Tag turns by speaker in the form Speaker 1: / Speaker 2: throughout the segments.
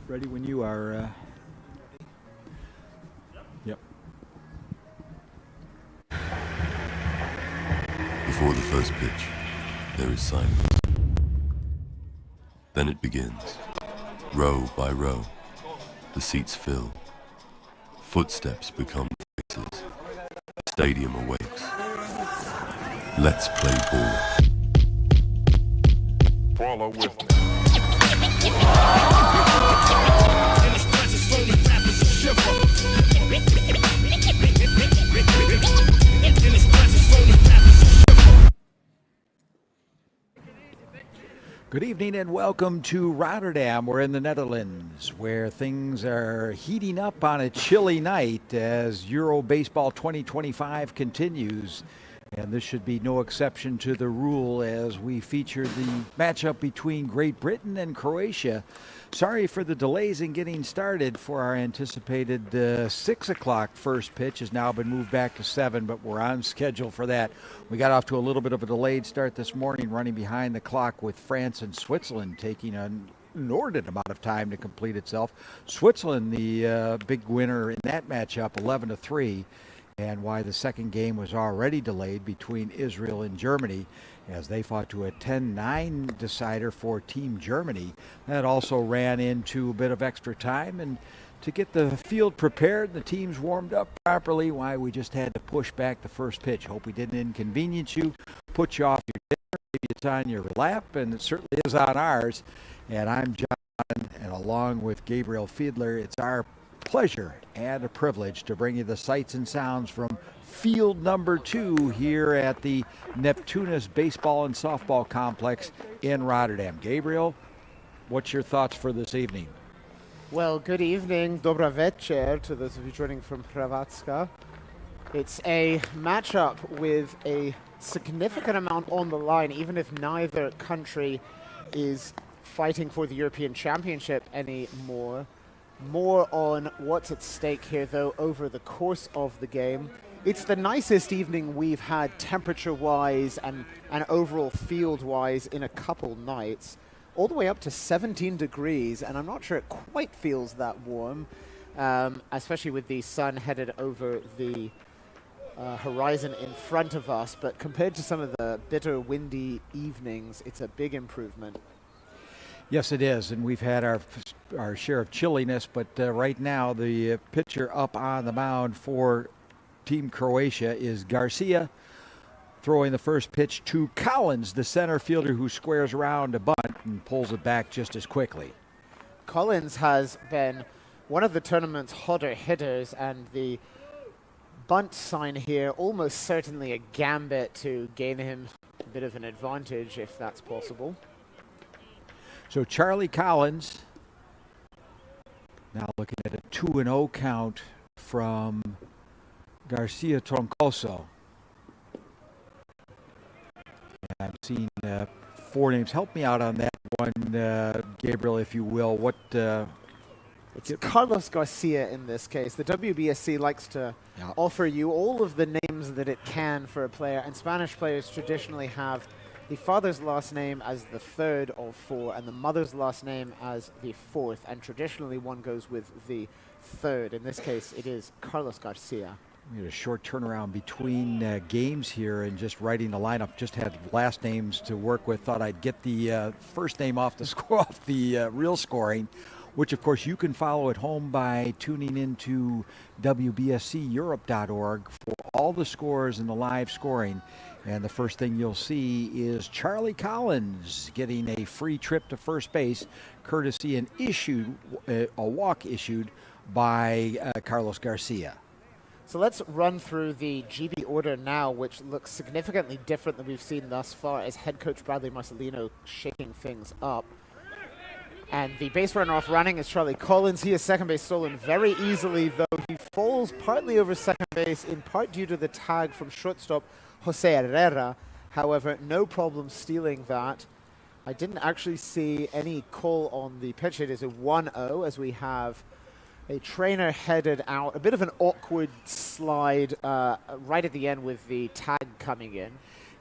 Speaker 1: Ready when you are. Yep.
Speaker 2: Before the first pitch, there is silence. Then it begins. Row by row, the seats fill. Footsteps become faces. The stadium awakes. Let's play ball.
Speaker 3: Follow with me.
Speaker 1: Good evening and welcome to Rotterdam. We're in the Netherlands where things are heating up on a chilly night as Euro Baseball 2025 continues. And this should be no exception to the rule as we feature the matchup between Great Britain and Croatia. Sorry for the delays in getting started for our anticipated 6 o'clock first pitch has now been moved back to 7, but we're on schedule for that. We got off to a little bit of a delayed start this morning, running behind the clock with France and Switzerland taking an inordinate amount of time to complete itself. Switzerland, the big winner in that matchup, 11-3. And why the second game was already delayed between Israel and Germany as they fought to a 10-9 decider for Team Germany. That also ran into a bit of extra time, and to get the field prepared, the teams warmed up properly, why we just had to push back the first pitch. Hope we didn't inconvenience you, put you off your dinner. Maybe it's on your lap, and it certainly is on ours. And I'm John, and along with Gabriel Fiedler, it's our pleasure and a privilege to bring you the sights and sounds from field number 2 here at the Neptunus Baseball and Softball Complex in Rotterdam. Gabriel, what's your thoughts for this evening?
Speaker 4: Well, good evening, dobra večer to those of you joining from Hrvatska. It's a matchup with a significant amount on the line, even if neither country is fighting for the European Championship anymore. More on what's at stake here, though, over the course of the game. It's the nicest evening we've had temperature-wise and overall field-wise in a couple nights, all the way up to 17 degrees, and I'm not sure it quite feels that warm, especially with the sun headed over the horizon in front of us. But compared to some of the bitter, windy evenings, it's a big improvement.
Speaker 1: Yes, it is, and we've had our share of chilliness, but right now the pitcher up on the mound for Team Croatia is Garcia, throwing the first pitch to Collins, the center fielder who squares around a bunt and pulls it back just as quickly.
Speaker 4: Collins has been one of the tournament's hotter hitters, and the bunt sign here almost certainly a gambit to gain him a bit of an advantage, if that's possible.
Speaker 1: So Charlie Collins now looking at a 2-0 count from Garcia Troncoso. And I'm seeing 4 names. Help me out on that one, Gabriel, if you will. What?
Speaker 4: It's Carlos Garcia in this case. The WBSC likes to offer you all of the names that it can for a player, and Spanish players traditionally have the father's last name as the third of 4 and the mother's last name as the 4th, and traditionally one goes with the third. In this case, it is Carlos Garcia.
Speaker 1: We had a short turnaround between games here and just writing the lineup. Just had last names to work with. Thought I'd get the first name off the real scoring, which of course you can follow at home by tuning into WBSCEurope.org for all the scores and the live scoring. And the first thing you'll see is Charlie Collins getting a free trip to first base, courtesy a walk issued by Carlos Garcia.
Speaker 4: So let's run through the GB order now, which looks significantly different than we've seen thus far, as head coach Bradley Marcelino shaking things up. And the base runner off running is Charlie Collins. He is second base stolen very easily, though he falls partly over second base, in part due to the tag from shortstop Jose Herrera. However, no problem stealing that. I didn't actually see any call on the pitch. It is a 1-0 as we have A trainer headed out, a bit of an awkward slide right at the end with the tag coming in.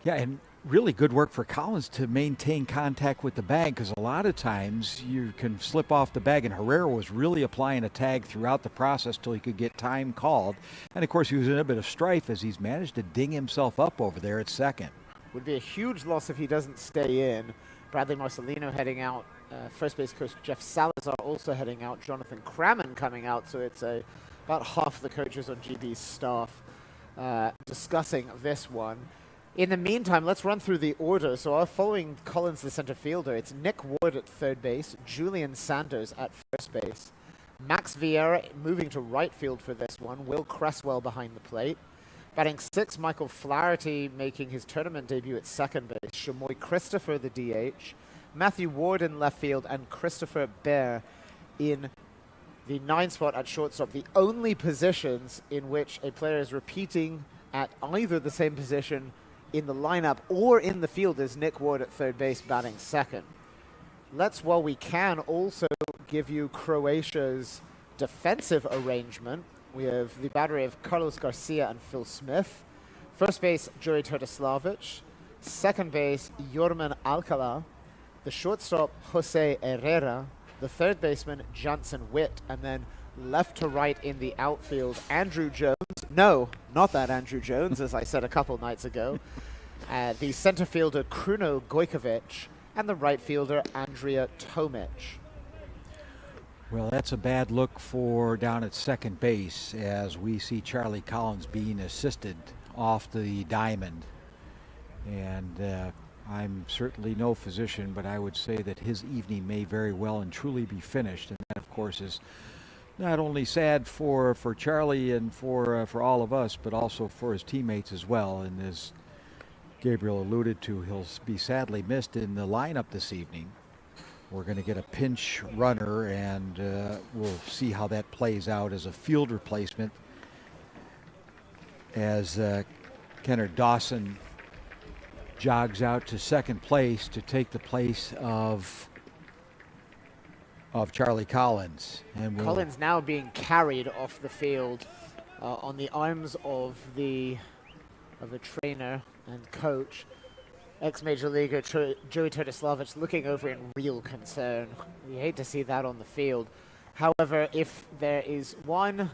Speaker 1: Yeah, and really good work for Collins to maintain contact with the bag, because a lot of times you can slip off the bag, and Herrera was really applying a tag throughout the process till he could get time called. And of course he was in a bit of strife as he's managed to ding himself up over there at second.
Speaker 4: Would be a huge loss if he doesn't stay in. Bradley Marcelino heading out. First base coach Jeff Salazar also heading out. Jonathan Crammon coming out. So it's about half the coaches on GB's staff discussing this one. In the meantime, let's run through the order. So our following Collins, the center fielder, it's Nick Ward at third base, Julian Sanders at first base, Max Vieira moving to right field for this one, Will Cresswell behind the plate. Batting sixth, Michael Flaherty making his tournament debut at second base, Shamoy Christopher, the DH, Matthew Ward in left field, and Christopher Bear in the 9 spot at shortstop. The only positions in which a player is repeating at either the same position in the lineup or in the field is Nick Ward at third base batting second. Let's, while we can, also give you Croatia's defensive arrangement. We have the battery of Carlos Garcia and Phil Smith. First base, Jure Turtislavic. Second base, Jorman Alcala. The shortstop, Jose Herrera. The third baseman, Jansen Witt. And then left to right in the outfield, Andrew Jones. No, not that Andrew Jones, as I said a couple nights ago. The center fielder, Kruno Gojkovic. And the right fielder, Andrea Tomic.
Speaker 1: Well, that's a bad look for down at second base, as we see Charlie Collins being assisted off the diamond. And I'm certainly no physician, but I would say that his evening may very well and truly be finished. And that, of course, is not only sad for Charlie and for all of us, but also for his teammates as well. And as Gabriel alluded to, he'll be sadly missed in the lineup this evening. We're going to get a pinch runner, and we'll see how that plays out as a field replacement, as Kennard Dawson jogs out to second place to take the place of Charlie Collins. And
Speaker 4: Collins now being carried off the field on the arms of the trainer and coach. Ex-Major Leaguer Joey Turtislavic looking over in real concern. We hate to see that on the field. However, if there is one,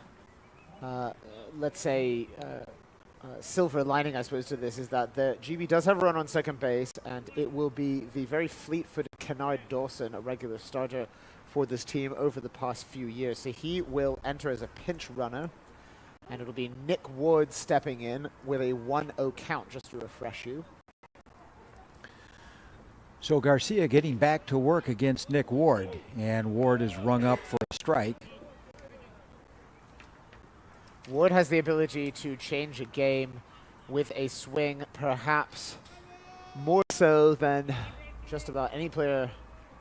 Speaker 4: let's say, silver lining, I suppose, to this, is that the GB does have a run on second base, and it will be the very fleet-footed Kennard Dawson, a regular starter for this team over the past few years. So he will enter as a pinch runner, and it'll be Nick Ward stepping in with a 1-0 count, just to refresh you.
Speaker 1: So Garcia getting back to work against Nick Ward, and Ward is rung up for a strike.
Speaker 4: Ward has the ability to change a game with a swing, perhaps more so than just about any player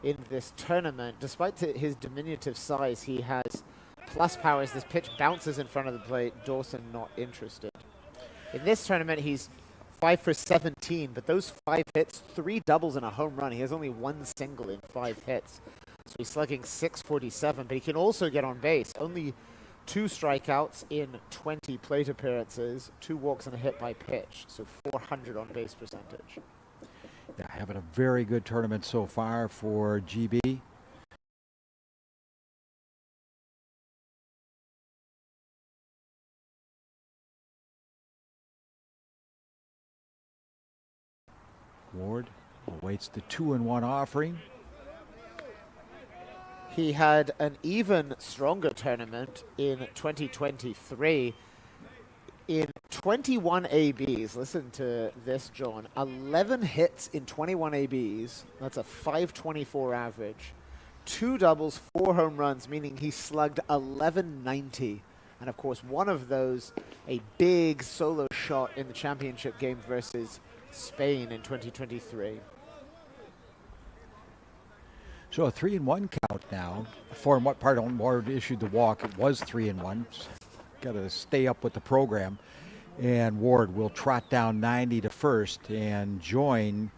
Speaker 4: in this tournament. Despite his diminutive size, he has plus power as this pitch bounces in front of the plate. Dawson not interested. In this tournament, he's 5 for 17, but those 5 hits, 3 doubles and a home run. He has only 1 single in 5 hits. So he's slugging .647, but he can also get on base. Only 2 strikeouts in 20 plate appearances, 2 walks and a hit by pitch, so 400 on base percentage.
Speaker 1: Yeah, having a very good tournament so far for GB. Ward awaits the 2-1 offering.
Speaker 4: He had an even stronger tournament in 2023. In 21 ABs, listen to this, John, 11 hits in 21 ABs. That's a .524 average. 2 doubles, 4 home runs, meaning he slugged 1190. And of course, one of those, a big solo shot in the championship game versus Spain in 2023.
Speaker 1: So a 3-1 count now. For what part on Ward issued the walk, it was 3-1. Got to stay up with the program. And Ward will trot down 90 to first and join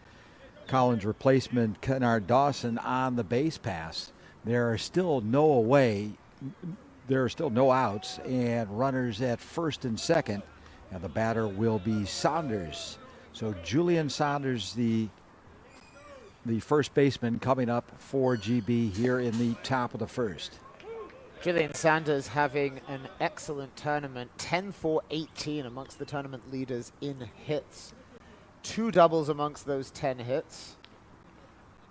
Speaker 1: Collins' replacement Kennard Dawson on the base pass. There are still no away. there are still no outs and runners at first and second. And the batter will be Saunders. So Julian Saunders, the first baseman, coming up for GB here in the top of the first.
Speaker 4: Julian Sanders having an excellent tournament, 10 for 18 amongst the tournament leaders in hits. 2 doubles amongst those 10 hits.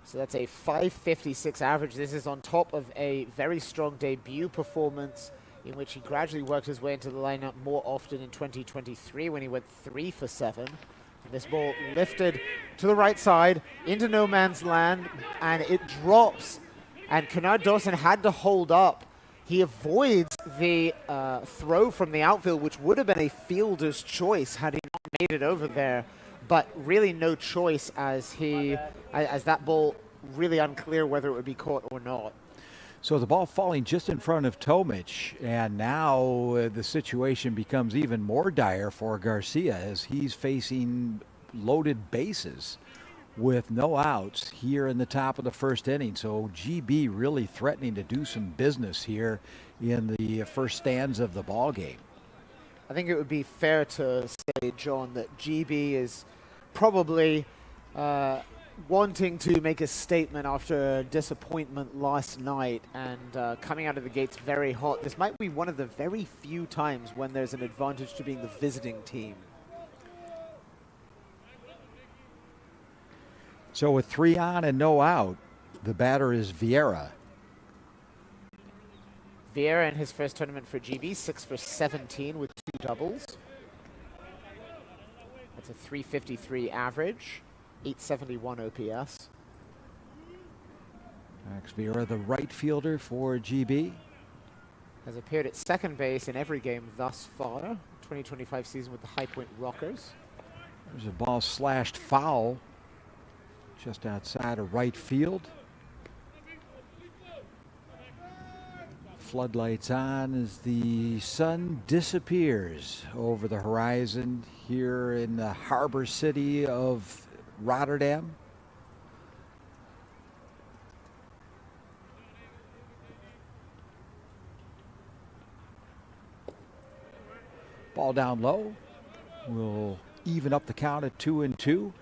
Speaker 4: So that's a 556 average. This is on top of a very strong debut performance in which he gradually worked his way into the lineup more often in 2023 when he went 3 for 7. And this ball lifted to the right side into no man's land, and it drops. And Kennard Dawson had to hold up. He avoids the throw from the outfield, which would have been a fielder's choice had he not made it over there. But really no choice as that ball really unclear whether it would be caught or not.
Speaker 1: So the ball falling just in front of Tomic, and now the situation becomes even more dire for Garcia as he's facing loaded bases with no outs here in the top of the first inning. So GB really threatening to do some business here in the first stanza of the ball game.
Speaker 4: I think it would be fair to say, John, that GB is probably wanting to make a statement after a disappointment last night and coming out of the gates very hot. This might be one of the very few times when there's an advantage to being the visiting team.
Speaker 1: So with 3 on and no out, the batter is Vieira.
Speaker 4: Vieira in his first tournament for GB, 6 for 17 with 2 doubles. That's a 353 average, 871 OPS.
Speaker 1: Max Vieira, the right fielder for GB.
Speaker 4: Has appeared at second base in every game thus far. 2025 season with the High Point Rockers.
Speaker 1: There's a ball slashed foul just outside of right field. Floodlights on as the sun disappears over the horizon here in the harbor city of Rotterdam. Ball down low. We'll even up the count at 2-2.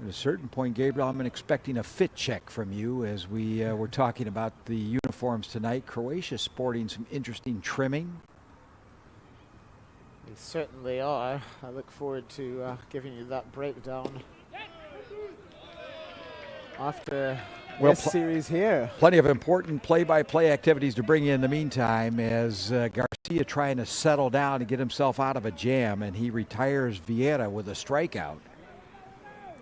Speaker 1: At a certain point, Gabriel, I'm expecting a fit check from you as we were talking about the uniforms tonight. Croatia sporting some interesting trimming.
Speaker 4: They certainly are. I look forward to giving you that breakdown after this series here.
Speaker 1: Plenty of important play-by-play activities to bring you in the meantime as Garcia trying to settle down and get himself out of a jam, and he retires Vieira with a strikeout.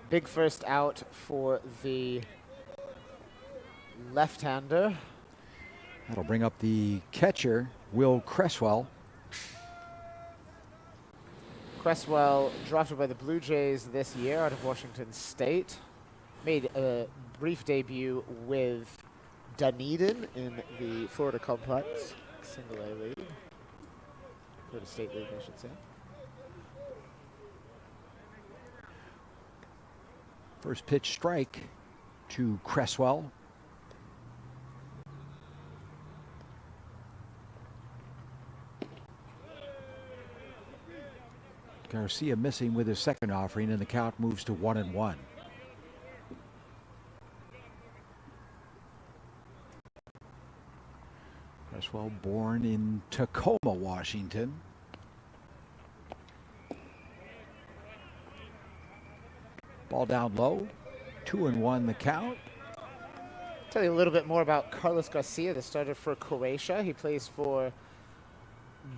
Speaker 4: Big first out for the left-hander.
Speaker 1: That'll bring up the catcher, Will Cresswell.
Speaker 4: Cresswell, drafted by the Blue Jays this year out of Washington State, made a brief debut with Dunedin in the Florida Complex, Single A League, Florida State League, I should say.
Speaker 1: First pitch strike to Cresswell. Garcia missing with his second offering, and the count moves to 1-1. Cresswell born in Tacoma, Washington. Ball down low, 2-1 the count.
Speaker 4: Tell you a little bit more about Carlos Garcia, the starter for Croatia. He plays for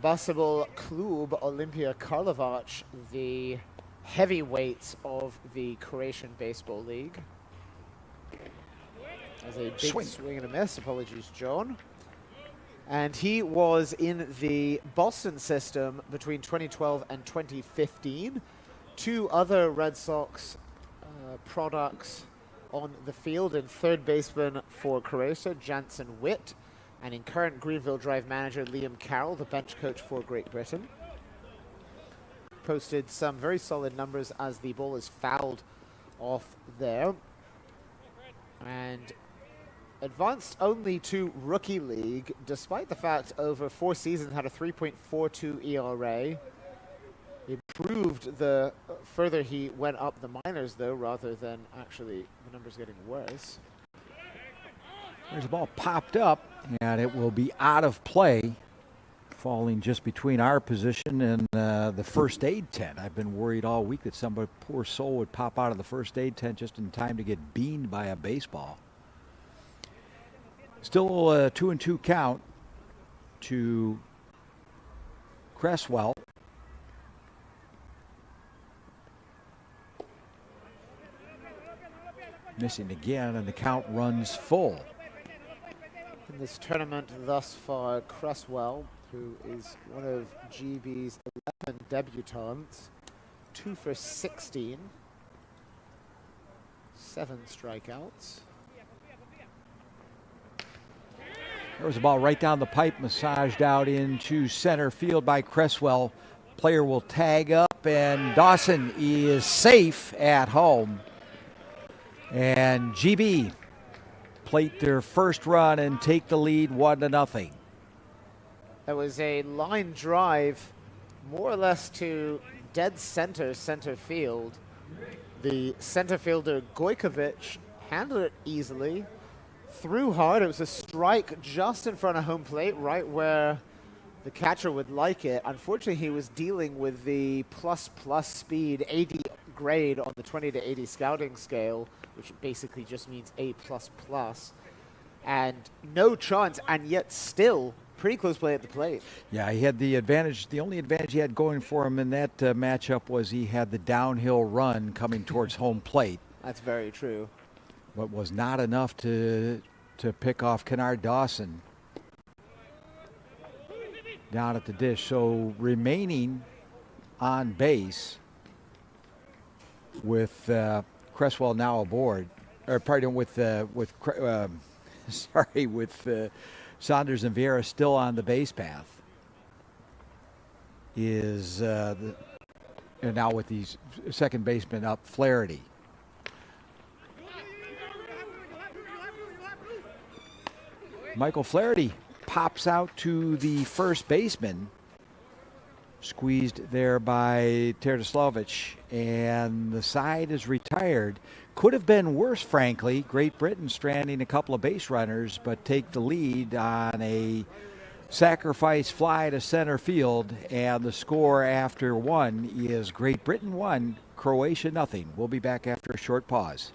Speaker 4: Baseball Klub Olimpija Karlovac, the heavyweights of the Croatian Baseball League. As a big swing and a miss. Apologies, John. And he was in the Boston system between 2012 and 2015. 2 other Red Sox products on the field, in third baseman for Croatia, Jansen Witt, and in current Greenville Drive manager Liam Carroll, the bench coach for Great Britain. Posted some very solid numbers as the ball is fouled off there. And advanced only to Rookie League, despite the fact over 4 seasons had a 3.42 ERA. Improved the further he went up the minors, though, rather than actually the numbers getting worse.
Speaker 1: There's a ball popped up, and it will be out of play, falling just between our position and the first aid tent. I've been worried all week that some poor soul would pop out of the first aid tent just in time to get beamed by a baseball. Still a 2-2 count to Cresswell. Missing again, and the count runs full.
Speaker 4: In this tournament thus far, Cresswell, who is one of GB's 11 debutants, 2 for 16, 7 strikeouts.
Speaker 1: There was a ball right down the pipe, massaged out into center field by Cresswell. Player will tag up, and Dawson is safe at home. And GB plate their first run and take the lead 1-0.
Speaker 4: That was a line drive, more or less to dead center field. The center fielder Gojkovic handled it easily, threw hard. It was a strike just in front of home plate, right where the catcher would like it. Unfortunately, he was dealing with the plus speed 80 grade on the 20 to 80 scouting scale, which basically just means A++, and no chance, and yet still pretty close play at the plate.
Speaker 1: Yeah, he had the advantage. The only advantage he had going for him in that matchup was he had the downhill run coming towards home plate.
Speaker 4: That's very true.
Speaker 1: But was not enough to pick off Kennard Dawson down at the dish. So remaining on base with Cresswell now aboard, or pardon, with Saunders and Vieira still on the base path, is and now with these second baseman up, Flaherty. Michael Flaherty pops out to the first baseman, squeezed there by Terdoslavich, and the side is retired. Could have been worse, frankly. Great Britain stranding a couple of base runners, but take the lead on a sacrifice fly to center field, and the score after one is Great Britain 1, Croatia 0. We'll be back after a short pause.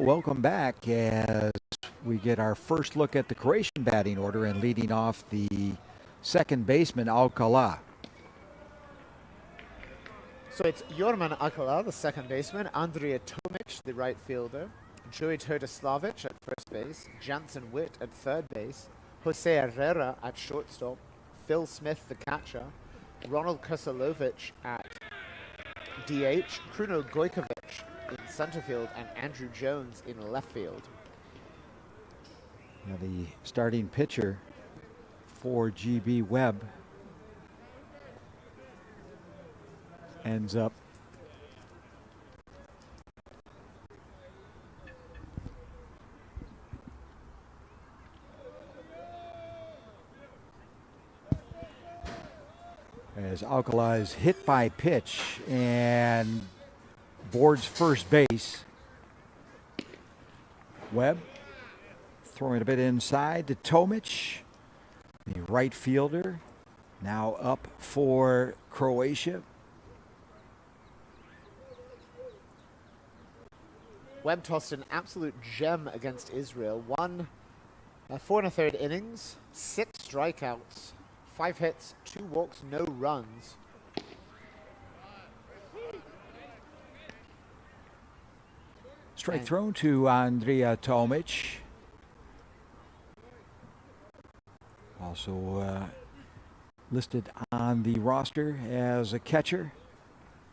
Speaker 1: welcome back as we get our first look at the Croatian batting order, and leading off the second baseman, Alcala.
Speaker 4: So it's Jorman Akala, the second baseman, Andrija Tomic, the right fielder, Joey Turtislavic at first base, Jansen Witt at third base, Jose Herrera at shortstop, Phil Smith, the catcher, Ronald Krasilovic at DH, Kruno Gojkovic in center field, and Andrew Jones in left field.
Speaker 1: Now the starting pitcher for GB Webb ends up as Alcala is hit by pitch and boards first base. Webb throwing a bit inside to Tomic, the right fielder, now up for Croatia.
Speaker 4: Webb tossed an absolute gem against Israel. 4 1/3 innings, 6 strikeouts, 5 hits, 2 walks, no runs.
Speaker 1: Strike thrown to Andrija Tomic. Also listed on the roster as a catcher.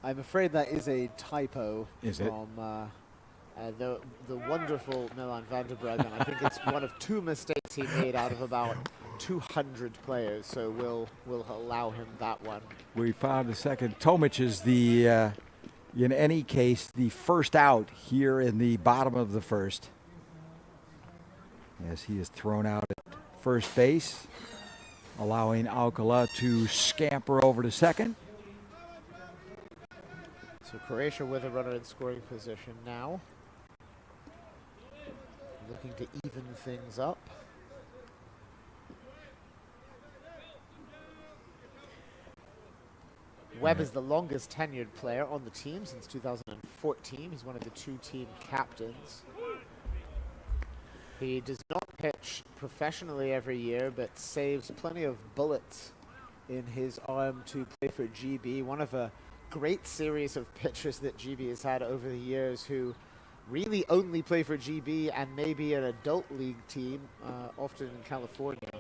Speaker 3: I'm afraid that is a typo
Speaker 1: Is it?
Speaker 3: from the wonderful Milan Vandenberg, and I think it's one of 2 mistakes he made out of about 200 players, so we'll allow him that one.
Speaker 1: We found a second. Tomic is the, in any case, the first out here in the bottom of the first, as he is thrown out at first base, allowing Alcala to scamper over to second.
Speaker 4: So Croatia with a runner in scoring position now, looking to even things up. Webb is the longest tenured player on the team since 2014. He's one of the 2 team captains. He does not pitch professionally every year, but saves plenty of bullets in his arm to play for GB. One of a great series of pitchers that GB has had over the years who really only play for GB and maybe an adult league team, often in California.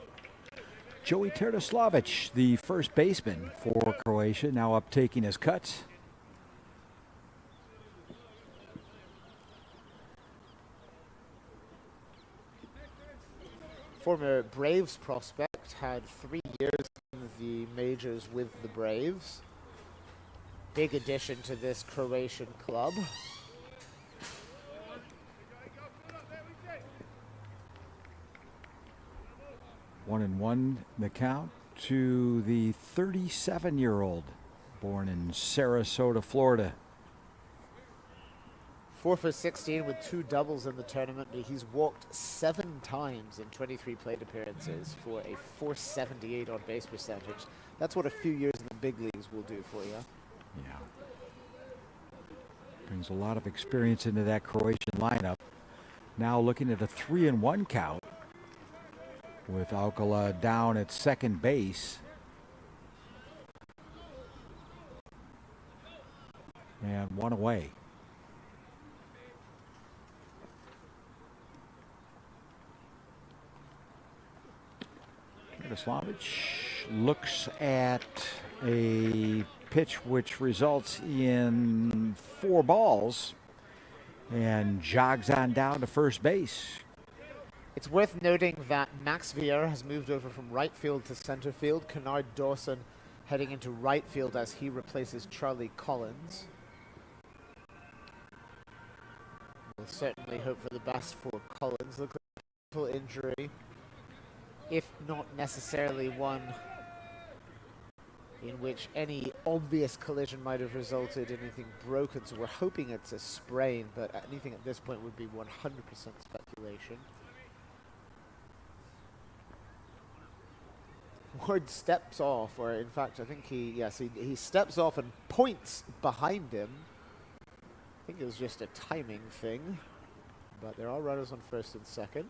Speaker 1: Joey Turtislavic, the first baseman for Croatia, now up taking his cuts.
Speaker 4: Former Braves prospect, had 3 years in the majors with the Braves. Big addition to this Croatian club.
Speaker 1: 1-1 the count to the 37-year-old, born in Sarasota, Florida.
Speaker 4: 4 for 16 with 2 doubles in the tournament, but he's walked 7 times in 23 plate appearances for a .478 on base percentage. That's what a few years in the big leagues will do for you.
Speaker 1: Yeah. Brings a lot of experience into that Croatian lineup. Now looking at a 3-1 count with Alcala down at second base. And 1 away. Turtislavic looks at a pitch which results in 4 balls and jogs on down to first base.
Speaker 4: It's worth noting that Max Vieira has moved over from right field to center field. Kennard Dawson heading into right field as he replaces Charlie Collins. We'll certainly hope for the best for Collins. Looks like a painful injury, if not necessarily one in which any obvious collision might have resulted in anything broken. So we're hoping it's a sprain, but anything at this point would be 100% speculation. Ward steps off, or in fact, I think he steps off and points behind him. I think it was just a timing thing.
Speaker 3: but there are runners on first and second.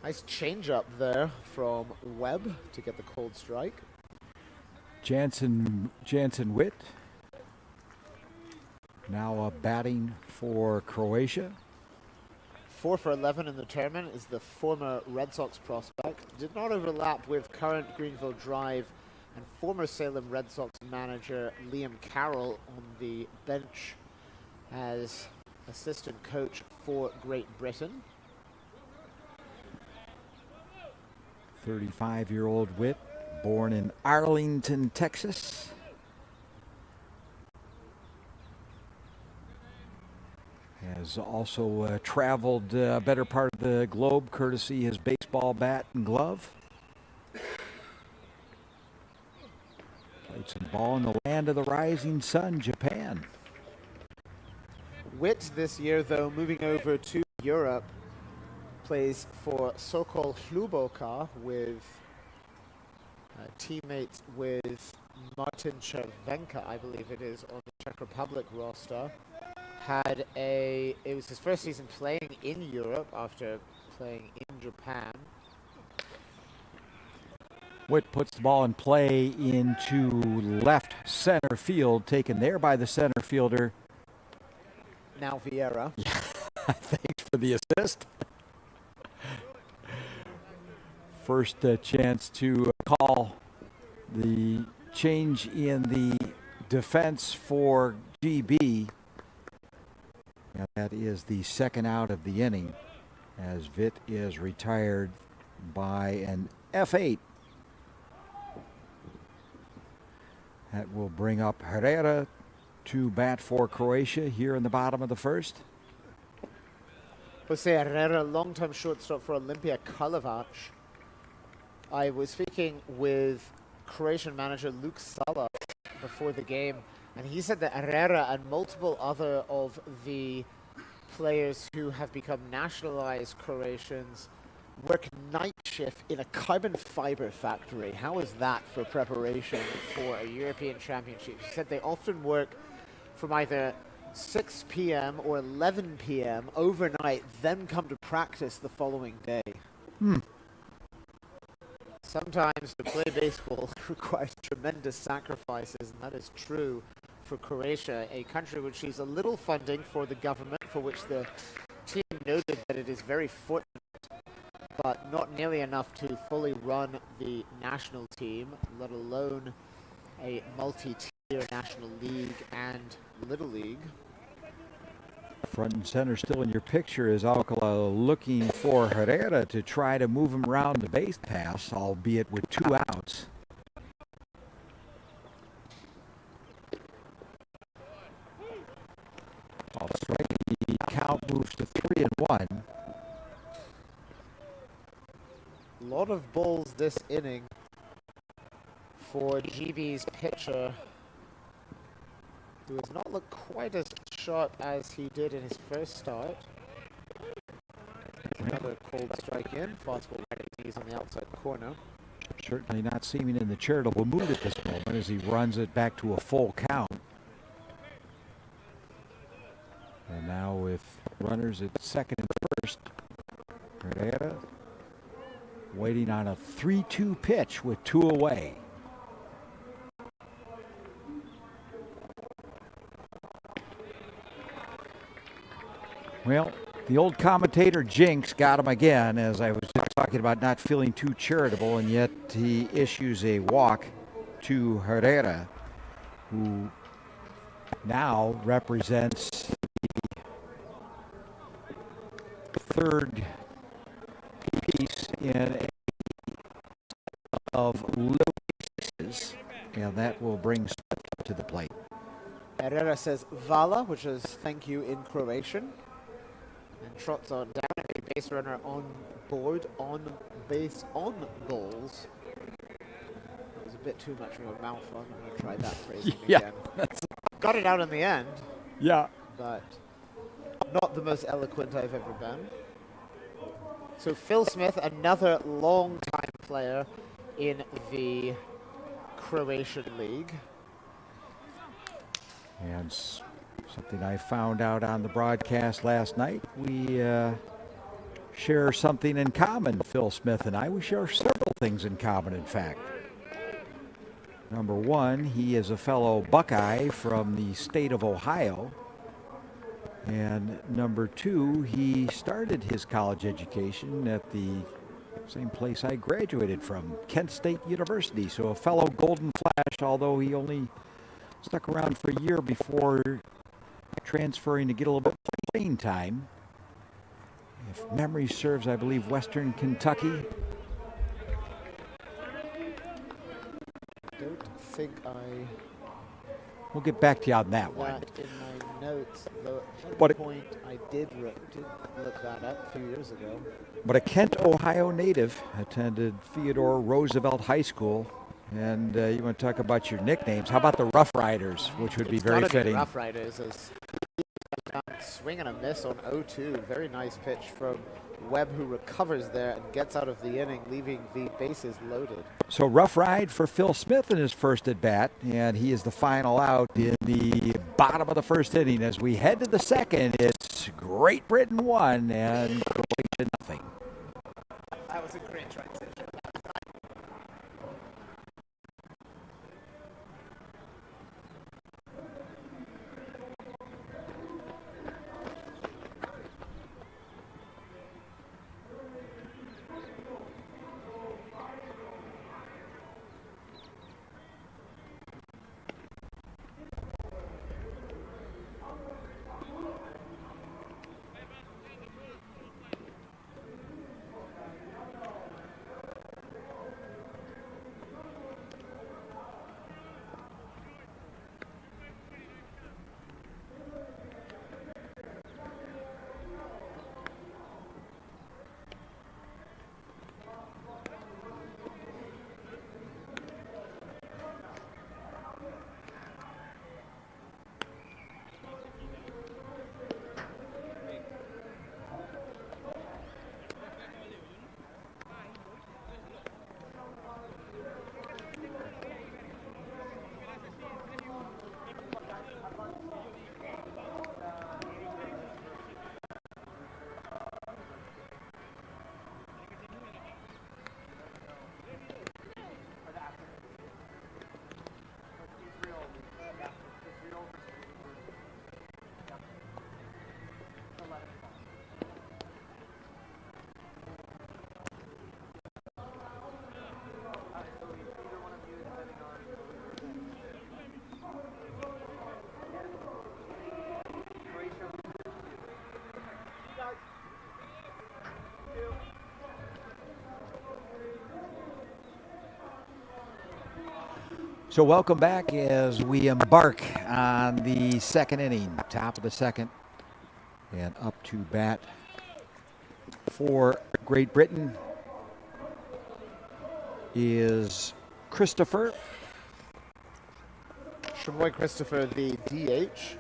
Speaker 3: Nice change up there from Webb to get the cold strike.
Speaker 1: Jansen Witt now batting for Croatia.
Speaker 3: 4 for 11 in the tournament is the former Red Sox prospect. Did not overlap with current Greenville Drive and former Salem Red Sox manager Liam Carroll on the bench as assistant coach for Great Britain.
Speaker 1: 35-year-old Witt, born in Arlington, Texas. Has also traveled a better part of the globe courtesy his baseball bat and glove. Played some ball in the land of the rising sun, Japan.
Speaker 3: Witt this year, though, moving over to Europe, plays for Sokol Hluboka with teammates with Martin Chervenka, I believe it is, on the Czech Republic roster. It was his first season playing in Europe after playing in Japan.
Speaker 1: Witt puts the ball in play into left center field, taken there by the center fielder.
Speaker 3: Now Vieira.
Speaker 1: Thanks for the assist. First chance to call the change in the defense for GB. Now that is the second out of the inning as Witt is retired by an F8. That will bring up Herrera to bat for Croatia here in the bottom of the first.
Speaker 3: Jose Herrera, long-term shortstop for Olimpia Karlovac. I was speaking with Croatian manager Luke Sala before the game, and he said that Herrera and multiple other of the players who have become nationalized Croatians work night shift in a carbon fiber factory. How is that for preparation for a European Championship? He said they often work from either 6 p.m. or 11 p.m. overnight, then come to practice the following day. Sometimes to play baseball requires tremendous sacrifices, and that is true for Croatia, a country which receives a little funding for the government, for which the team noted that it is very fortunate, but not nearly enough to fully run the national team, let alone a multi-tier national league and Little League.
Speaker 1: Front and center still in your picture is Alcala looking for Herrera to try to move him around the base pass, albeit with 2 outs. Ball strike, the count moves to 3-1.
Speaker 3: A lot of balls this inning for GB's pitcher, who does not look quite as sharp as he did in his first start. Another cold strike in, fastball right at his knees on the outside corner.
Speaker 1: Certainly not seeming in the charitable mood at this moment as he runs it back to a full count. And now with runners at second and first, Herrera waiting on a 3-2 pitch with 2 away. Well, the old commentator Jinx got him again, as I was just talking about not feeling too charitable, and yet he issues a walk to Herrera, who now represents the third piece in a of low bases, and that will bring Smith to the plate.
Speaker 3: Herrera says Vala, which is thank you in Croatian. And trots on down, a base runner on board, on base, on balls. That was a bit too much of a mouthful. I'm going to try that phrasing again. Got it out in the end.
Speaker 1: Yeah.
Speaker 3: But not the most eloquent I've ever been. So Phil Smith, another long-time player in the Croatian league.
Speaker 1: And Something I found out on the broadcast last night. We share something in common, Phil Smith and I. We share several things in common, in fact. Number one, he is a fellow Buckeye from the state of Ohio. And number two, he started his college education at the same place I graduated from, Kent State University. So a fellow Golden Flash, although he only stuck around for a year before transferring to get a little bit more playing time. If memory serves, I believe Western Kentucky.
Speaker 3: Don't think
Speaker 1: We'll get back to you on that one.
Speaker 3: that in my notes, though at
Speaker 1: What
Speaker 3: one
Speaker 1: a-
Speaker 3: point I did look that up a few years ago.
Speaker 1: But a Kent, Ohio native, attended Theodore Roosevelt High School. And you want to talk about your nicknames? How about the Rough Riders, which would be
Speaker 3: It's
Speaker 1: very
Speaker 3: gotta be
Speaker 1: fitting?
Speaker 3: Rough Riders as swing and a miss on 0-2. Very nice pitch from Webb, who recovers there and gets out of the inning, leaving the bases loaded.
Speaker 1: So rough ride for Phil Smith in his first at bat, and he is the final out in the bottom of the first inning. As we head to the second, it's Great Britain 1 and Croatia nothing.
Speaker 3: That was a great transition.
Speaker 1: So welcome back as we embark on the second inning, top of the second, and up to bat for Great Britain is Christopher.
Speaker 3: Chamoy Christopher, the DH,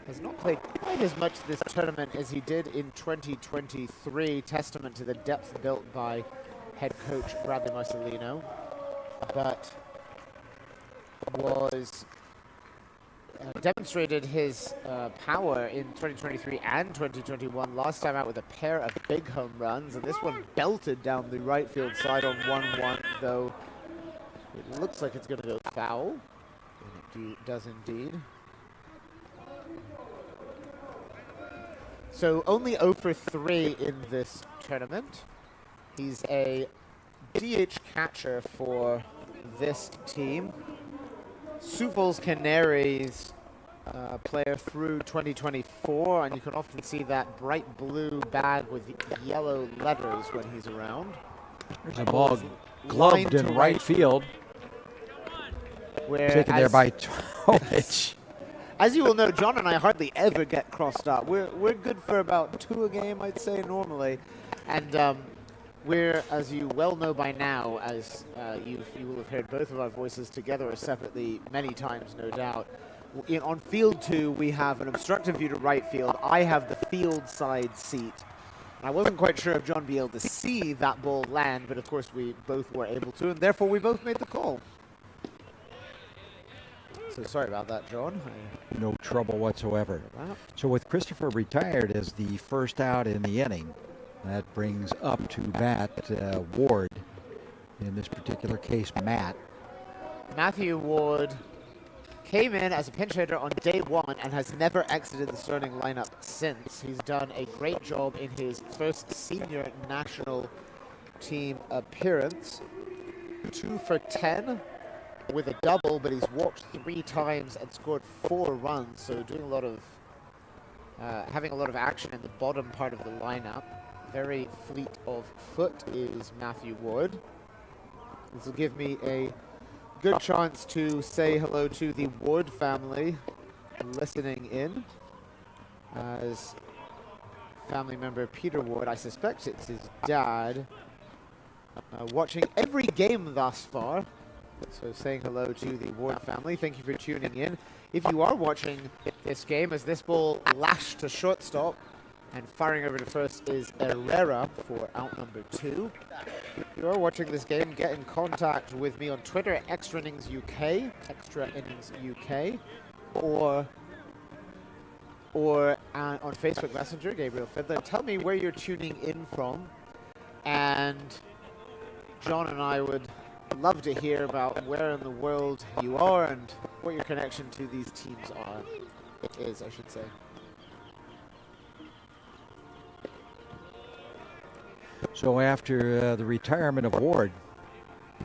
Speaker 3: has not played quite as much this tournament as he did in 2023, testament to the depth built by head coach Bradley Marcelino, but was demonstrated his power in 2023 and 2021. Last time out with a pair of big home runs, and this one belted down the right field side on 1-1, though it looks like it's going to go foul. And it does indeed. So only 0 for 3 in this tournament. He's a DH catcher for this team. Sioux Falls Canaries player through 2024, and you can often see that bright blue bag with yellow letters when he's around.
Speaker 1: There's a ball gloved in right field. Taken there by Tovich.
Speaker 3: As you will know, John and I hardly ever get crossed up. We're good for about 2 a game, I'd say, normally. And we're, as you well know by now, as you will have heard both of our voices together or separately many times, no doubt. On field 2, we have an obstructive view to right field. I have the field side seat. I wasn't quite sure if John would be able to see that ball land, but of course we both were able to, and therefore we both made the call. So sorry about that, John.
Speaker 1: No trouble whatsoever. So with Christopher retired as the first out in the inning, that brings up to bat Ward. In this particular case, Matt.
Speaker 3: Matthew Ward came in as a pinch hitter on day one and has never exited the starting lineup since. He's done a great job in his first senior national team appearance. 2 for 10 with a double, but he's walked 3 times and scored 4 runs. So doing a lot of, having a lot of action in the bottom part of the lineup. Very fleet of foot is Matthew Ward. This will give me a good chance to say hello to the Ward family listening in. As family member Peter Ward, I suspect it's his dad, watching every game thus far. So saying hello to the Ward family. Thank you for tuning in. If you are watching this game, as this ball lashed to shortstop and firing over to first is Herrera for out number 2. If you are watching this game, get in contact with me on Twitter at Extra Innings UK, or on Facebook Messenger, Gabriel Fiddler. Tell me where you're tuning in from, and John and I would love to hear about where in the world you are and what your connection to these teams is, I should say.
Speaker 1: So after the retirement of Ward,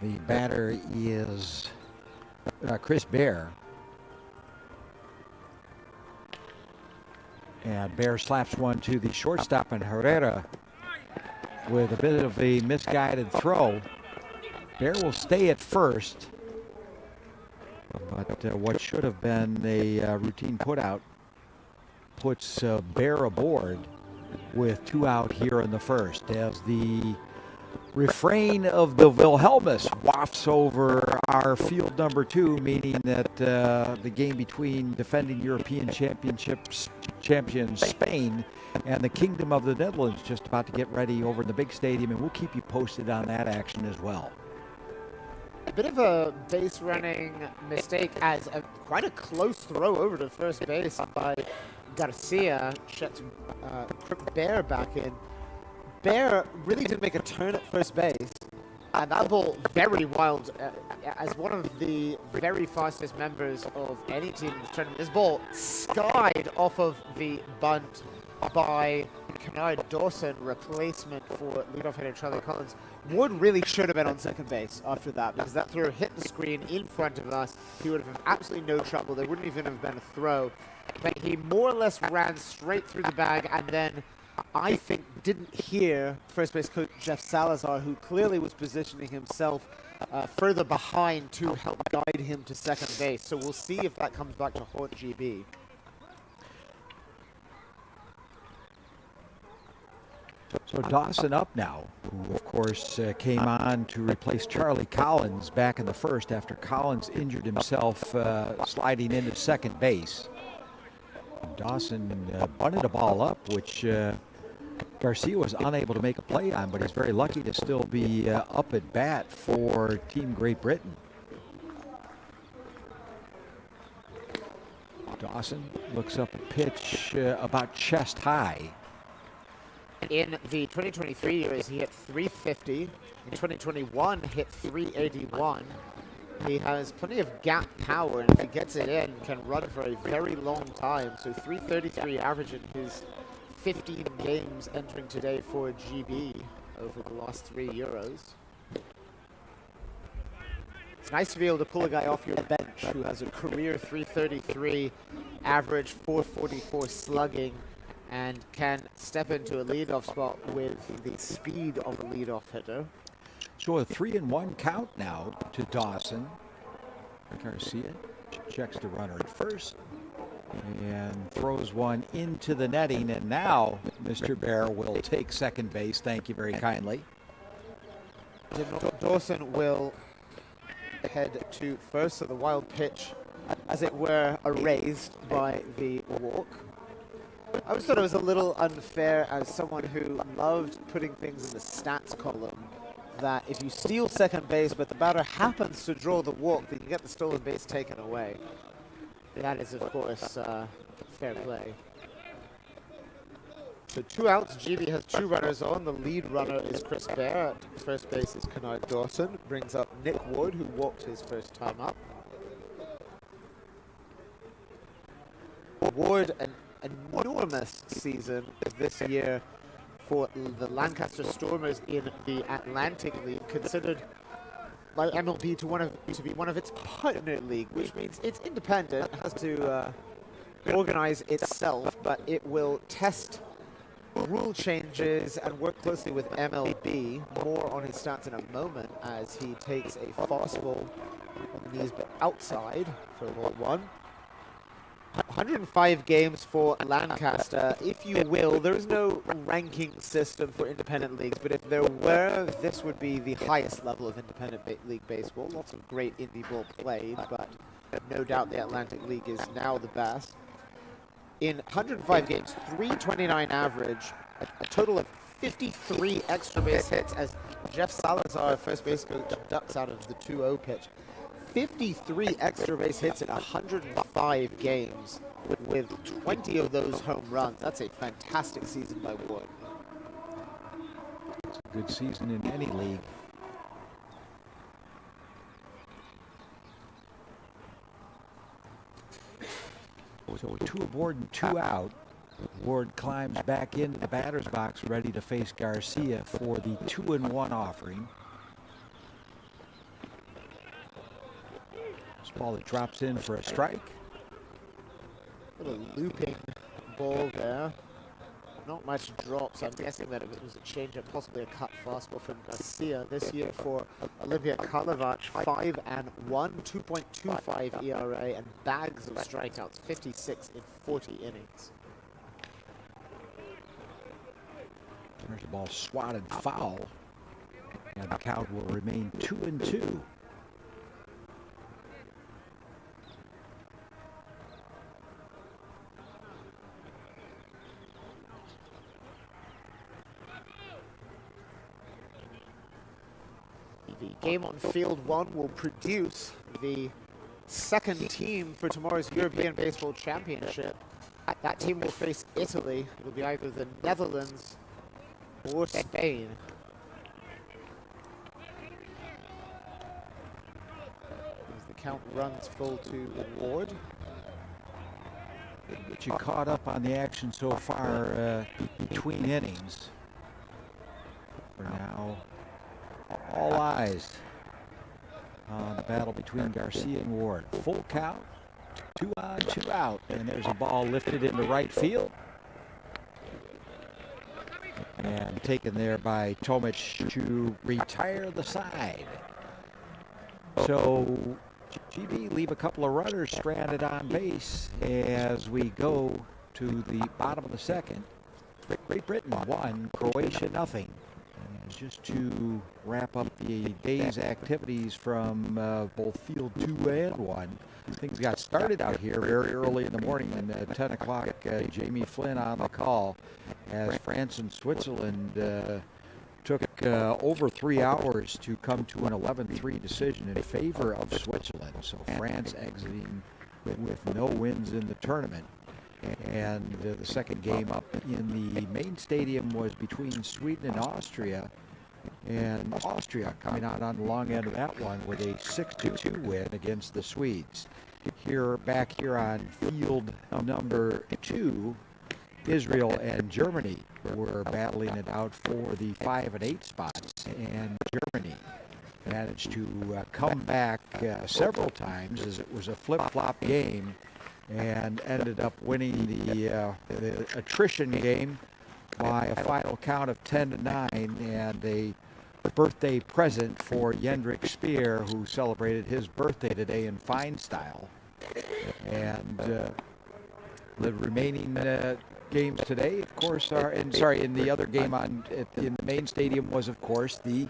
Speaker 1: the batter is Chris Bear. And Bear slaps one to the shortstop, and Herrera with a bit of a misguided throw. Bear will stay at first, but what should have been a routine putout puts Bear aboard with 2 out here in the first, as the refrain of the Wilhelmus wafts over our field number 2, meaning that the game between defending European champions Spain and the Kingdom of the Netherlands just about to get ready over in the big stadium, and we'll keep you posted on that action as well.
Speaker 3: A bit of a base running mistake as quite a close throw over to first base by Garcia shuts Bear back in. Bear really did make a turn at first base, and that ball very wild. As one of the very fastest members of any team in this tournament, this ball skied off of the bunt by Kennard Dawson, replacement for leadoff hitter Charlie Collins. Ward really should have been on second base after that, because that throw hit the screen in front of us. He would have had absolutely no trouble. There wouldn't even have been a throw. But he more or less ran straight through the bag, and then I think didn't hear first base coach Jeff Salazar, who clearly was positioning himself further behind to help guide him to second base. So we'll see if that comes back to haunt GB.
Speaker 1: So Dawson up now, who of course came on to replace Charlie Collins back in the first after Collins injured himself sliding into second base. Dawson bunted a ball up, which Garcia was unable to make a play on, but he's very lucky to still be up at bat for Team Great Britain. Dawson looks up a pitch about chest high.
Speaker 3: In the 2023 years, he hit 350. In 2021, hit 381. He has plenty of gap power, and if he gets it in, can run for a very long time. So 333 average in his 15 games entering today for GB over the last 3 Euros. It's nice to be able to pull a guy off your bench who has a career 333 average, 444 slugging, and can step into a leadoff spot with the speed of a leadoff hitter.
Speaker 1: So a 3-1 count now to Dawson. Garcia checks the runner at first and throws one into the netting, and now Mr. Bear will take second base. Thank you very kindly.
Speaker 3: Dawson will head to first, so the wild pitch, as it were, erased by the walk. I always thought it was a little unfair, as someone who loved putting things in the stats column, that if you steal second base but the batter happens to draw the walk, then you get the stolen base taken away. That is, of course, fair play. So 2 outs, GB has 2 runners on. The lead runner is Chris Bear. At first base is Kennard Dawson. Brings up Nick Wood, who walked his first time up. Wood, an enormous season this year for the Lancaster Stormers in the Atlantic League, considered by MLB to be one of its partner league, which means it's independent, has to organize itself, but it will test rule changes and work closely with MLB. More on his stats in a moment as he takes a fastball on the knees but outside for ball 1. 105 games for Lancaster, if you will. There is no ranking system for independent leagues, but if there were, this would be the highest level of independent league baseball. Lots of great indie ball played, but no doubt the Atlantic League is now the best. In 105 games, 329 average, a total of 53 extra base hits as Jeff Salazar, first base coach, ducks out of the 2-0 pitch. 53 extra base hits in 105 games, with 20 of those home runs. That's a fantastic season by Wood.
Speaker 1: It's a good season in any league. So 2 aboard and 2 out. Ward climbs back into the batter's box, ready to face Garcia for the 2-1 offering. This ball that drops in for a strike.
Speaker 3: Little looping ball there. Not much drop, so I'm guessing that it was a changeup, possibly a cut fastball from Garcia. This year for Olympia Karlovac, 5-1, 2.25 ERA, and bags of strikeouts, 56 in 40 innings.
Speaker 1: There's a ball swatted foul, and the count will remain 2-2.
Speaker 3: The game on field 1 will produce the second team for tomorrow's European Baseball Championship. That team will face Italy. It will be either the Netherlands or Spain. As the count runs full to Ward.
Speaker 1: Get you caught up on the action so far between innings. For now, all eyes on the battle between Garcia and Ward. Full count, 2 on, 2 out, and there's a ball lifted into right field. And taken there by Tomic to retire the side. So GB leave a couple of runners stranded on base as we go to the bottom of the second. Great Britain 1, Croatia nothing. And just to wrap up the day's activities from both field 2 and 1. Things got started out here very early in the morning, and at 10 o'clock, Jamie Flynn on the call as France and Switzerland took over 3 hours to come to an 11-3 decision in favor of Switzerland. So France exiting with no wins in the tournament. And the second game up in the main stadium was between Sweden and Austria. And Austria coming out on the long end of that one with a 6-2 win against the Swedes. Back here on field number 2, Israel and Germany were battling it out for the 5 and 8 spots, and Germany managed to come back several times as it was a flip-flop game and ended up winning the attrition game by a final count of 10-9, and a birthday present for Jendrik Speer, who celebrated his birthday today in fine style. And the remaining games today, of course, in the other game in the main stadium was, of course, the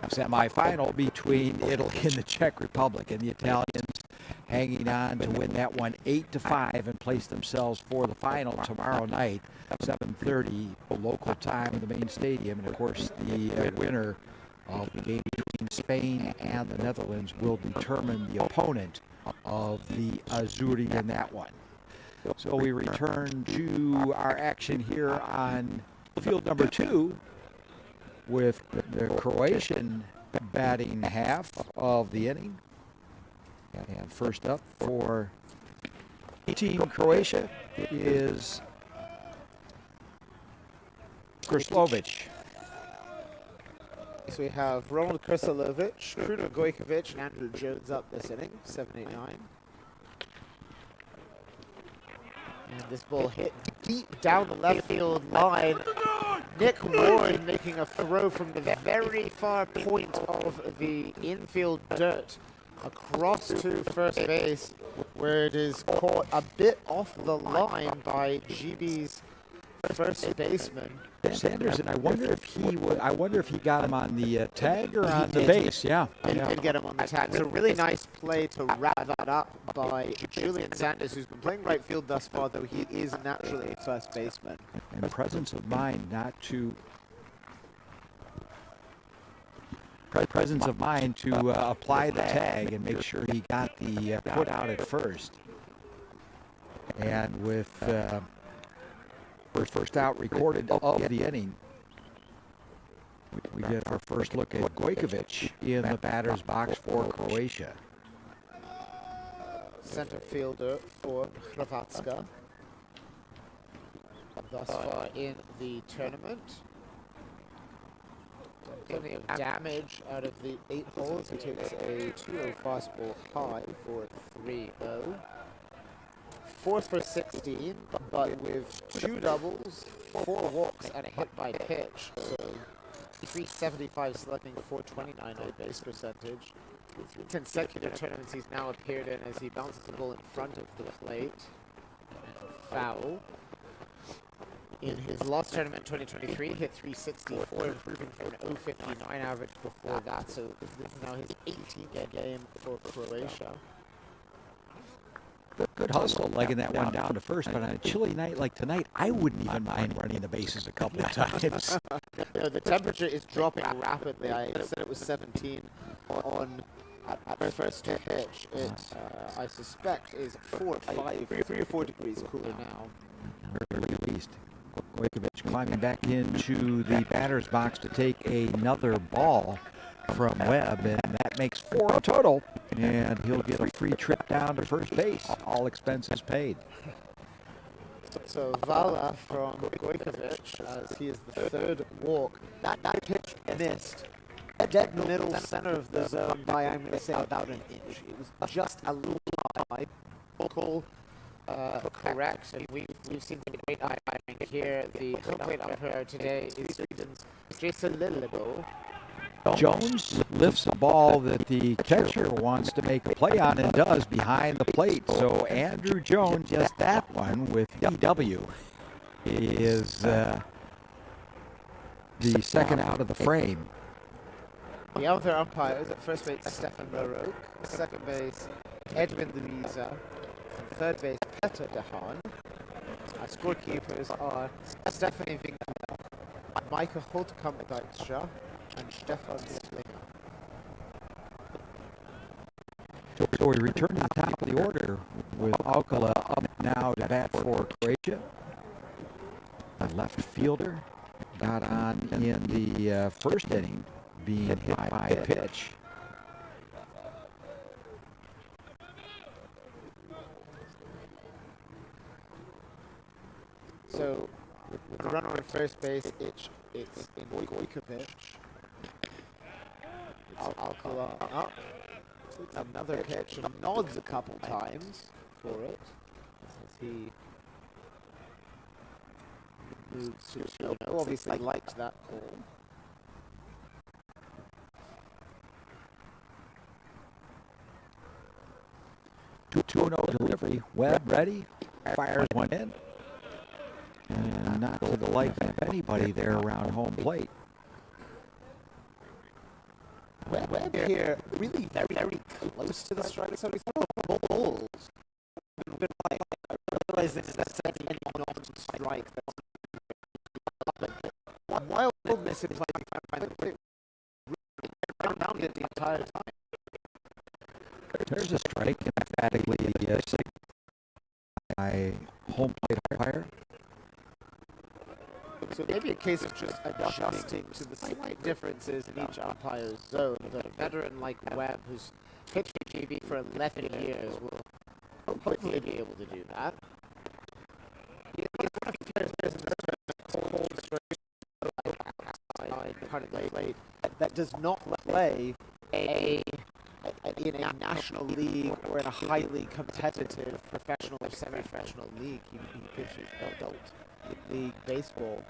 Speaker 1: semifinal between Italy and the Czech Republic, and the Italians hanging on to win that one 8-5 and place themselves for the final tomorrow night, 7:30 local time in the main stadium. And of course, the winner of the game between Spain and the Netherlands will determine the opponent of the Azzurri in that one. So we return to our action here on field number 2 with the Croatian batting half of the inning. And first up for Team Croatia is Krislovic.
Speaker 3: So we have Ronald Krislovic, Kruno Gojkovic, and Andrew Jones up this inning, 7-8-9. And this ball hit deep down the left field line. Nick Ward making a throw from the very far point of the infield dirt across to first base, where it is caught a bit off the line by GB's first baseman.
Speaker 1: Sanders, and I wonder if he got him on the tag or on the base. Yeah,
Speaker 3: He did get him on the tag. It was a really nice play to wrap that up by Julian Sanders, who's been playing right field thus far, though he is naturally a first baseman.
Speaker 1: and presence of mind not to apply the tag and make sure he got the put out at first. And with first out recorded of the inning, we get our first look at Gojkovic in the batter's box for Croatia.
Speaker 3: Center fielder for Hrvatska thus far in the tournament. Plenty of damage out of the 8 holes. He takes a 2-0 fastball high for 3-0. Fourth for 16, but with 2 doubles, 4 walks, and a hit by pitch. So 375 slugging, 429 on base percentage. 3 consecutive tournaments he's now appeared in as he bounces the ball in front of the plate. And foul. In his last tournament, 2023, hit 364, improving from an 059 average before that. So this is now his 18th game for Croatia.
Speaker 1: Good hustle, legging that one down to first, but on a chilly night like tonight, I wouldn't even mind running the bases a couple of times.
Speaker 3: The temperature is dropping rapidly. I said it was 17 at the first pitch. It, I suspect, is 3 or 4 degrees cooler now.
Speaker 1: At least. Gojkovic climbing back into the batter's box to take another ball from Webb, and that makes 4 total, and he'll get a free trip down to first base, all expenses paid.
Speaker 3: So Vala from Gojkovic, as he is the 3rd walk. That pitch missed. Dead middle center of the zone by, I'm going to say, about an inch. It was just a little high. Call correct. And we've seen the great umpiring here. The home plate umpire today is Sweden's Jason Lillebo.
Speaker 1: Jones lifts a ball that the catcher wants to make a play on and does behind the plate. So Andrew Jones, just that one with EW, is the second out of the frame.
Speaker 3: The other umpires at first base, Stefan Baroque, second base, Edwin Luisa, and third base, Petter Dehan. Our scorekeepers are Stephanie Winkler, Micah Holtkamp-Dijkstra, and Stefan Slinger.
Speaker 1: So we return to the top of the order with Alcala up now to bat for Croatia. The left fielder got on in the first inning, being hit by a pitch.
Speaker 3: So, the runner on first base, it's in Gojkovic. Alcala up. Another pitch, and nods a couple times for it as he moves to show. Obviously liked that call.
Speaker 1: Two 2-0 delivery. Webb ready. Fires one in. And not to the liking of anybody there around home plate.
Speaker 3: Webb here really very close to the strike zone. He's got balls. I realize this is a 70 on strike. That's wildness implied by the plate. Rounded the entire time.
Speaker 1: There's a strike, emphatically signaled by home plate umpire.
Speaker 3: So maybe a case of just adjusting to the slight differences in each umpire's zone. A veteran like Webb, who's pitched for GB for 11 years, will hopefully be able to do that. He's one of the players in the home straight part of the plate that does not play in a national league or in a highly competitive professional or semi-professional league. He pitches adult league baseball.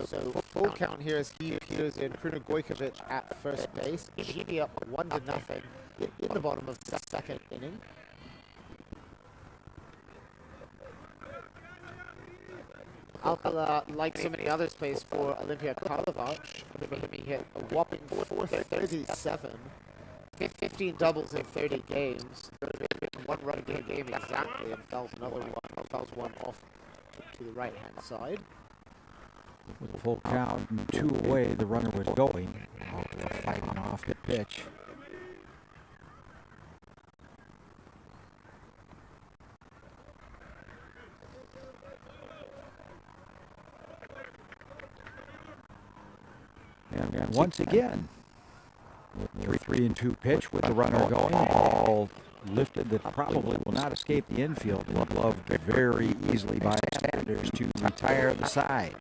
Speaker 3: So full count here as he appears in Kruno Gojkovic at first base. GB up 1-0 in the bottom of the second inning. Alcala, like so many others, plays for Olimpia Karlovac. He hit a whopping 437, 15 doubles in 30 games, one run per game exactly, and fouls one off to the right-hand side.
Speaker 1: With a full count and 2 away, the runner was going. Fighting off the pitch. And once again, 3-2 pitch with the runner going. Ball lifted that probably will not escape the infield and gloved very easily by Sanders to retire the side.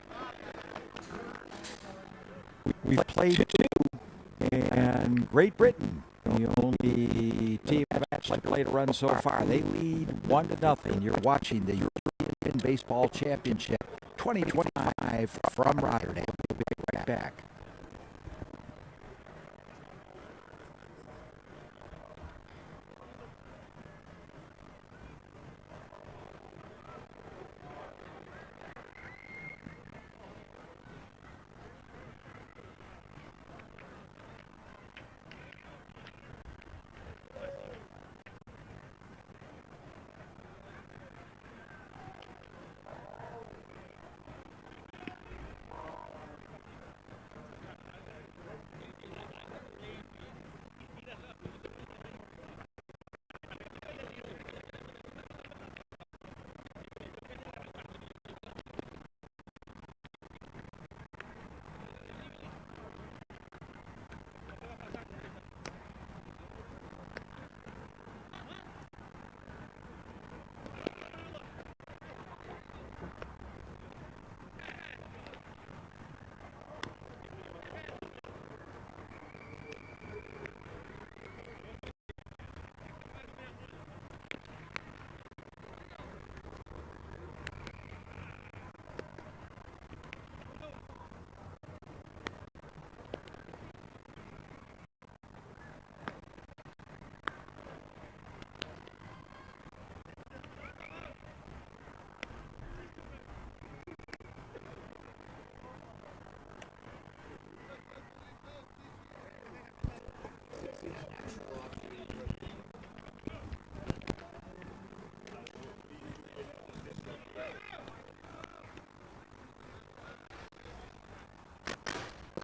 Speaker 1: We've played 2, and Great Britain, the only team that actually played a run so far. They lead 1-0. You're watching the European Baseball Championship 2025 from Rotterdam. We'll be right back.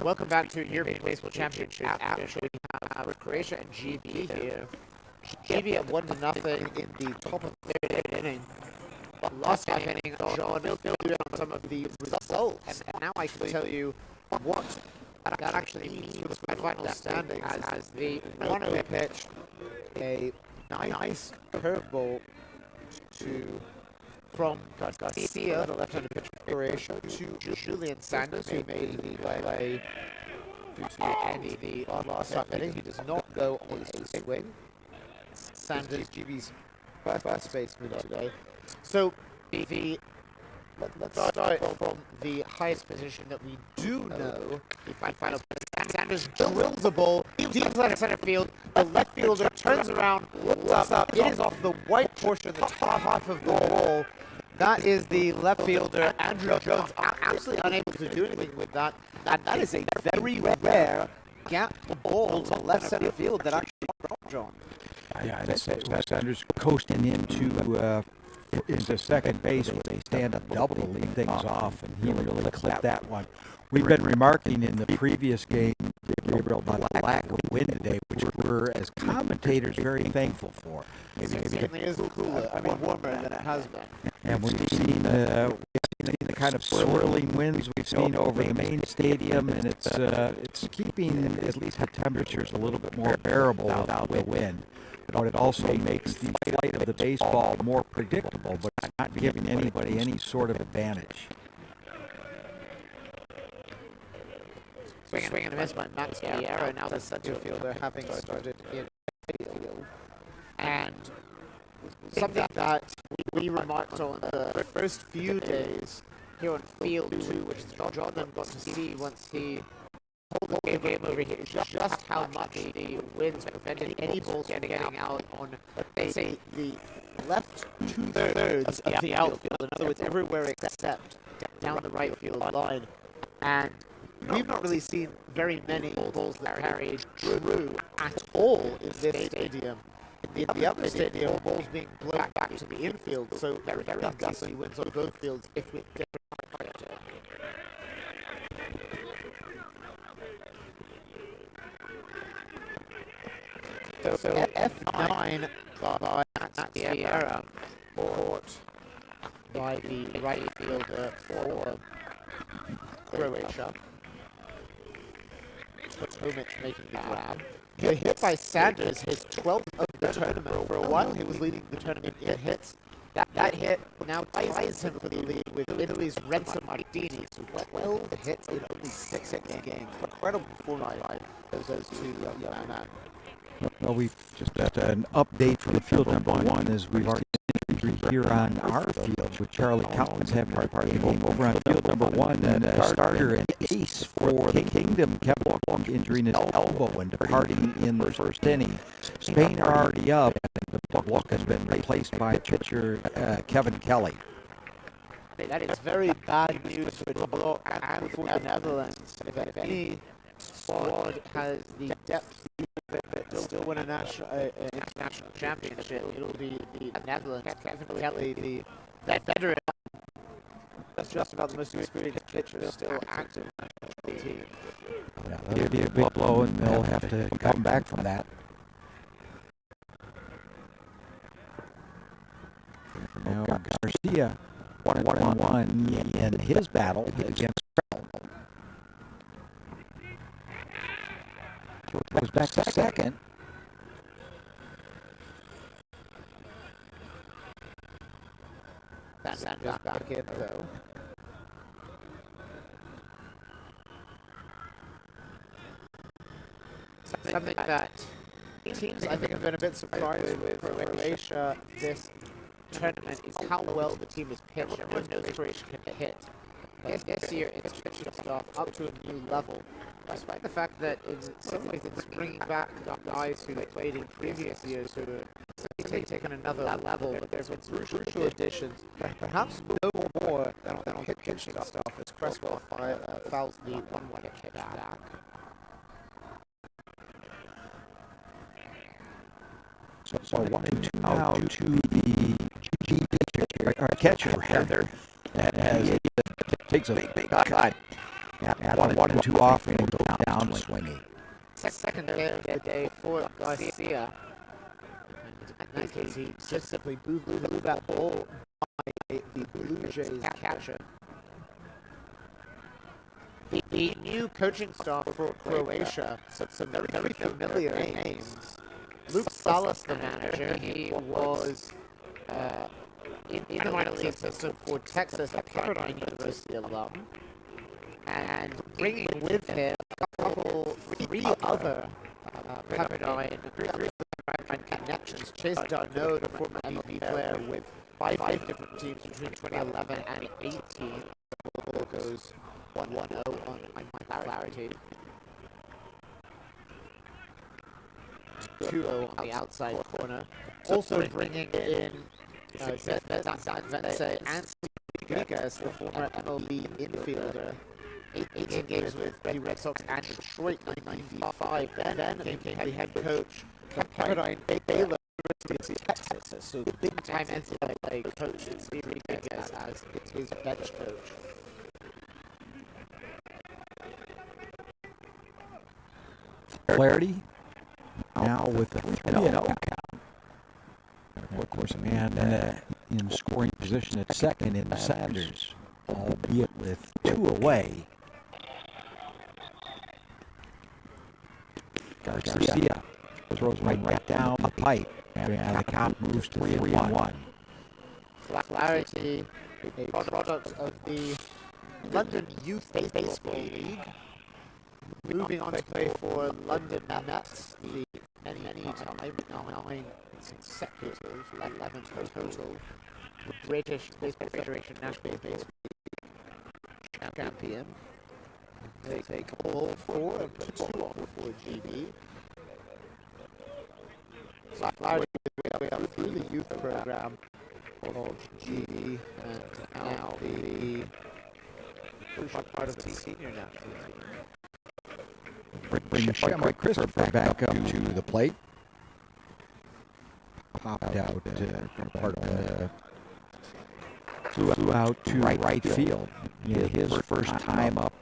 Speaker 1: Welcome back to European Baseball Championship after we have Croatia and GB here. GB at 1-0 in the top of the third inning. Last half inning, John filled in on some of the results, and now I can tell you what that actually means for the final standings as the one-0 pitch, a nice curveball from Garcia, the left-handed pitcher for Croatia, to Julian Sanders, who made the play to end the last half inning. He does not go on a swing. Sanders, GB's first baseman today. So let's start from the highest position that we do know. The final Sanders drills the ball deep left center field. The left fielder turns around, looks up. It is off the white portion, the top half of the wall. That is the left fielder, Andrew Jones, absolutely unable to do anything with that. And that is a very rare gap ball to left center field that actually dropped John. Yeah, that's Sanders coasting into into second base with a stand-up double to lead things off, and he really clipped that one. We've been remarking in the previous game, Gabriel, about the lack of wind today, which we're, as commentators, very thankful for.
Speaker 3: It certainly is cooler, warmer than it has been.
Speaker 1: And we've seen the kind of swirling winds we've seen over the main stadium, and it's keeping at least the temperatures a little bit more bearable without the wind. But it also makes the flight of the baseball more predictable, but it's not giving anybody any sort of advantage.
Speaker 3: Swing and a miss by Max Vieira, now the center fielder, having started in field. And something that we remarked on the first few days here on Field 2, which Jordan got to see once he pulled the game over here, just how much the winds prevented any balls getting out on, let's say, the left two-thirds of the outfield. In other words, everywhere except down the right field line. And we've not really seen very many balls that carried true at all in this stadium. In the upper stadium, balls being blown back to the infield, so very gusty winds on both fields if we get So F9 by Max Vieira, caught by the right fielder for Croatia. Tomic making the grab. The hit by Sanders, his 12th of the tournament. For a while, he was leading the tournament in hits. That hit now ties him for the lead with Italy's Renzo Martini. So 12 hits in only 6 games. Incredible performance by those two young men.
Speaker 1: Well, we've just got an update from field number 1 as we've already injury here on our field with Charlie Collins having a part game over on field number 1, and starter and ace for the Kingdom, Kevin Walk, injuring his elbow and departing in the first inning. Spain are already up, and the Walk has been replaced by pitcher Kevin Kelly.
Speaker 3: That is very bad news for the Bloc and for the Netherlands. If any squad has the depth that still win an international championship, it'll be the Netherlands. Kevin Kelly, the veteran, just about the most experienced pitcher, still active in the team.
Speaker 1: Yeah, that'll be a big blow, and they'll have to come back from that. Now Garcia, 1-1 in his battle against Crown. Goes back to second.
Speaker 3: Sanders back in though. Something that teams I think have been a bit surprised with Croatia this tournament is how well the team is pitched. Everyone knows Croatia can hit. But this year it's pitched itself up to a new level. Despite the fact that in some ways it's bringing back guys who played in previous years who have taken another level, but there's been some crucial additions, perhaps no more than on the pitching stuff as Cresswell fouls the 1-1 pitch back.
Speaker 1: So 1-2 now to the catcher rather, as takes a big cut. Yeah, 1-2 off and go down swinging.
Speaker 3: Second hit of the day for Garcia. In that case, he just simply blew that ball by the Blue Jays catcher. The new coaching staff for Croatia, some very familiar names. Luke Salas, the manager, he was in the minor league system for Texas at Pepperdine University alum. And bringing with him three other Pepperdine connections. Chase Darno, the former MLB player with five different teams between 2011 and 18. Goes 1-1-0 on my clarity. 2-0 on the outside corner. Also bringing in Vence and Rodriguez, the former MLB infielder. 18 games with the Red Sox and Detroit in 1995. Then became the head coach of Pepperdine Baylor University of Texas. So the big-time NCAA coach is Rodriguez as his bench coach.
Speaker 1: Flaherty now with a 3-0 count. Of course, a man in scoring position at second in Sanders, albeit with 2 away. Garcia throws right down the pipe, and the count moves to 3-1.
Speaker 3: Flaherty, a product of the London Youth Baseball League, moving on to play for London Nets, the many time 9 consecutive 11 total British Baseball Federation National Baseball League champion. They take all 4 and put 2 on for GB. Flaherty way up through the youth program of GB and now the part of the senior national team.
Speaker 1: Bring Shamrock Christopher back up to the plate. Popped out, flew out to right field. His first time up.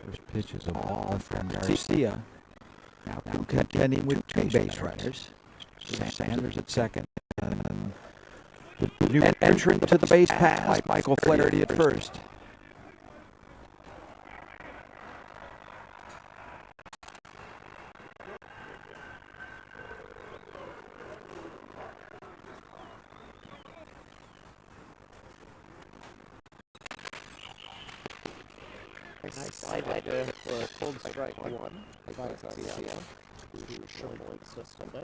Speaker 1: First pitch is a ball from Garcia. Now contending with 2 base runners. Sanders at second. And the new entrant to the base pass, Michael Flaherty at first.
Speaker 3: Nice slider for a cold strike 1 by Garcia, who showing Christopher.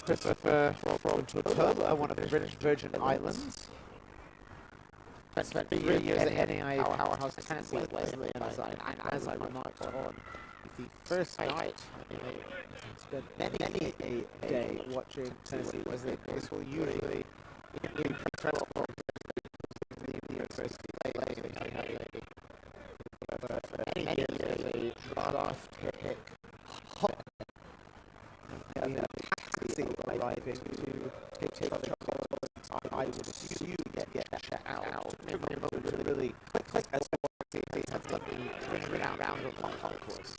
Speaker 3: Christopher from Tortola, one of the British Virgin Islands. Spent 3 years at NAIA Powerhouse Tennis Leslie, and as I remarked on the first night, I spent many a day watching Tennessee Leslie baseball, usually in incredible the university for many years a draft pick. And a taxi arriving to take Charles. I would assume get checked out. Maybe really quick as they have done the round on the concourse.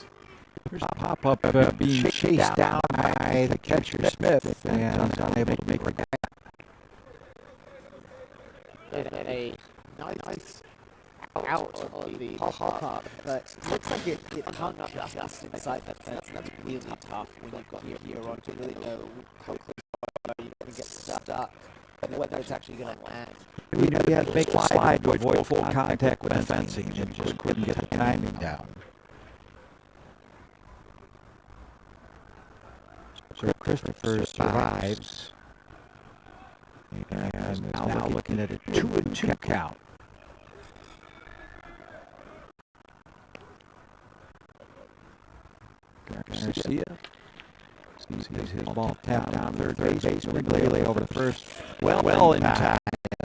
Speaker 1: There's a pop-up being chased down by the catcher Smith, and he's unable to make it back.
Speaker 3: A nice out of the pop-up, but looks like it hung up just inside the fence. That's really tough when you've got your gear on to really know how close you can get stuck, whether it's actually going to land.
Speaker 1: We knew he had to make a slide to avoid full contact with the fencing, and just couldn't get the timing down. So Christopher survives, and is now looking at a 2-2 count. Garcia sees his ball tapped down third base, relay over to first. Well in time.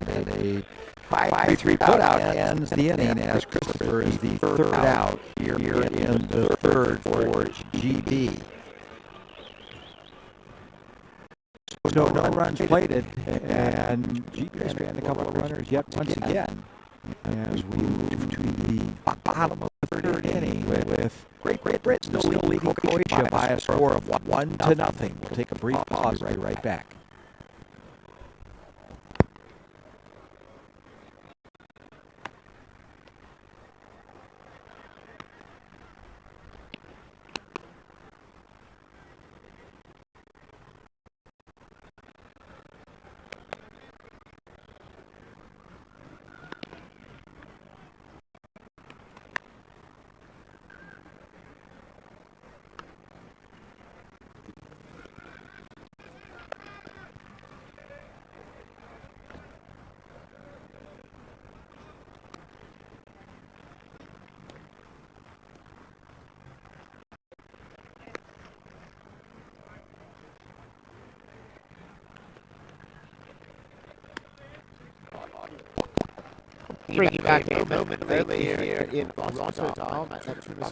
Speaker 1: And a 5-3 putout ends the inning as Christopher is the third out here in the third for GB. So no runs plated, and GB has ran a couple of runners yet once again as we move to the bottom of the third inning with Great Britain still leading Croatia by a score of 1-0. We'll take a brief pause. We'll be right back.
Speaker 3: bring you back a moment early here in Rotterdam at Neptunus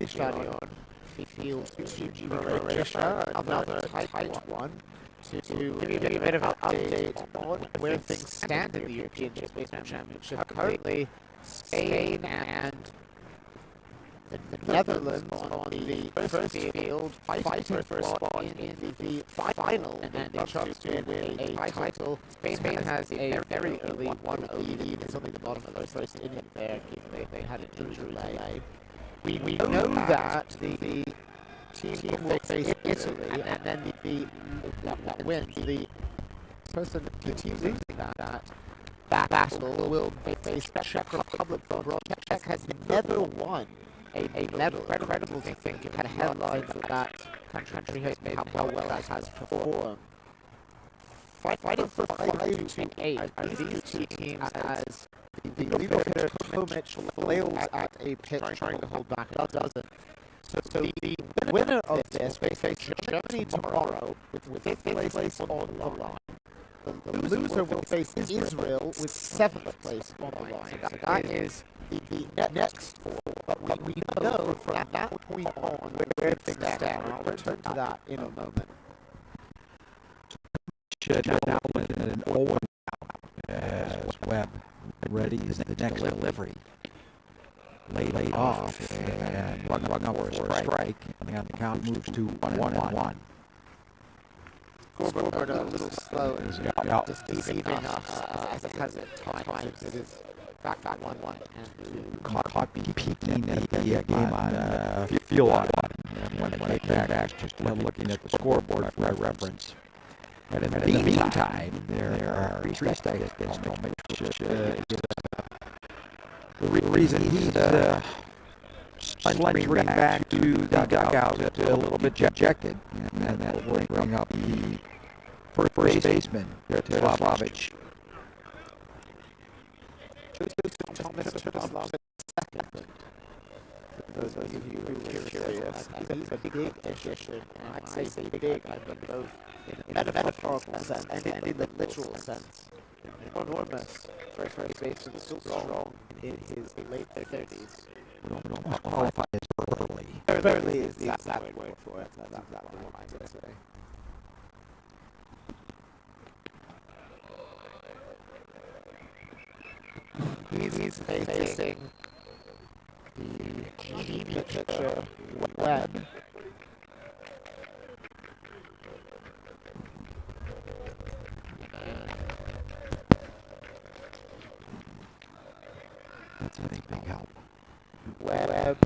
Speaker 3: Stadion, field to Croatia, another tight one, to give you a bit of an update on where things stand in the European Baseball Championship. Currently, Spain and the Netherlands on the first field, fighting for a spot in the final, and they chance to win a title. Spain has a very early 1-0 lead. It's only the bottom of the first inning there, given they had an injury delay. We know that the team will face Italy, and then the wins. The team losing that battle will face Czech Republic. Czech has never won a medal. Incredible to think it had headlines that country has made how well it has performed. Fighting for 5 to 8 are these two teams as the leader hitter Tomic flails at a pitch trying to hold back a dozen. So the winner of this will face Germany tomorrow with 5th place on the line. The loser will face Israel with 7th place on the line. So that is the next four. But we know from that point on where things stand. I'll return to that in a moment.
Speaker 1: Now with an 0 as Webb ready is the next delivery. Laid off and rung up for a strike. And the count moves to 1-1.
Speaker 3: Scoreboard a little slow and deceiving as it has at times. It is back 1-1 and
Speaker 1: caught peeking at the game on Feel On. And when I came back, just looking at the scoreboard for reference. And in the meantime, there are three statistics. The reason he's slithering back to the dugout is a little bit dejected, and that will bring up the first baseman, Slavic.
Speaker 3: For those of you who are curious, he's a big addition, and I'd say big, I mean both in a metaphorical sense and in the literal sense. Enormous first baseman, still strong in his late 30s.
Speaker 1: We don't qualify as early.
Speaker 3: Early is the exact word for it. That's exactly what I would say. He's facing the GB pitcher Webb.
Speaker 1: That's a big help.
Speaker 3: Webb.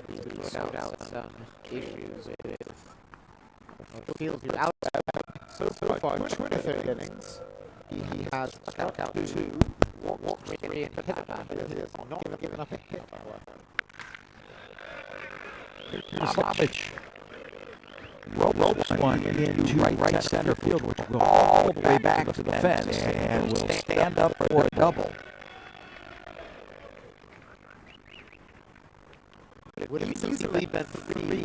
Speaker 3: We found out some issues with the field out. So far, 23rd innings. He has struck out 2, walked 3, and hit a bat. He has not given up a hit.
Speaker 1: Slavic ropes one into right center field, which will go all the way back to the fence and will stand up for a double.
Speaker 3: It would have easily been 3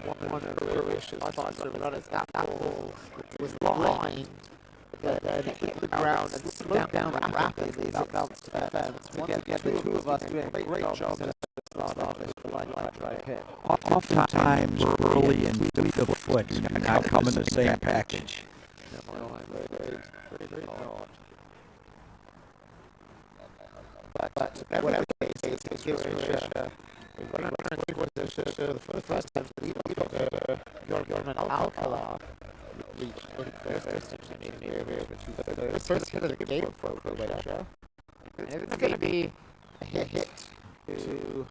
Speaker 3: for one of Croatia's sponsor runners. That ball was lined, but then hit the ground and slowed down rapidly as it bounced to the fence. Once again, the two of us doing a great job in the line drive hit.
Speaker 1: Oftentimes, early and fleet of foot do not come in the same package.
Speaker 3: Very odd. But whatever the case is, Croatia running for the first time to lead off Jorgen Alcala reached the first hit of the game for Croatia. And it's going to be a hit to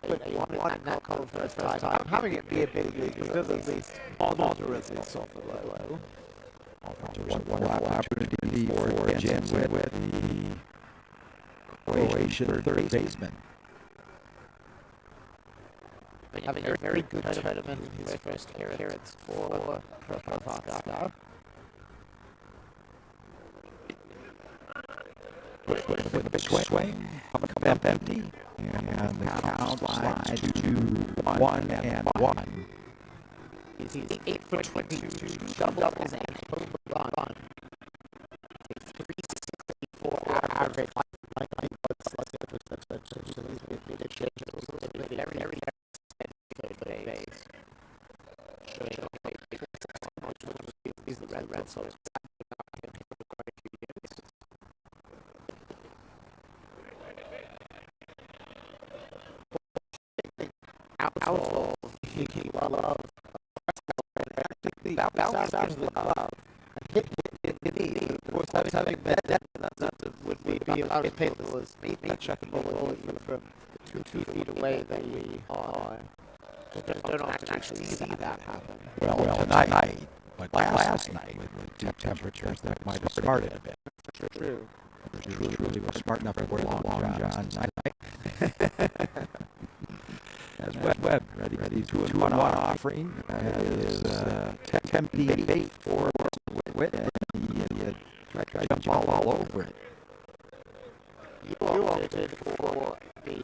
Speaker 3: put a 1 in that column for the first time. Having it be a big league is at least moderately soft the blow.
Speaker 1: One opportunity for Jim with the Croatian third baseman.
Speaker 3: Having a very good tournament in his first appearance for Croatia.
Speaker 1: With a big swing, coming up empty, and the count slides to 1-1.
Speaker 3: He's 8 for 22, doubled his home run. He's the Red Sox. Outlaw, he love. Bounce out of the glove and hit the knee. Of course, having that would be about as painful as me chucking a bullet from 2 feet away that we are. Don't actually see that happen.
Speaker 1: Well, tonight, but last night with temperatures that might have started a bit.
Speaker 3: True.
Speaker 1: Truly was smart enough to wear long johns tonight. As Webb ready to a one offering. That is tempting bait for Whit. He tried to jump all over it.
Speaker 3: You opted for the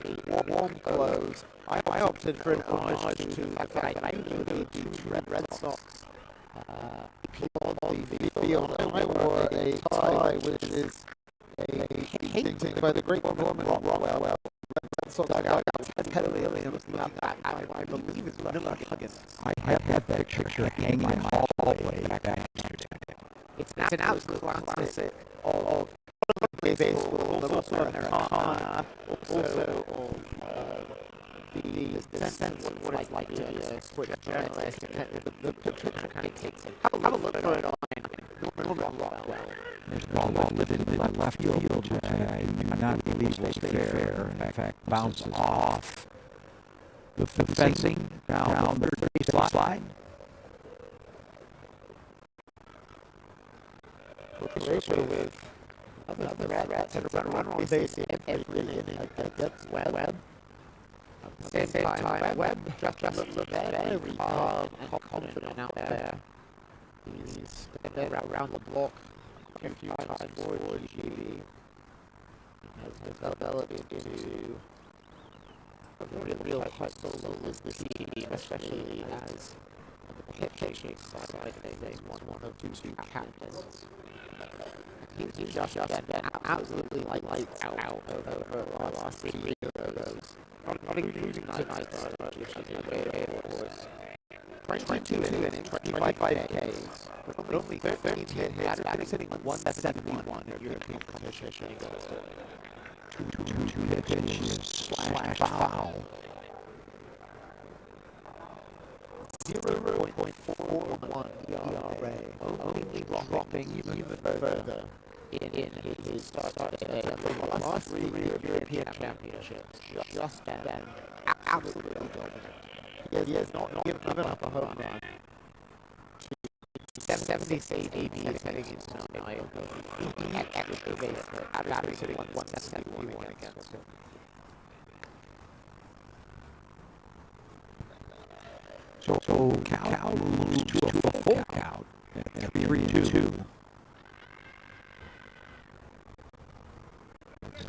Speaker 3: warm clothes. I opted for an homage to the fact that I knew the two Red Sox people on the field, and I wore a tie, which is a painting by the great Norman Rockwell. Red Sox dugout, Ted Williams, not that I believe it's Miller Huggins.
Speaker 1: I have that picture hanging in my hallway back yesterday.
Speaker 3: It's an absolute classic of baseball, but also Americana, also of the sense of what it's like to be a sports journalist. The picture kind of takes it. Have a look at it on Norman Rockwell.
Speaker 1: There's a ball lifted into the left field, which I do not believe will stay fair. In fact, bounces off the fencing down the third base line.
Speaker 3: Croatia with another rats and run on base every inning against Webb. At the same time, Webb just looked very calm and confident out there. He's been around the block a few times for GB. Has the ability to real hustle with the team, especially as the pitching side of things, one of two captains. He's just been absolutely lights out over the last 3 years. Not including tonight, which is a way of course. 22 innings, 25 Ks, but only 13 hits, batting hitting 171 in European competition.
Speaker 1: Two pitches slash foul.
Speaker 3: 0.41 ERA, only dropping even further in his start today. The last 3 European championships just been absolutely dominant. He has not given up a home run. 76 ABs heading into tonight. He had extra base hit, average hitting 171 against him.
Speaker 1: So Cal moves to a full count at 3-2.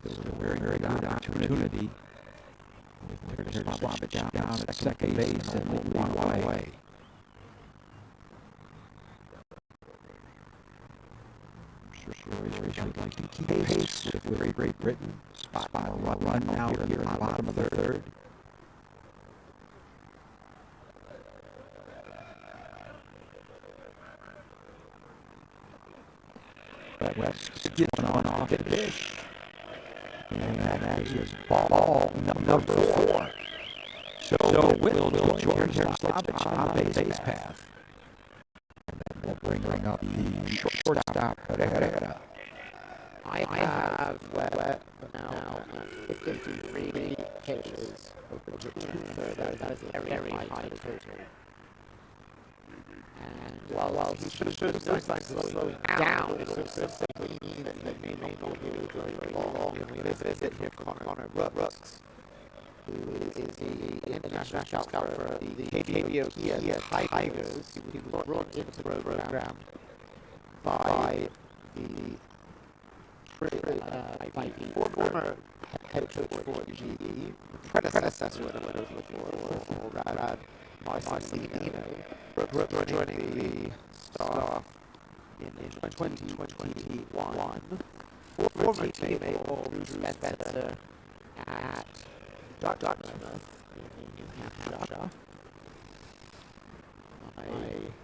Speaker 1: This is a very good opportunity. They're going to slop it down at second base and only one away. Sure he's like to keep pace with Great Britain. Spot a run now here in the bottom of the third. West gets one off the dish. And that is ball number 4. So Will join here to stop on the base path. And then we'll bring up the shortstop.
Speaker 3: I have Webb now 53 pitches over 2/3. That is a very high total. And while he should have signs of slowing down, it also simply means that he may not be able to go very long. We visit here Connor Brooks, who is the international scout for the KBO Kia Tigers. He was brought into the program by the former head coach for GB, predecessor for Rad Marcelino, joining the staff in 2021. Former teammate of Drew Spencer at Dartmouth in New Hampshire.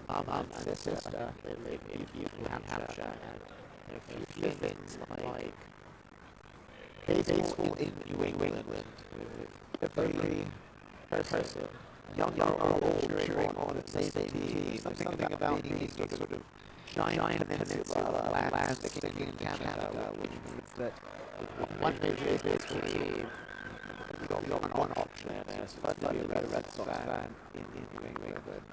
Speaker 3: and sister live in New Hampshire, and a few things like baseball in New England with every person, young or old, cheering on the same team. Something about being sort of giant peninsula land sticking in Canada, which means that one major baseball team, we got one option, and it's fun to be a Red Sox fan in New England.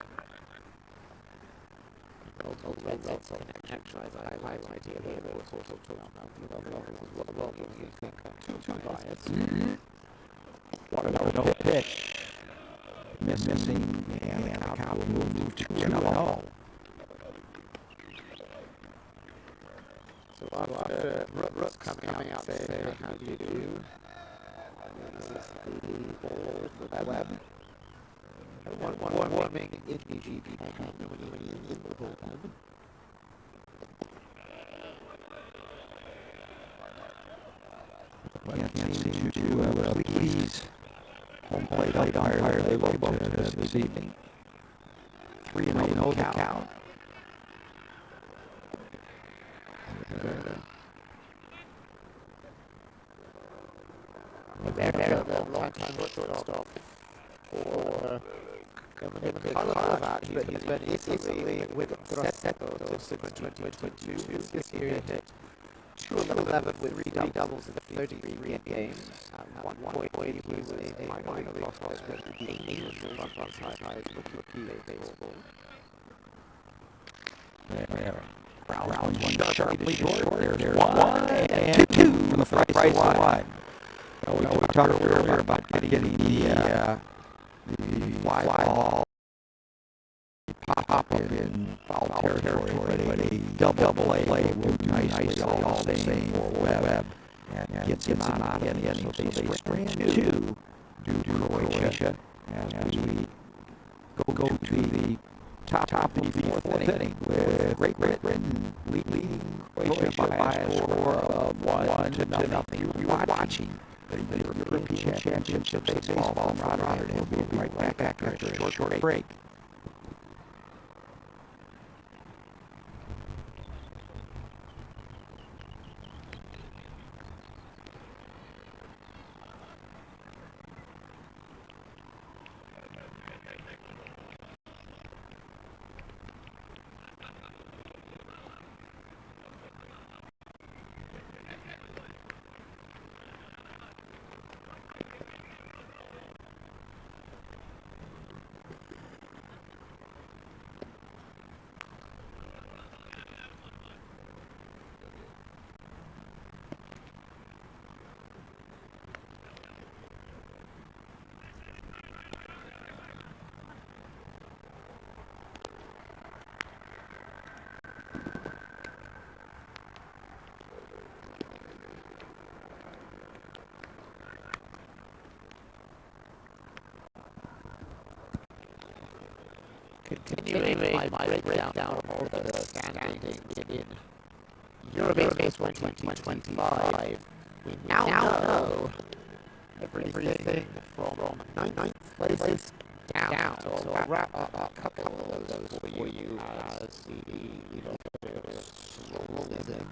Speaker 3: Old Red Sox connection, as I highlighted here, but was also talking about the levels as well. You think too biased.
Speaker 1: What a pitch. Missing, and the count will move to 2-0.
Speaker 3: So after Rook's coming out saying, how do you do? This is the ball with Webb. One warming in the GB when he's in the bullpen.
Speaker 1: Can't seem to please home plate umpire this evening. 3-0 the count.
Speaker 3: They're the long-time shortstop for Carlovac, but he's been easily with Seto since 2022. This year hit 211 with 3 doubles in 33 games. At one point, he was a minor league prospect with the Angels of rookie baseball.
Speaker 1: Round one sharply short. There's one and two for the price of one. We talked earlier about getting the fly ball pop up in foul territory, but a double A will do nicely all the same for Webb and gets him out of the inning. So they strand two due to Croatia as we go to the top of the fourth inning with Great Britain leading Croatia by a score of 1-0. You were watching the European Championships of baseball from Rotterdam. We'll be right back after a short break. Continuing my breakdown of all the standings in Eurobaseball 2025, we now know everything from ninth place down. So I'll wrap up a couple of those for you as the rolls in.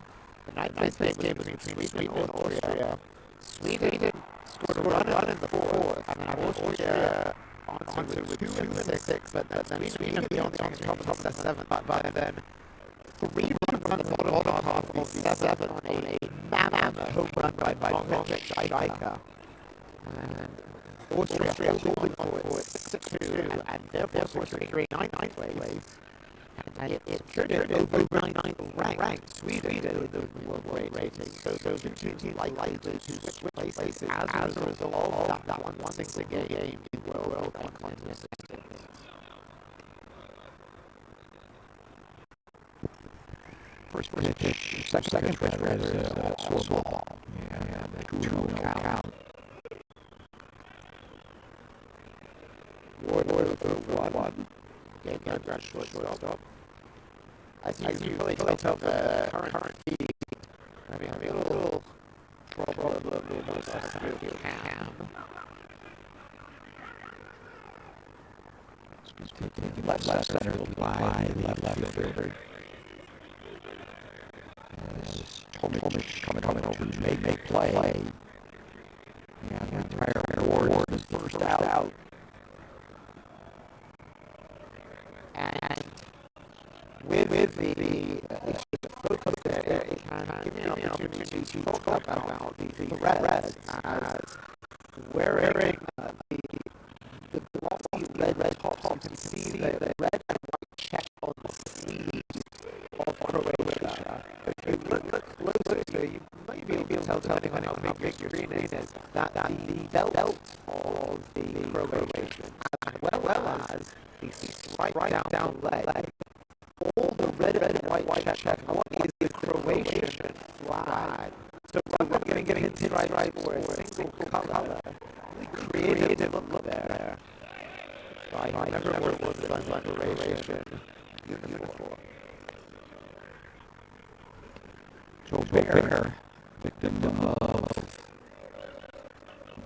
Speaker 1: The ninth place game between Sweden and Austria. Sweden scored a run in the fourth, and then Austria onto with 2 in the sixth, but then Sweden on top of the seventh, but then 3 runs on the bottom half of the seventh on a mammoth home run by Mojic. And Austria holding for it 6-2, and therefore securing ninth place. And it should have over ninth ranked Sweden with the world rating. So two teams likely to switch places as a result of that one single game in World Continental. First pitch, second pitch rather is a slow ball. And a 2-0 count. Ward for 1. Game got shortstop. As you really tell the current feed, having a little problem with the cam. taking left center by the left fielder. As Tomic coming over to make play. And entire Ward is first out.
Speaker 3: And with the focus there, it can give me an opportunity to talk about the Reds as wearing the glossy red tops. You can see the red and white check on the sleeves of Croatia. If you look closer, you might be able to tell, depending on how big your screen is, that the belt of the Croatian, as well as the stripe down leg, all the red and white check on is the Croatian flag. So rather than getting pinstripes or a single color, really creative look there. I remember what it was done by Croatian uniform.
Speaker 1: So Bear, victim of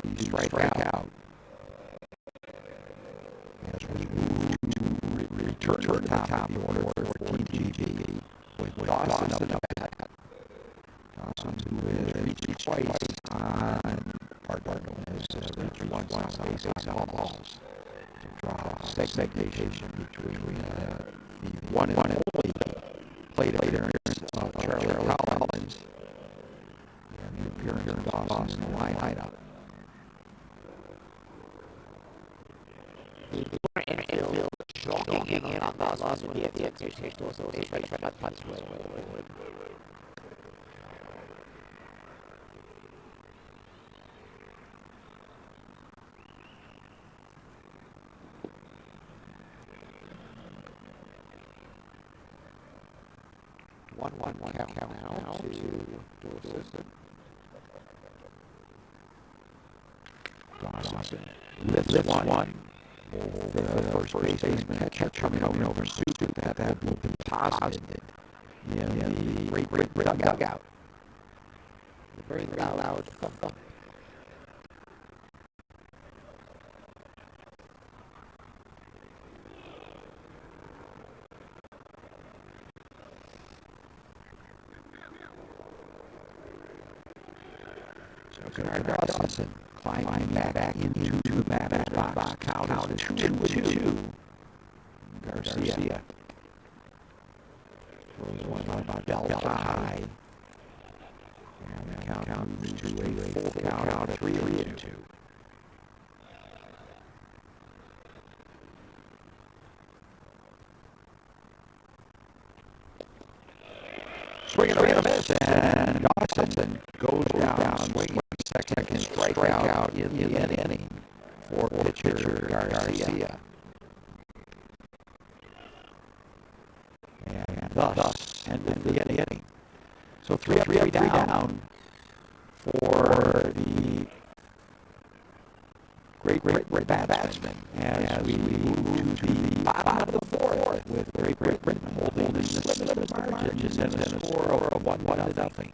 Speaker 1: the strikeout, as we move to return to the top of the order for Team GB with Dawson up attack. Dawson, who has reached twice on Bardo, has reached once on base on balls to draw segmentation between the one and only plate appearance of Charlie Collins and the appearance of Dawson in the lineup.
Speaker 3: Infield jogging in on that last one. He had the expectation to also try that punch forward. One count now to Dawson.
Speaker 1: Dawson lifts one. The first baseman kept coming over suit that will be posited in the great dugout.
Speaker 3: Very loud thump.
Speaker 1: So Dawson climbing back into the batter's box. Count is 2-2. Garcia throws one by belt high. And the count moves to a full count of 3-2. Swing and a miss, and Dawson goes down, swinging second strikeout in the inning for pitcher Garcia. And thus ended the inning. So three down for the great batsman as we move to the bottom of the fourth with Great Britain holding the slimmest margins and a score of 1-0.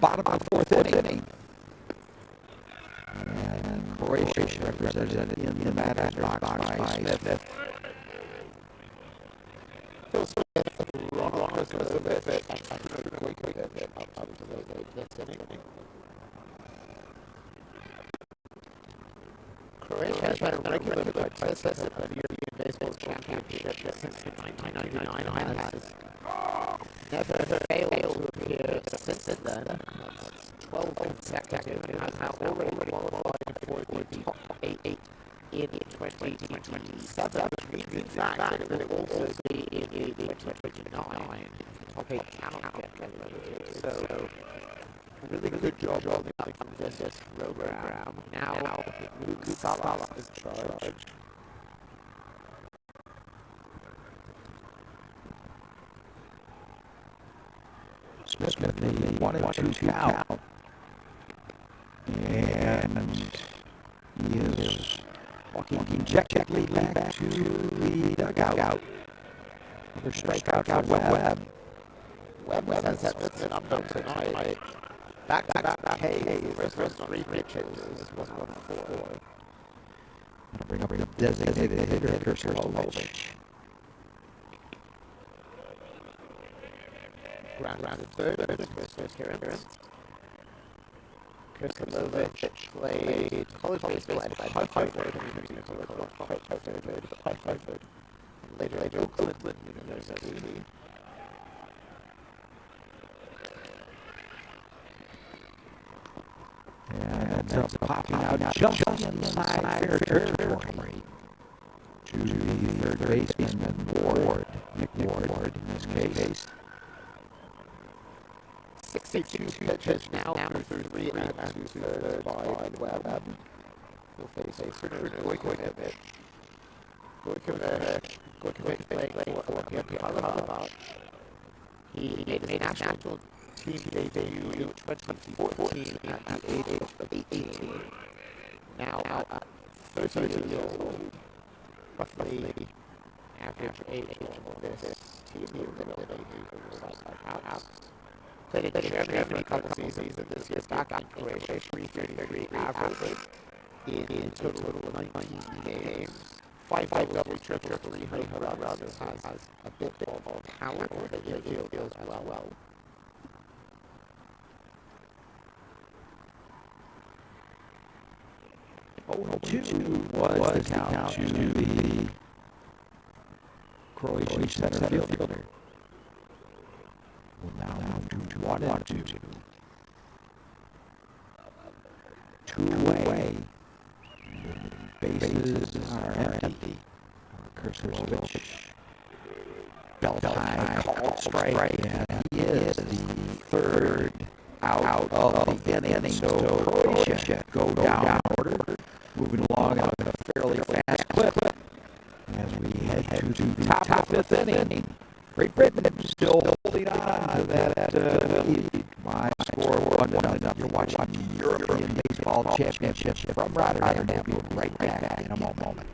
Speaker 1: bottom of the fourth inning. And Croatia represented in the batter's box by Smith.
Speaker 3: Phil Smith, Ron Kosovic, and Kosovic up to the next inning. Croatia has been a regular participant of the European Baseball Championship since 1999 and has never failed to appear since then. That's 12 consecutive and has now already qualified for the top 8 in 2027, which means in fact that it will also be in 2029. Top 8 cannot get relegated. So, really good job on this program. Now, Luke Salah is in charge.
Speaker 1: Smith made 1-2 count. And he is walking dejectedly back to the dugout. Another strikeout for Webb.
Speaker 3: Webb has Smith's number tonight. Back-to-back Ks. First 3 pitches is 1-4.
Speaker 1: Bring up a designated hitter, Krstovic.
Speaker 3: Grounded third, first appearance. Krstovic played college baseball at Harvard later at Oakland University.
Speaker 1: And that's popping out just inside fair territory to the third baseman, Ward, Nick Ward in this case.
Speaker 3: 62 pitches now through 3 and 2/3 by Webb. He'll face Gojkovic. Gojkovic playing for Kraljev. He made his national team debut in 2014 at the age of 18. Now at 30 years old, roughly average age of this team has played in Germany for a couple of seasons, and this year's back in Croatia, 333 average in total 19 games. 5 double, triple, 3 home runs. This has a bit of talent that he feels well.
Speaker 1: Two was the count to the Croatian center fielder. Now move to 1-2. 2 away. Bases are empty. Krstovic. Belt high, called strike, and he is the third out of the inning. So Croatia go down order, moving along at a fairly fast clip as we head to the top of the 5th inning. Great Britain still holding on to that lead. My score 1-0. You're watching the European Baseball Championship from Rotterdam. We'll be right back in a moment.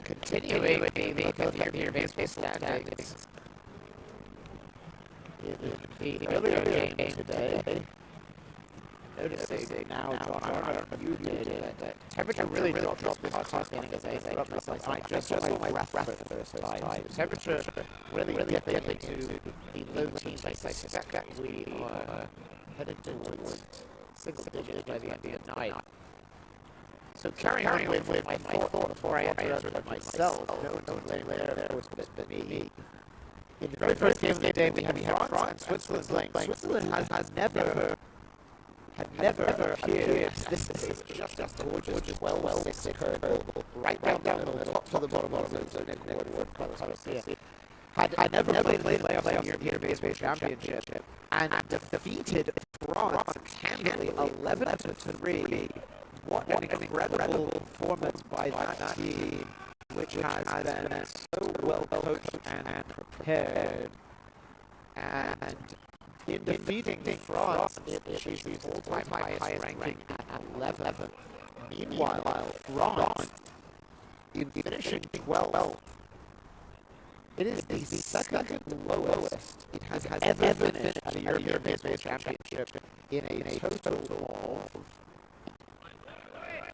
Speaker 3: Continuing with the look of your baseball standings. In the earlier game today, noticing now, John, I don't know if you did, that temperature really dropped this past inning as I got myself. I just saw my breath for the first time. The temperature really dipping into the low teens. I suspect that we are headed towards single digits by the end of the night. So carrying on with my thought before I enter myself, no one to blame there, of course, but me. In the very first game of the day, we had France and Switzerland playing. Switzerland had never appeared. This is just gorgeous, well mixed curve, right down the middle, top to the bottom of the zone in Croatia. Had never played playoffs in the European Baseball Championship and defeated France handily 11-3. What an incredible performance by that team, which has been so well coached and prepared. And in defeating France, it achieves the all-time highest ranking at 11. Meanwhile, France, in finishing 12, it is the second lowest it has ever finished at a European Baseball Championship in a total of,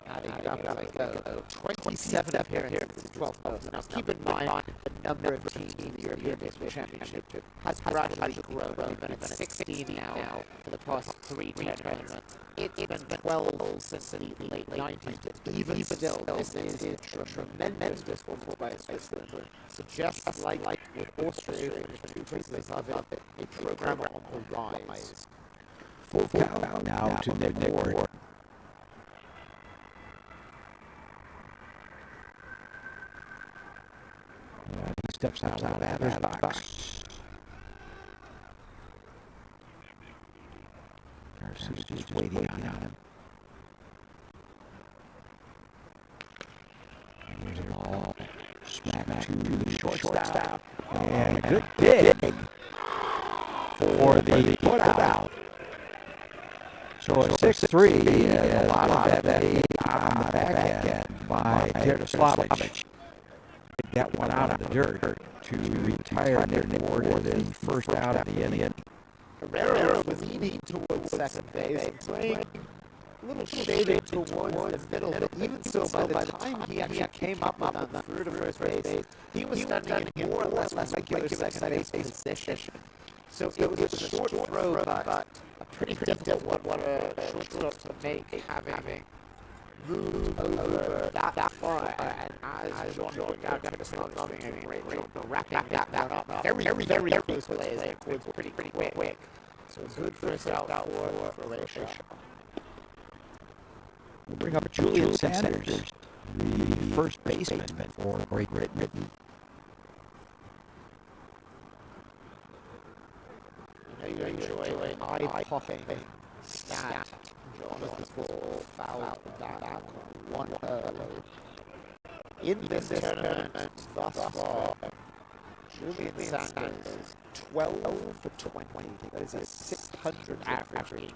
Speaker 3: adding it up as I go, 27 appearances in 12 months. Now keep in mind the number of teams in the European Baseball Championship has gradually grown. We've been at 16 now for the past 3 tournaments. It's been 12 since the late 90s, but even still, this is a tremendous performance by Switzerland. Suggests, like with Austria, which 2 places above it, a program on the rise.
Speaker 1: Full count now to Nick Ward. He steps out of the batter's box. Garcia's just waiting on him. And here's a ball. Smack to the shortstop. And a good dig for the putout. So a 6-3, and a lot of that on the back end by Tertaslavich. That one out of the dirt to retire Nick Ward as the first out of the inning.
Speaker 3: Herrera was leaning towards second base, playing a little shaded towards the middle, but even so, by the time he actually came up on the third to first base, he was standing in more or less regular second base position. So it was a short throw, but a pretty difficult one shortstop to make, having moved over that far, and as John pointed out, Tertaslavich being a great job wrapping that up. Very close plays, it was pretty quick. So good first out for Croatia.
Speaker 1: We'll bring up Julian Sanders, the first baseman for Great Britain.
Speaker 3: You enjoy eye-popping stat. John is the ball foul back one early. In this tournament thus far, Julian Sanders 12 for 20. That is a 600 average.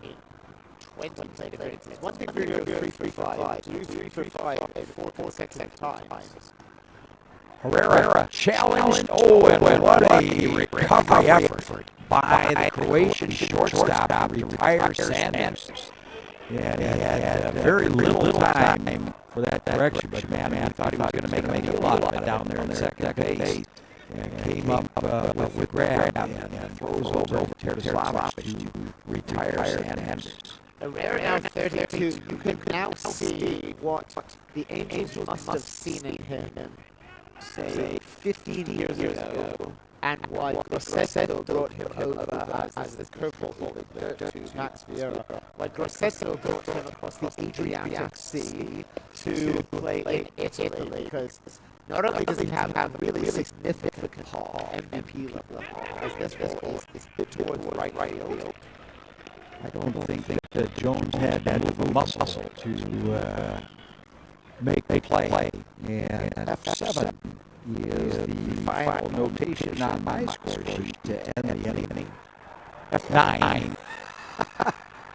Speaker 3: 20 plate appearances. One thing for you, 3-3-5. 2-3-3-5 4 consecutive times.
Speaker 1: Herrera challenged. And what a recovery effort by the Croatian shortstop to retire Sanders. And he had very little time for that direction, but man, I thought he was going to make a lot of it down there in second base. And came up with grab and throws over to Tertaslavich to retire Sanders.
Speaker 3: Herrera now 32. You can now see what the Angels must have seen in him, say, 15 years ago, and why Grosseto brought him over as this curveball to Max Vieira. Why Grosseto brought him across the Adriatic Sea to play in Italy, because not only does he have a really significant MVP level, as this ball is hit towards right field.
Speaker 1: I don't think that Jones had to move a muscle to make the play. And F7 is the final notation on my score sheet to end the inning. F9.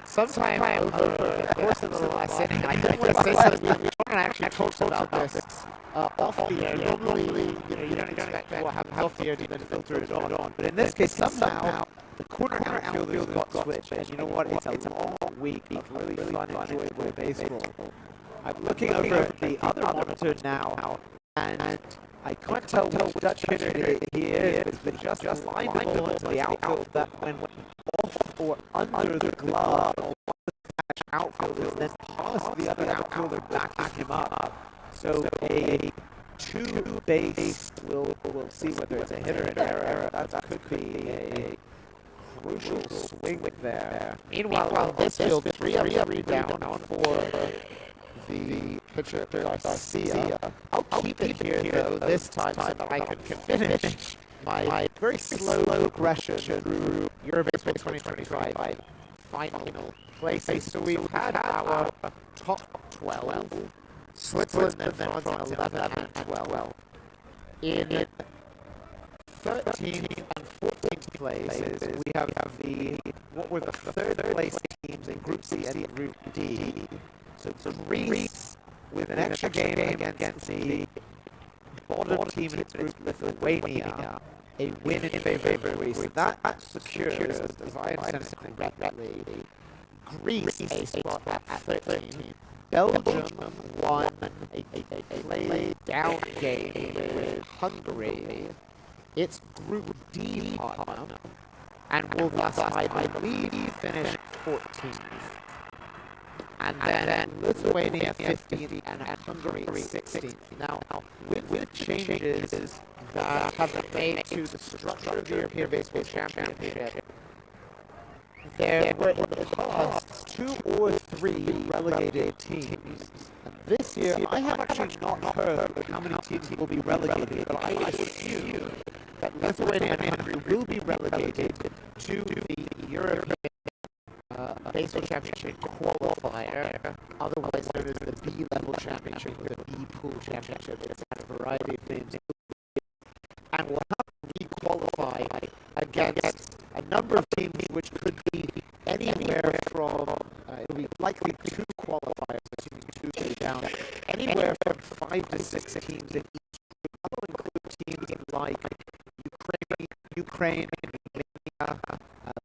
Speaker 3: Sometime over the course of the last inning, I did want to say something. We actually talked about this off the air. Normally, you don't expect what happens off the air to then filter it on. But in this case, somehow the corner outfielders got switched. And you know what? It's a long week of really fun, enjoyable baseball. I'm looking over at the other monitor now, and I can't tell which Dutch hitter he is, but just line the ball into the outfield that went off or under the glove of the outfielders, then past the other outfielder backing him up. So a two-base, we'll see whether it's a hit or an error. That could be a crucial swing there. Meanwhile, this field 3-3 down for the pitcher Garcia. I'll keep it here though this time so that I can finish my very slow progression through Eurobaseball 2025 final places. So we've had our top 12. Switzerland and France in 11 and 12. In 13th and 14th places, we have what were the third place teams in Group C and Group D. So Greece with an extra game against the bottom team in its group, Lithuania, a win in favor of Greece. That secures, as I understand it correctly, Greece a spot at 13. Belgium won a play-down game with Hungary, its Group D partner, and will thus, I believe, finish 14th. And then Lithuania 15th and Hungary 16th. Now, with the changes that have been made to the structure of the European Baseball Championship, there were in the past 2 or 3 relegated teams. And this year, I have actually not heard how many teams will be relegated, but I assume that Lithuania and Hungary will be relegated to the European Baseball Championship qualifier, otherwise known as the B-level championship or the B-pool championship. It's had a variety of names. And will have to re-qualify against a number of teams which could be anywhere from, it'll be likely 2 qualifiers, assuming 2 go down, anywhere from 5 to 6 teams in each group. That will include teams like Ukraine, Romania,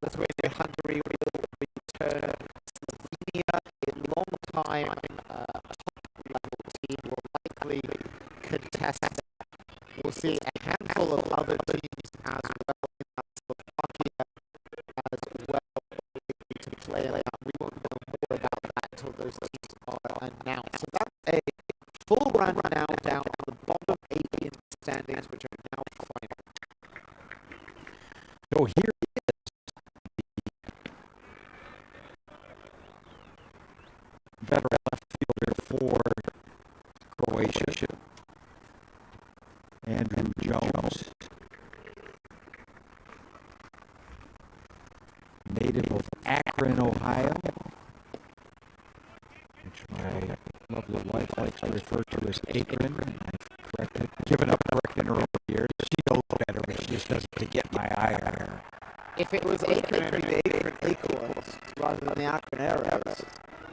Speaker 3: Lithuania, Hungary will return, Slovenia, a long-time top-level team, will likely contest. We'll see a handful of other teams as well in Slovakia as well to play, and we won't know more about that until those teams are announced. So that's a full rundown down on the bottom 8 in the standings, which are now final.
Speaker 1: So here veteran left fielder for Croatia, Andrew Jones, native of Akron, Ohio, which my lovely wife likes to refer to as Akron. I've corrected, given up correcting her over the years. She knows better, but she just doesn't get my eye on her.
Speaker 3: If it was Akron, it'd be the Akron Acorns rather than the Akron Arrows.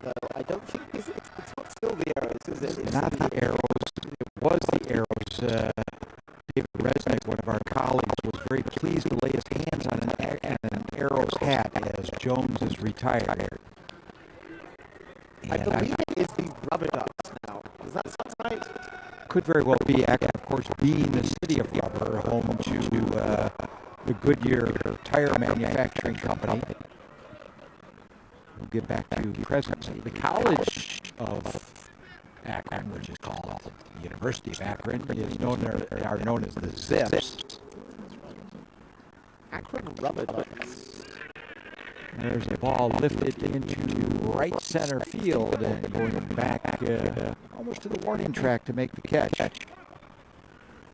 Speaker 3: Though I don't think it's not still the Arrows, is it?
Speaker 1: It's not the Arrows. It was the Arrows. David Resnick, one of our colleagues, was very pleased to lay his hands on an Arrows hat as Jones is retired.
Speaker 3: I believe it is the Rubber Ducks now. Does that sound right?
Speaker 1: Could very well be, of course, being the city of Rubber, home to the Goodyear Tire Manufacturing Company. We'll get back to presently. The College of Akron, which is called the University of Akron, is are known as the Zips.
Speaker 3: Akron Rubber Ducks.
Speaker 1: There's the ball lifted into right center field and going back almost to the warning track to make the catch.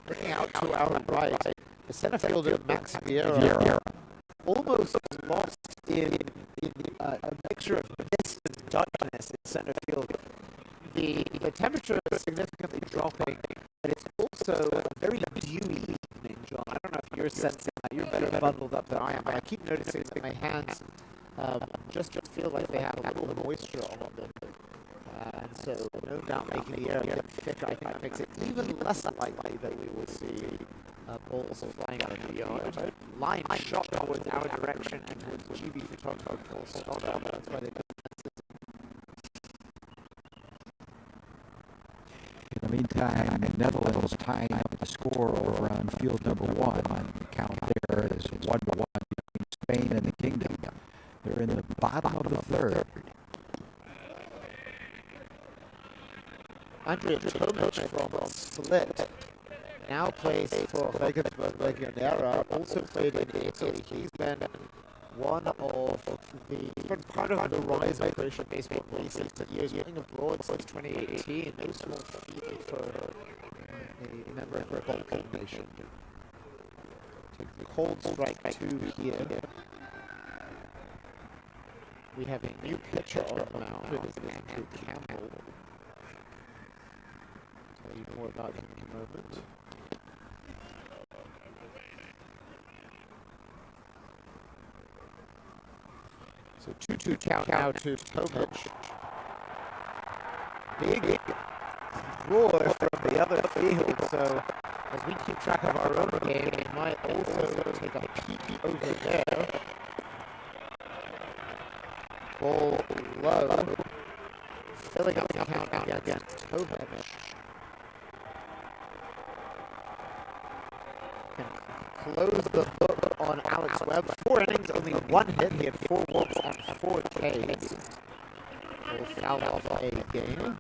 Speaker 3: Looking out to our right, the center fielder Max Vieira almost lost in a mixture of mist and darkness in center field. The temperature is significantly dropping, but it's also a very dewy evening, John. I don't know if you're sensing that. You're better bundled up than I am, but I keep noticing that my hands just feel like they have a little moisture on them. And so no doubt making the air a bit thicker. I think that makes it even less likely that we will see balls flying out of the yard. Line shot towards our direction and towards GB photographer Paul Stoddard. That's why they
Speaker 1: In the meantime, the Netherlands tying up the score over on field number 1. The count there is 1-1 between Spain and the Kingdom. They're in the bottom of the third.
Speaker 3: Andrea Tomic from Split now plays for Regensburg Legionera, also played in Italy. He's been one of part of the rise of Croatian baseball in recent years, winning abroad since 2018. No small feat for a member of the Balkan nation. Take the cold strike 2 here. We have a new pitcher on the mound. It is Andrew Campbell. Tell you more about him in a moment. So 2-2 count now to Tomic. Big roar from the other field. So as we keep track of our own game, we might also take a peek over there. Ball low. Filling up the count against Tomic. Close the book on Alex Webb. 4 innings, only 1 hit. He had 4 walks and 4 Ks. Will foul off a game.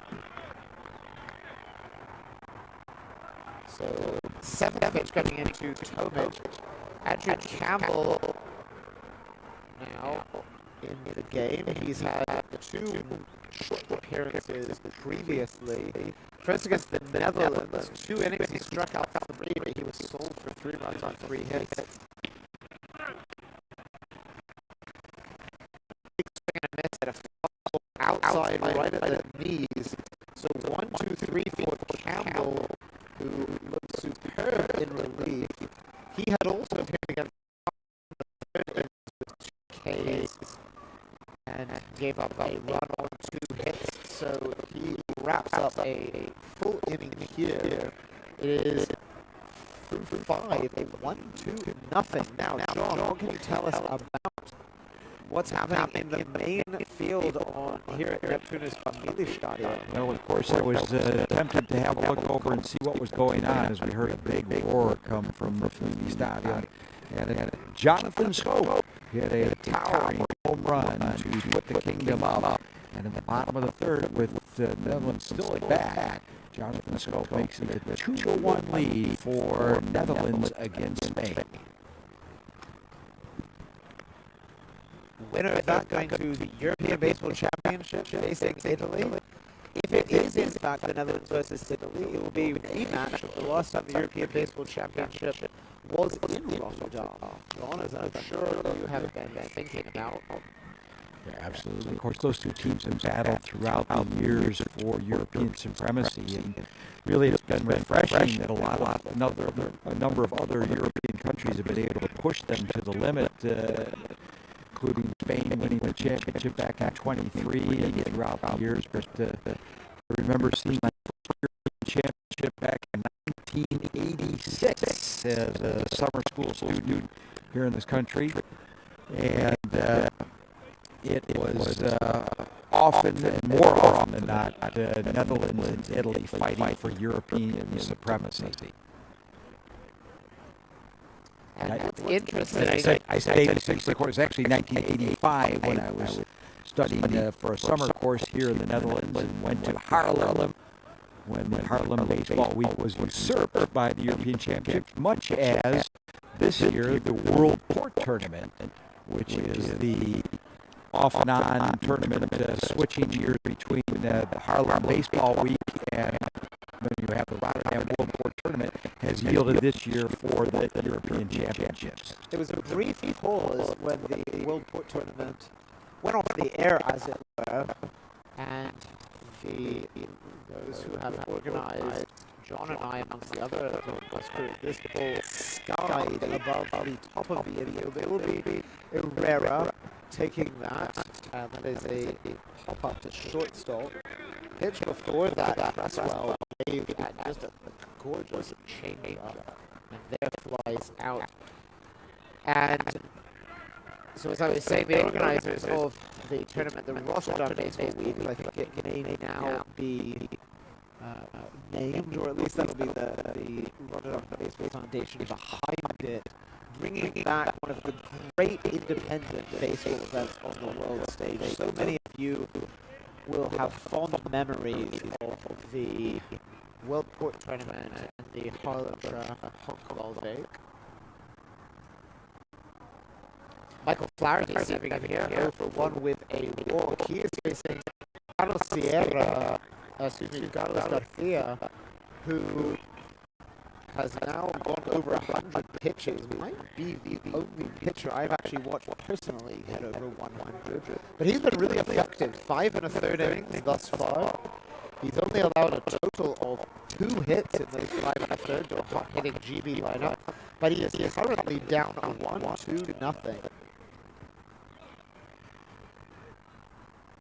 Speaker 3: So 7th pitch coming into Tomic. Andrew Campbell now in the game. He's had 2 short appearances previously. First against the Netherlands, 2 innings, he struck out 3, but he was sold for 3 runs on 3 hits. Swing and a miss at a foul outside right at the knees. So 1, 2, 3 for Campbell, who looked superb in relief. He had also appeared against the third innings with 2 Ks and gave up a run on 2 hits. So he wraps up a full inning here. It is 5, 1-2 nothing. Now, John, what can you tell us about what's happening in the main field on here at Neptunus Familiestadion?
Speaker 1: Well, of course, I was tempted to have a look over and see what was going on as we heard a big roar come from the Familiestadion. And Jonathan Scope hit a towering home run to put the Kingdom up. And in the bottom of the third, with the Netherlands still at bat, Jonathan Scope makes it a 2-1 lead for Netherlands against Spain.
Speaker 3: Winner of that going to the European Baseball Championship facing Italy. If it is in fact the Netherlands versus Italy, it will be a rematch of the last time the European Baseball Championship was in Rotterdam. John, as I'm sure you have been thinking about.
Speaker 1: Yeah, absolutely. Of course, those 2 teams have battled throughout the years for European supremacy, and really it's been refreshing that a number of other European countries have been able to push them to the limit, including Spain winning the championship back in '23 and throughout the years. But I remember seeing my first European championship back in 1986 as a summer school student here in this country, and it was often, more often than not, Netherlands and Italy fighting for European supremacy.
Speaker 3: And it's interesting.
Speaker 1: I said 86, of course, it was actually 1985 when I was studying for a summer course here in the Netherlands and went to Haarlem when the Haarlem Baseball Week was usurped by the European Championship, much as this year the World Port Tournament, which is the off and on tournament switching years between the Haarlem Baseball Week and when you have the Rotterdam World Port Tournament, has yielded this year for the European Championships.
Speaker 3: There was a brief pause when the World Port Tournament went off the air, as it were, and those who have organized, John and I, amongst the other this ball skied above the top of the infield. It will be Herrera taking that. That is a pop-up to shortstop. pitch before that, Cresswell gave just a gorgeous changeup, and there flies out. And so as I was saying, the organizers of the tournament, the Rotterdam Baseball Week, I think it may now be named, or at least that'll be the Rotterdam Baseball Foundation behind it, bringing back one of the great independent baseball events on the world stage. So many of you will have fond memories of the World Court Tournament and the Harlem Honkbalweek. Michael Flaherty serving in here, 0 for 1 with a walk. He is facing Carlos Garcia, who has now gone over 100 pitches. Might be the only pitcher I've actually watched personally hit over 100. But he's been really effective. 5 1/3 innings thus far. He's only allowed a total of 2 hits in those 5 1/3 to a hot-hitting GB lineup. But he is currently down 1-2-0.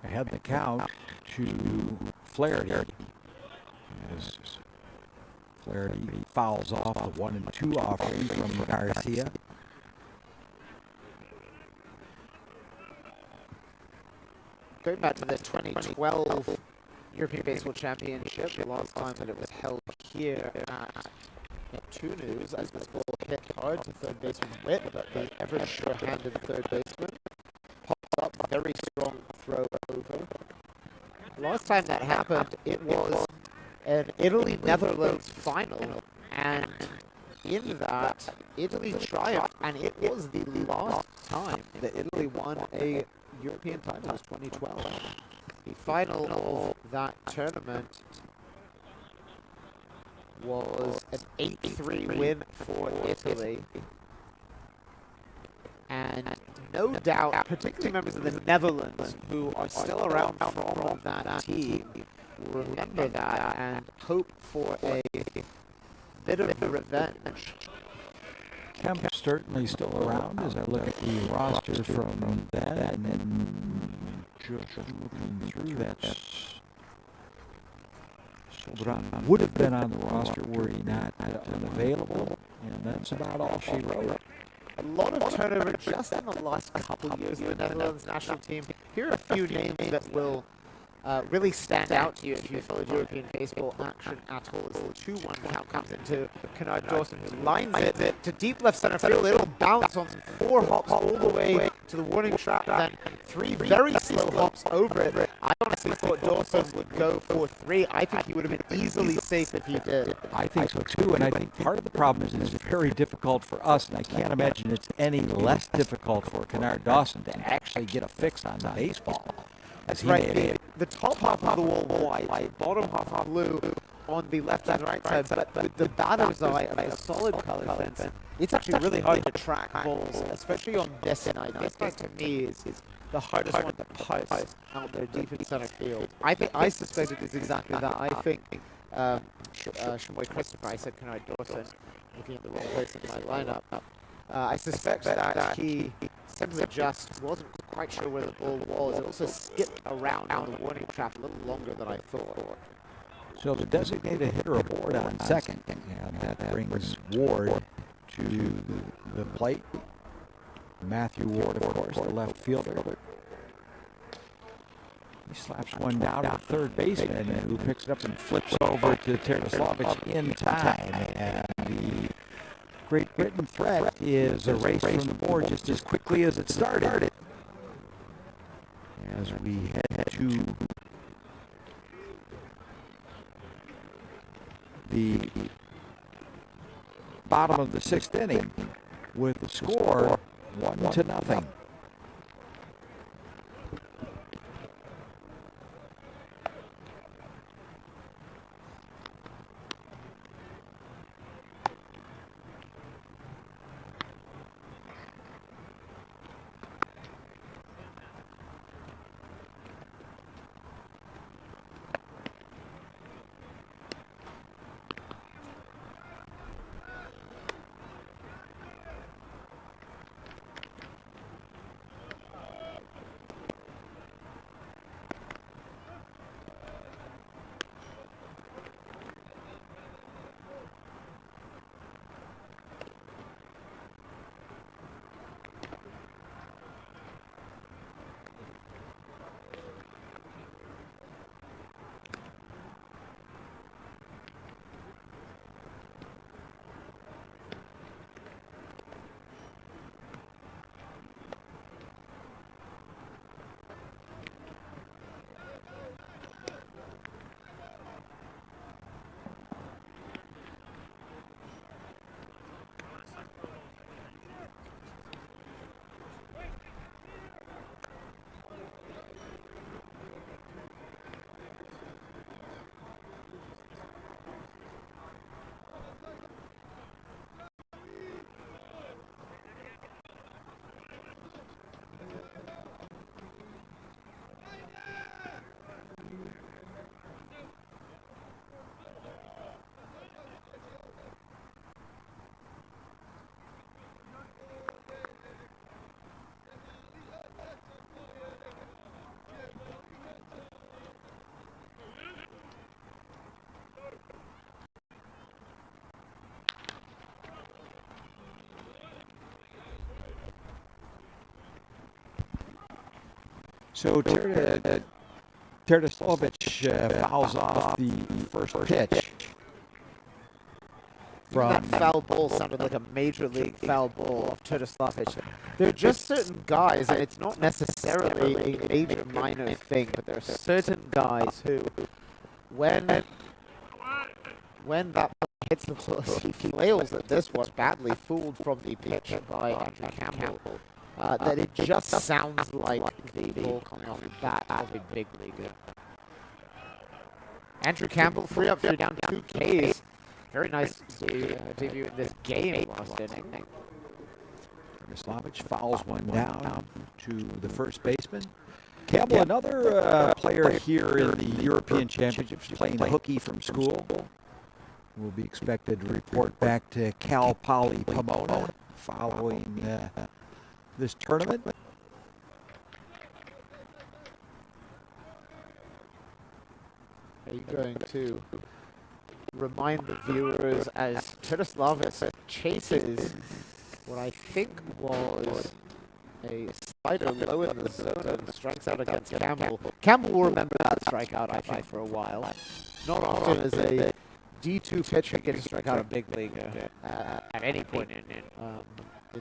Speaker 1: Ahead the count to Flaherty. As Flaherty fouls off the 1-2 offering from Garcia.
Speaker 3: Going back to the 2012 European Baseball Championship, the last time that it was held here at Neptunus, as this ball hit hard to third baseman Witt, but the ever sure-handed third baseman popped up, very strong throw over. Last time that happened, it was an Italy-Netherlands final, and in that, Italy triumphed, and it was the last time that Italy won a European title. It was 2012. The final of that tournament was an 8-3 win for Italy. And no doubt, particularly members of the Netherlands who are still around from that team, will remember that and hope for a bit of revenge.
Speaker 1: Kemp's certainly still around as I look at the roster from that, and then just looking through that. Sobran would have been on the roster were he not unavailable, and that's about all she wrote.
Speaker 3: A lot of turnover just in the last couple of years in the Netherlands national team. Here are a few names that will really stand out to you if you followed European baseball action at all. As the 2-1 count comes into Kennard Dawson, who lines it to deep left center field. It'll bounce on 4 hops all the way to the warning track, then 3 very slow hops over it. I honestly thought Dawson would go for 3. I think he would have been easily safe if he did.
Speaker 1: I think so too, and I think part of the problem is it's very difficult for us, and I can't imagine it's any less difficult for Kennard Dawson to actually get a fix on the baseball.
Speaker 3: That's right. The top half of the wall white, bottom half blue on the left and right side, but with the batter's eye of the solid color fence, it's actually really hard to track balls, especially on this night. This night to me is the hardest one to put out there deep in center field. I suspect it is exactly that. I think Shamoy Christopher, I said Kennard Dawson, looking at the wrong place in my lineup. I suspect that he simply just wasn't quite sure where the ball was. It also skipped around on the warning trap a little longer than I thought.
Speaker 1: So the designated hitter aboard on second, and that brings Ward to the plate. Matthew Ward, of course, the left fielder. He slaps one down to third baseman, who picks it up and flips over to Teraslavich in time. And the Great Britain threat is erased from the board just as quickly as it started. As we head to the bottom of the 6th inning with the score 1-0. So Terdaslovic fouls off the first pitch.
Speaker 3: That foul ball sounded like a major league foul ball of Terdaslovic. There are just certain guys, and it's not necessarily a major minor thing, but there are certain guys who, when that ball hits the ball, he flails that this was badly fooled from the pitch by Andrew Campbell. That it just sounds like the ball coming off the bat of a big leaguer. Andrew Campbell, 3 up, 3 down, 2 Ks. Very nice debut in this game last inning.
Speaker 1: Terdaslovic fouls one down to the first baseman. Campbell, another player here in the European Championships, playing hooky from school. Will be expected to report back to Cal Poly Pomona following this tournament.
Speaker 3: Are you going to remind the viewers as Terdaslovic chases what I think was a slider low in the zone and strikes out against Campbell. Campbell will remember that strikeout, I think, for a while. Not often as a D2 pitcher gets to strike out a big leaguer at any point in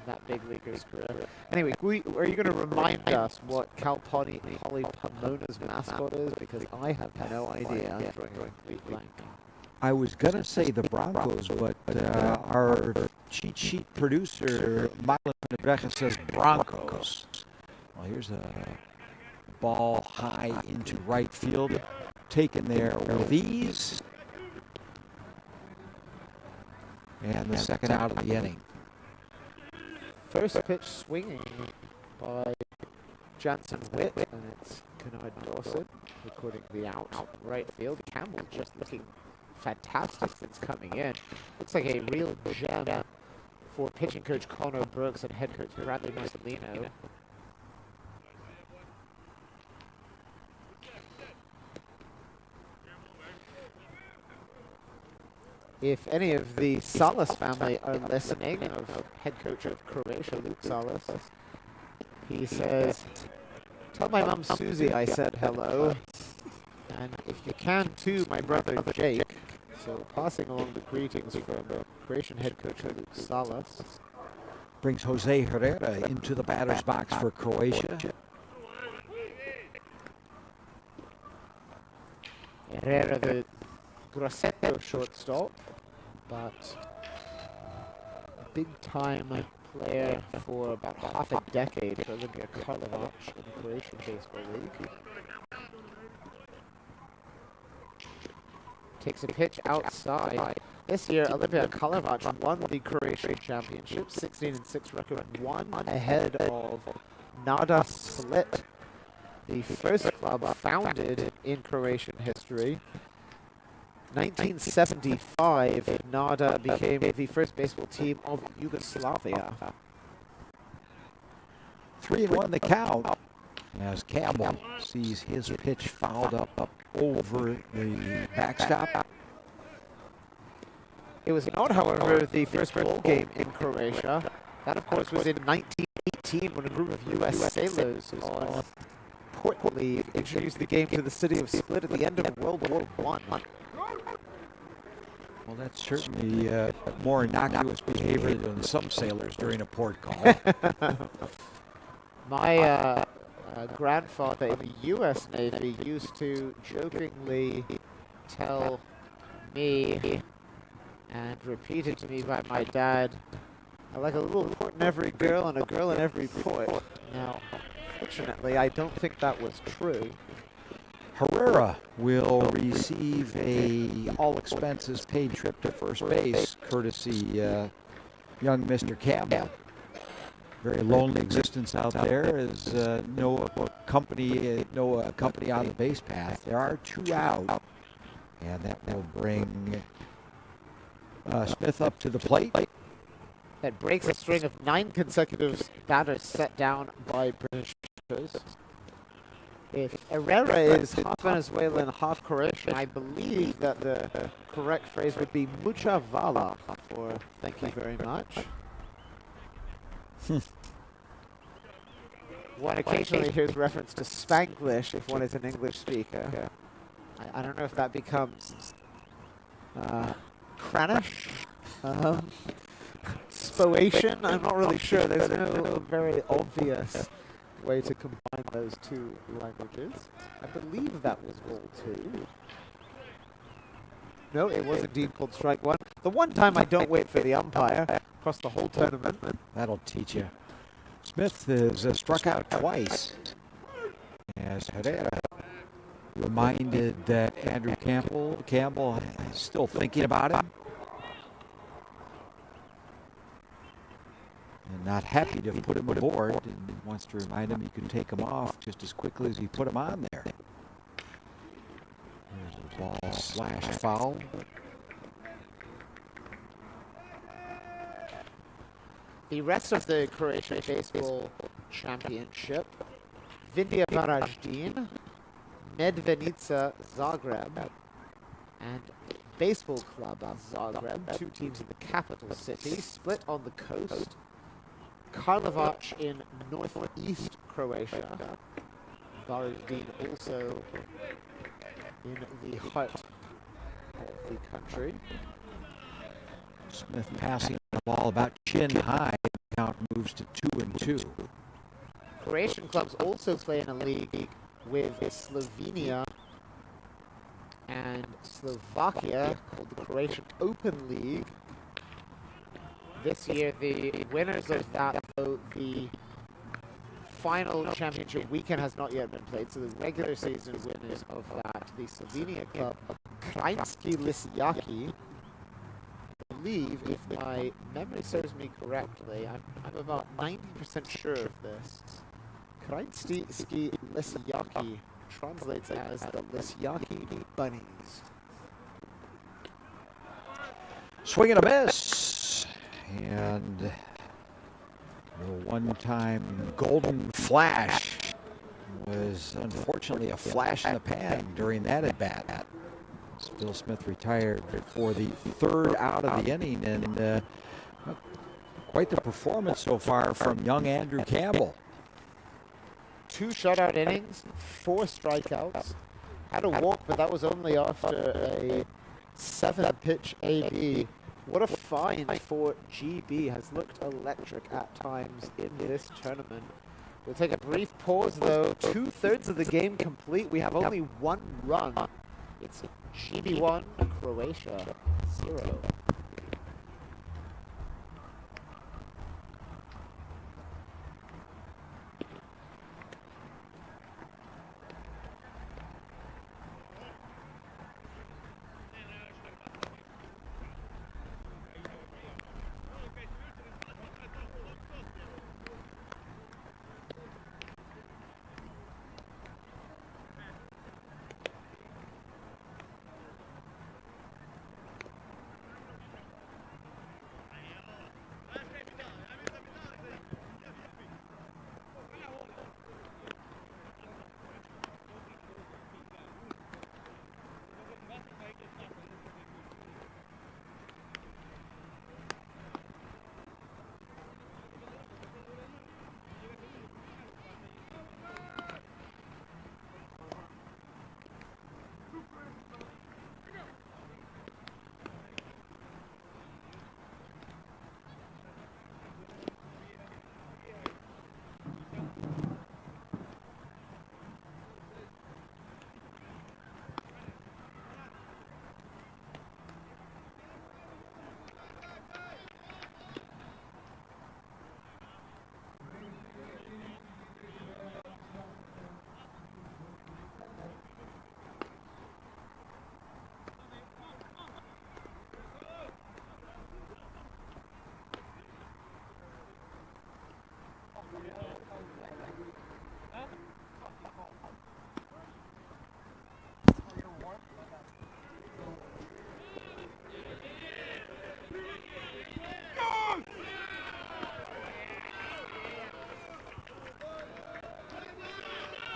Speaker 3: that big leaguer's career. Anyway, are you going to remind us what Cal Poly Pomona's mascot is? Because I have no idea. I'm drawing a complete blank.
Speaker 1: I was going to say the Broncos, but our cheat sheet producer, Michael Nebrecha, says Broncos. Well, here's a ball high into right field, taken there with ease. And the second out of the inning.
Speaker 3: First pitch swinging by Jansen Witt, and it's Kennard Dawson recording the out right field. Campbell just looking fantastic since coming in. Looks like a real gem for pitching coach Connor Brooks and head coach Bradley Marcelino. If any of the Salas family are listening, of head coach of Croatia, Luke Salas, he says, "Tell my mom Susie I said hello, and if you can too, my brother Jake." So passing along the greetings from Croatian head coach Luke Salas.
Speaker 1: Brings Jose Herrera into the batter's box for Croatia.
Speaker 3: Herrera, the Grosseto shortstop, but big-time player for about half a decade for Olympia Karlovac in the Croatian Baseball League. Takes a pitch outside. This year, Olympia Karlovac won the Croatian Championship, 16-6 record, one ahead of Nada Split, the first club founded in Croatian history. 1975, Nada became the first baseball team of Yugoslavia.
Speaker 1: 3-1 the count as Campbell sees his pitch fouled up over the backstop.
Speaker 3: It was not, however, the first bowl game in Croatia. That, of course, was in 1918 when a group of U.S. sailors on Port League introduced the game to the city of Split at the end of World War I.
Speaker 1: Well, that's certainly more innocuous behavior than some sailors during a port call.
Speaker 3: My grandfather in the U.S. Navy used to jokingly tell me and repeated to me by my dad, "I like a little port in every girl and a girl in every port." Now, fortunately, I don't think that was true.
Speaker 1: Herrera will receive a all-expenses-paid trip to first base, courtesy young Mr. Campbell. Very lonely existence out there, as no company on the base path. There are 2 out, and that will bring Smith up to the plate.
Speaker 3: That breaks a string of 9 consecutive batters set down by British pitchers. If Herrera is half Venezuelan, half Croatian, I believe that the correct phrase would be mucha vala, or thank you very much. One occasionally hears reference to Spanglish if one is an English speaker. I don't know if that becomes Cranish, Spoation. I'm not really sure. There's no very obvious way to combine those two languages. I believe that was goal 2. No, it was indeed called strike 1. The one time I don't wait for the umpire across the whole tournament.
Speaker 1: That'll teach you. Smith is struck out twice, as Herrera reminded that Andrew Campbell is still thinking about him and not happy to put him aboard, and wants to remind him he can take him off just as quickly as he put him on there. There's a ball slash foul.
Speaker 3: The rest of the Croatian Baseball Championship, Vindija Varaždin, Medvenica Zagreb, and Baseball Club Zagreb, 2 teams in the capital city, split on the coast. Karlovac in northeast Croatia, Varaždin also in the heart of the country.
Speaker 1: Smith passing the ball about chin high. Count moves to 2-2.
Speaker 3: Croatian clubs also play in a league with Slovenia and Slovakia called the Croatian Open League. This year, the winners of that, though, the final championship weekend has not yet been played, so the regular season winners of that, the Slovenia club, Krajinski Lisjaki, I believe, if my memory serves me correctly, I'm about 90% sure of this. Krajinski Lisjaki translates as the Lisjaki Bunnies.
Speaker 1: Swing and a miss. And the one-time golden flash was unfortunately a flash in the pan during that at-bat. Bill Smith retired for the 3rd out of the inning, and quite the performance so far from young Andrew Campbell.
Speaker 3: 2 shutout innings, 4 strikeouts. Had a walk, but that was only after a 7-pitch AB. What a find for GB. Has looked electric at times in this tournament. We'll take a brief pause, though. 2/3 of the game complete. We have only 1 run. It's GB 1, Croatia 0.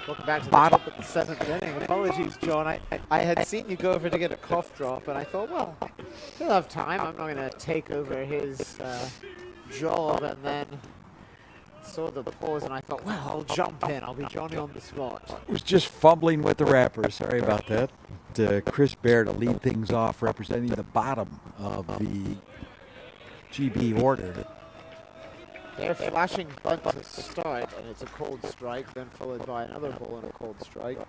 Speaker 3: Welcome back to the top of the 7th inning. Apologies, John. I had seen you go over to get a cough drop, and I thought, well, he'll have time. I'm not going to take over his job and then saw the pause and I thought, well, I'll jump in. I'll be Johnny on the spot.
Speaker 1: Was just fumbling with the wrapper. Sorry about that. Chris Bear to lead things off, representing the bottom of the GB order.
Speaker 3: They're flashing bunt to start, and it's a cold strike, then followed by another ball and a cold strike.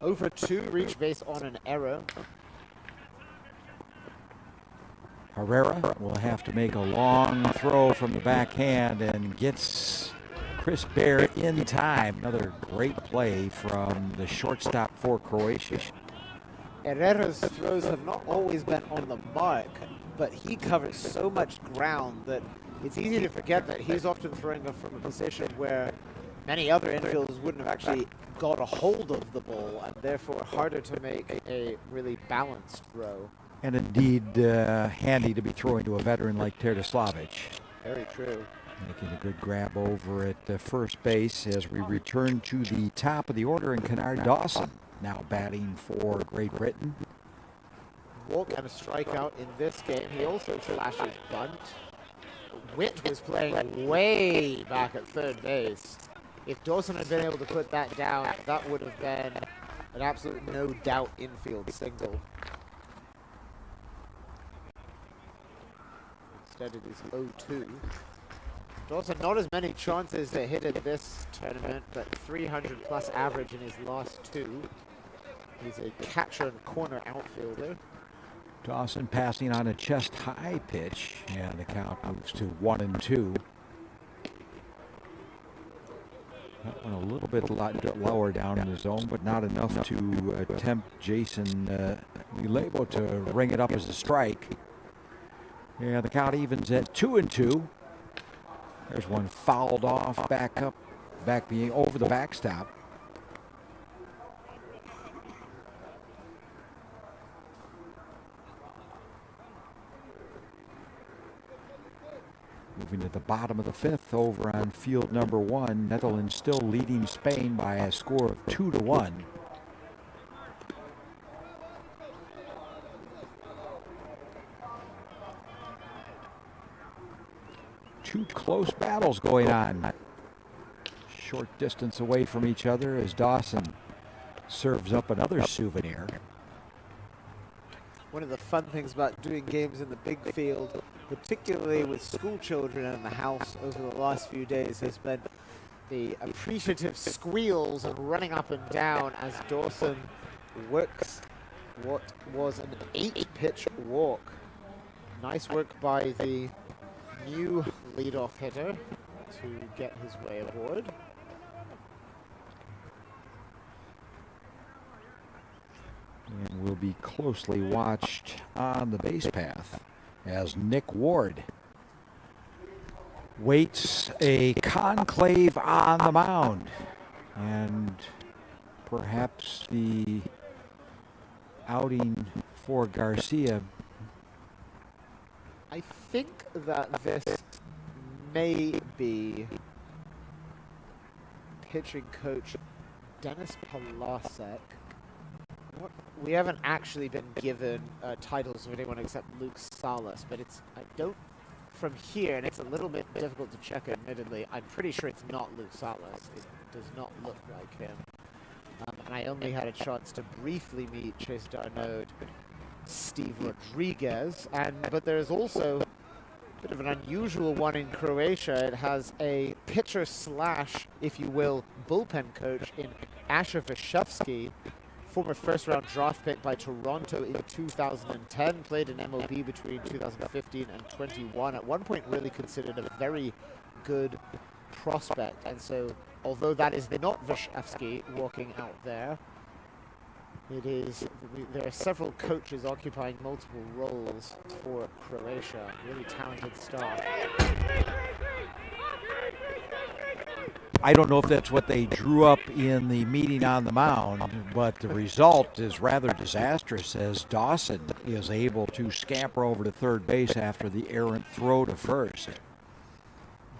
Speaker 3: Over 2, reach base on an error.
Speaker 1: Herrera will have to make a long throw from the backhand and gets Chris Bear in time. Another great play from the shortstop for Croatia.
Speaker 3: Herrera's throws have not always been on the mark, but he covers so much ground that it's easy to forget that he's often throwing from a position where many other infielders wouldn't have actually got a hold of the ball, and therefore harder to make a really balanced throw.
Speaker 1: And indeed handy to be throwing to a veteran like Terdislavic.
Speaker 3: Very true.
Speaker 1: Making a good grab over at first base as we return to the top of the order, and Kennard Dawson now batting for Great Britain.
Speaker 3: Walk and a strikeout in this game. He also flashes bunt. Witt was playing way back at third base. If Dawson had been able to put that down, that would have been an absolute no doubt infield single. Instead it is 0-2. Dawson not as many chances to hit in this tournament, but 300 plus average in his last 2. He's a catcher and corner outfielder.
Speaker 1: Dawson passing on a chest high pitch, and the count moves to 1-2. That one a little bit lower down in the zone, but not enough to tempt Jason Milebo to ring it up as a strike. Yeah, the count evens at 2-2. There's one fouled off, back being over the backstop. Moving to the bottom of the 5th over on field number 1. Netherlands still leading Spain by a score of 2-1. Two close battles going on. Short distance away from each other as Dawson serves up another souvenir.
Speaker 3: One of the fun things about doing games in the big field, particularly with school children in the house over the last few days, has been the appreciative squeals and running up and down as Dawson works what was an 8-pitch walk. Nice work by the new leadoff hitter to get his way aboard.
Speaker 1: And will be closely watched on the base path as Nick Ward waits a conclave on the mound. And perhaps the outing for Garcia.
Speaker 3: I think that this may be pitching coach Dennis Palasek. We haven't actually been given titles of anyone except Luke Salas, but it's, I don't, from here, and it's a little bit difficult to check admittedly, I'm pretty sure it's not Luke Salas. It does not look like him. And I only had a chance to briefly meet Chase Darnaud, Steve Rodriguez, but there's also a bit of an unusual one in Croatia. It has a pitcher slash, if you will, bullpen coach in Asher Vashevsky, former first-round draft pick by Toronto in 2010, played in MLB between 2015 and 21. At one point, really considered a very good prospect. And so, although that is not Vashevsky walking out there, it is. There are several coaches occupying multiple roles for Croatia. Really talented staff.
Speaker 1: I don't know if that's what they drew up in the meeting on the mound, but the result is rather disastrous as Dawson is able to scamper over to third base after the errant throw to first.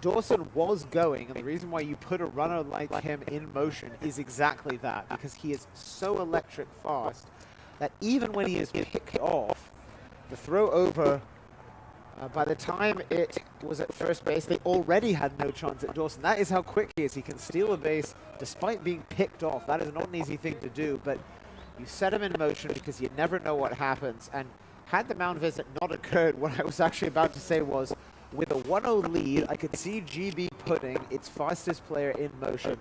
Speaker 3: Dawson was going, and the reason why you put a runner like him in motion is exactly that, because he is so electric fast that even when he is picked off, the throw over By the time it was at first base, they already had no chance at Dawson. That is how quick he is. He can steal a base despite being picked off. That is not an easy thing to do, but you set him in motion because you never know what happens. And had the mound visit not occurred, what I was actually about to say was, with a 1-0 lead, I could see GB putting its fastest player in motion.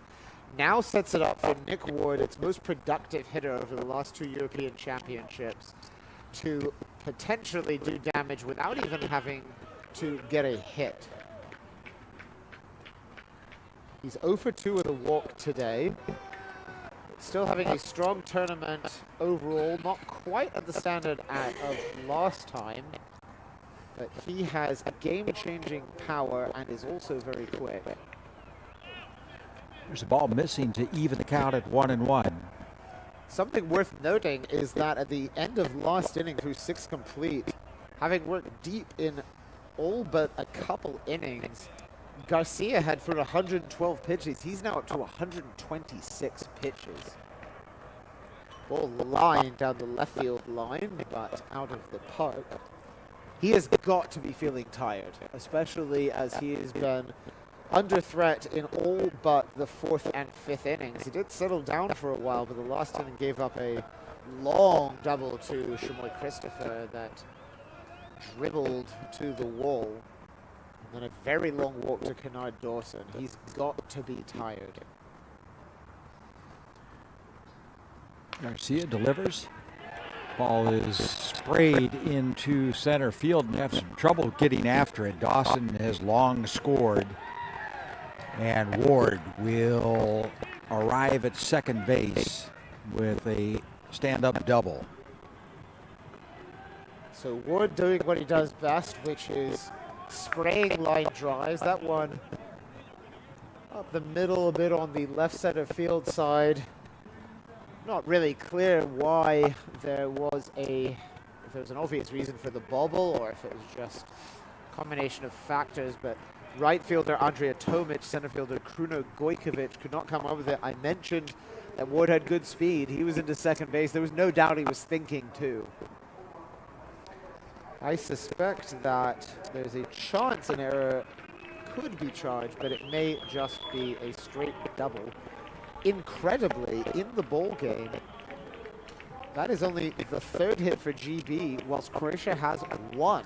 Speaker 3: Now sets it up for Nick Ward, its most productive hitter over the last 2 European Championships, to potentially do damage without even having to get a hit. He's 0 for 2 with a walk today. Still having a strong tournament overall, not quite at the standard of last time, but he has a game-changing power and is also very quick.
Speaker 1: There's a ball missing to even the count at 1-1.
Speaker 3: Something worth noting is that at the end of last inning through 6 complete, having worked deep in all but a couple innings, Garcia had for 112 pitches. He's now up to 126 pitches. Ball line down the left field line, but out of the park. He has got to be feeling tired, especially as he has been under threat in all but the 4th and 5th innings. He did settle down for a while, but the last inning gave up a long double to Shamoy Christopher that dribbled to the wall. And then a very long walk to Kennard Dawson. He's got to be tired.
Speaker 1: Garcia delivers. Ball is sprayed into center field and have some trouble getting after it. Dawson has long scored. And Ward will arrive at second base with a stand-up double.
Speaker 3: So Ward doing what he does best, which is spraying line drives. That one up the middle a bit on the left center field side. Not really clear why there was if there was an obvious reason for the bobble or if it was just a combination of factors, but right fielder Andrea Tomic, center fielder Kruno Gojkovic could not come up with it. I mentioned that Ward had good speed. He was into second base. There was no doubt he was thinking too. I suspect that there's a chance an error could be charged, but it may just be a straight double. Incredibly, in the ball game, that is only the 3rd hit for GB, whilst Croatia has 1.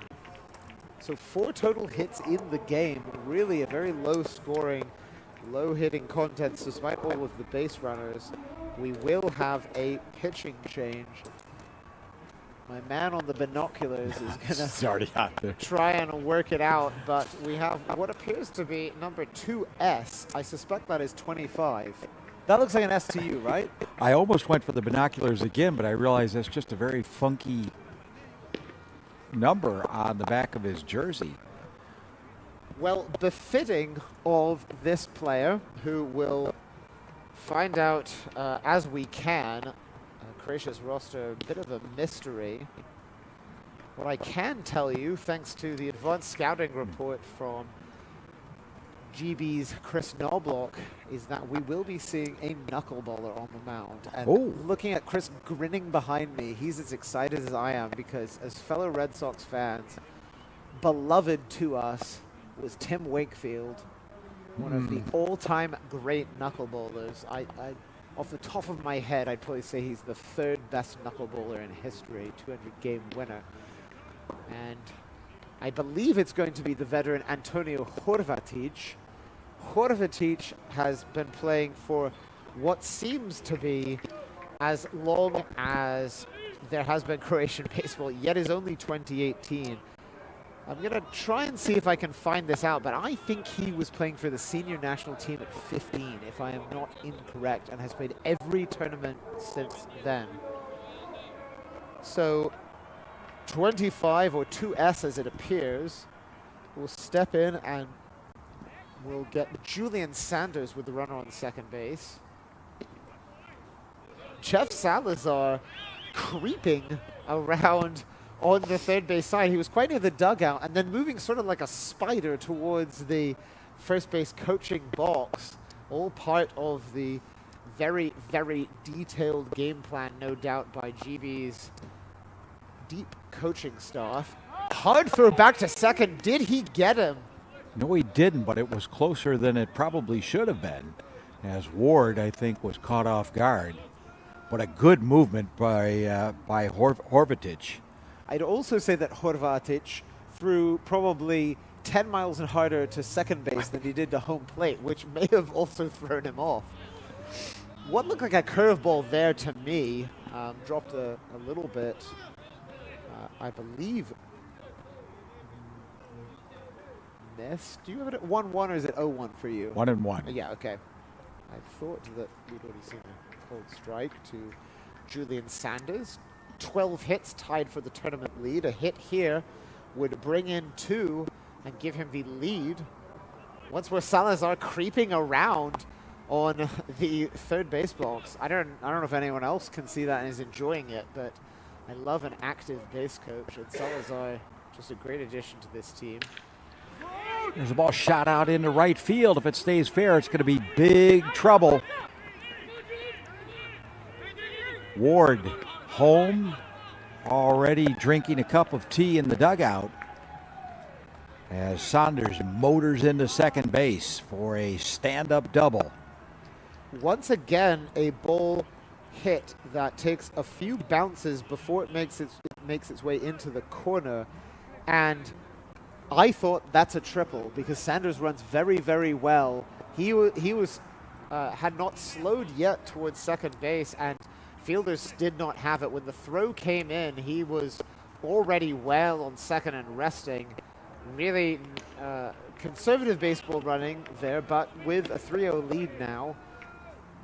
Speaker 3: So 4 total hits in the game. Really a very low-scoring, low-hitting contest despite all of the base runners. We will have a pitching change. My man on the binoculars is going to try and work it out, but we have what appears to be number 2S. I suspect that is 25. That looks like an S to you, right?
Speaker 1: I almost went for the binoculars again, but I realized that's just a very funky number on the back of his jersey.
Speaker 3: Well, befitting of this player, who will find out as we can. Croatia's roster, a bit of a mystery. What I can tell you, thanks to the advanced scouting report from GB's Chris Knobloch, is that we will be seeing a knuckleballer on the mound. And looking at Chris grinning behind me, he's as excited as I am, because as fellow Red Sox fans, beloved to us was Tim Wakefield, one of the all-time great knuckleballers. Off the top of my head, I'd probably say he's the 3rd best knuckleballer in history, 200-game winner. And I believe it's going to be the veteran Antonio Horvatic. Horvatic has been playing for what seems to be as long as there has been Croatian baseball, yet is only 2018. I'm going to try and see if I can find this out, but I think he was playing for the senior national team at 15, if I am not incorrect, and has played every tournament since then. So 25, or 2S as it appears, will step in and will get Julian Sanders with the runner on second base. Jeff Salazar creeping around on the third base side. He was quite near the dugout and then moving sort of like a spider towards the first base coaching box. All part of the very, very detailed game plan, no doubt, by GB's deep coaching staff. hard throw back to second. Did he get him?
Speaker 1: No, he didn't, but it was closer than it probably should have been, as Ward, I think, was caught off guard. But a good movement by Horvatic.
Speaker 4: I'd also say that Horvatic threw probably 10 miles harder to second base than he did to home plate, which may have also thrown him off. What looked like a curveball there to me, dropped a little bit, I believe, missed. Do you have it at 1-1 or is it 0-1 for you?
Speaker 1: 1-1.
Speaker 4: Yeah, okay. I thought that we'd already seen a cold strike to Julian Sanders. 12 hits tied for the tournament lead. A hit here would bring in 2 and give him the lead. Once more Salazar creeping around on the third base box. I don't know if anyone else can see that and is enjoying it, but I love an active base coach, and Salazar just a great addition to this team.
Speaker 1: There's a ball shot out into right field. If it stays fair, it's going to be big trouble. Ward home, already drinking a cup of tea in the dugout, as Saunders motors into second base for a stand-up double.
Speaker 3: Once again, a ball hit that takes a few bounces before it makes its way into the corner, and I thought that's a triple because Sanders runs very, very well. He had not slowed yet towards second base, and fielders did not have it. When the throw came in, he was already well on second and resting. Really conservative baseball running there, but with a 3-0 lead now,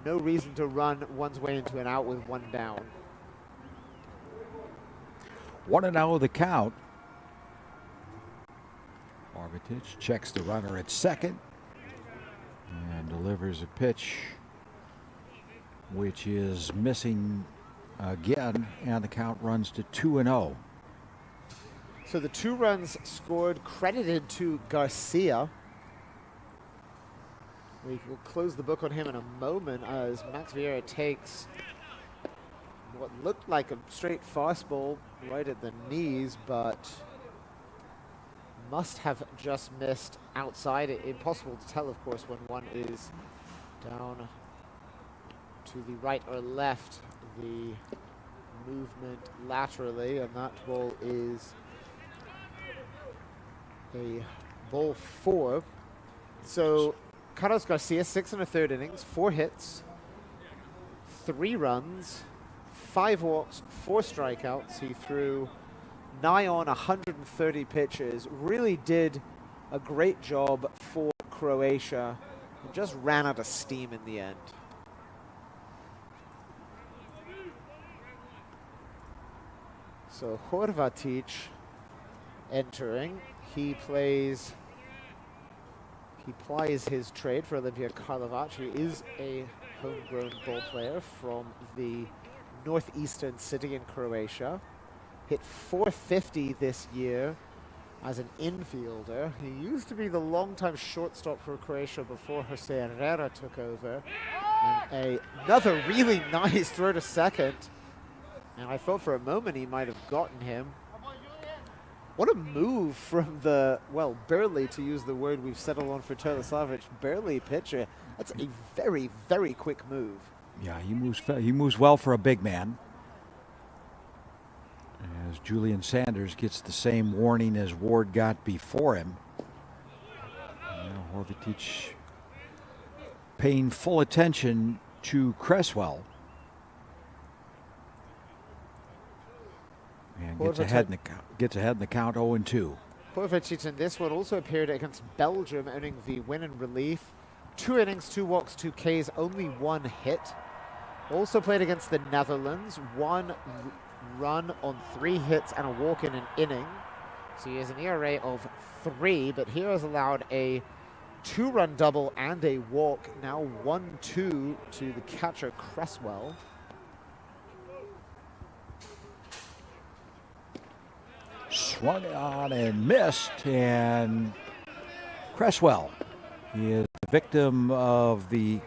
Speaker 3: no reason to run one's way into an out with 1 down.
Speaker 1: 1-0 the count. Horvatic checks the runner at second and delivers a pitch which is missing again, and the count runs to 2-0.
Speaker 3: So the 2 runs scored credited to Garcia. We will close the book on him in a moment as Max Vieira takes what looked like a straight fastball right at the knees, but must have just missed outside. Impossible to tell, of course, when one is down to the right or left. The movement laterally, and that ball is a ball 4. So Carlos Garcia, 6 1/3 innings, 4 hits, 3 runs, 5 walks, 4 strikeouts. He threw nigh on 130 pitches, really did a great job for Croatia, and just ran out of steam in the end. So Horvatic entering. He plies his trade for Olimpija Karlovac, who is a homegrown ball player from the northeastern city in Croatia. Hit .450 this year as an infielder. He used to be the longtime shortstop for Croatia before Jose Herrera took over. And another really nice throw to second. And I thought for a moment he might have gotten him. What a move from the, well, burly, to use the word we've settled on for Tomislavic, burly pitcher. That's a very, very quick move.
Speaker 1: Yeah, he moves well for a big man. As Julian Sanders gets the same warning as Ward got before him. Now Horvatic paying full attention to Cresswell. And gets ahead in the count 0-2.
Speaker 3: Horvatic in this one also appeared against Belgium, earning the win in relief. 2 innings, 2 walks, 2 Ks, only 1 hit. Also played against the Netherlands, 1 run on 3 hits and a walk in an inning. So he has an ERA of 3, but here has allowed a 2-run double and a walk. Now 1-2 to the catcher Cresswell.
Speaker 1: Swung on and missed, and Cresswell is the victim of the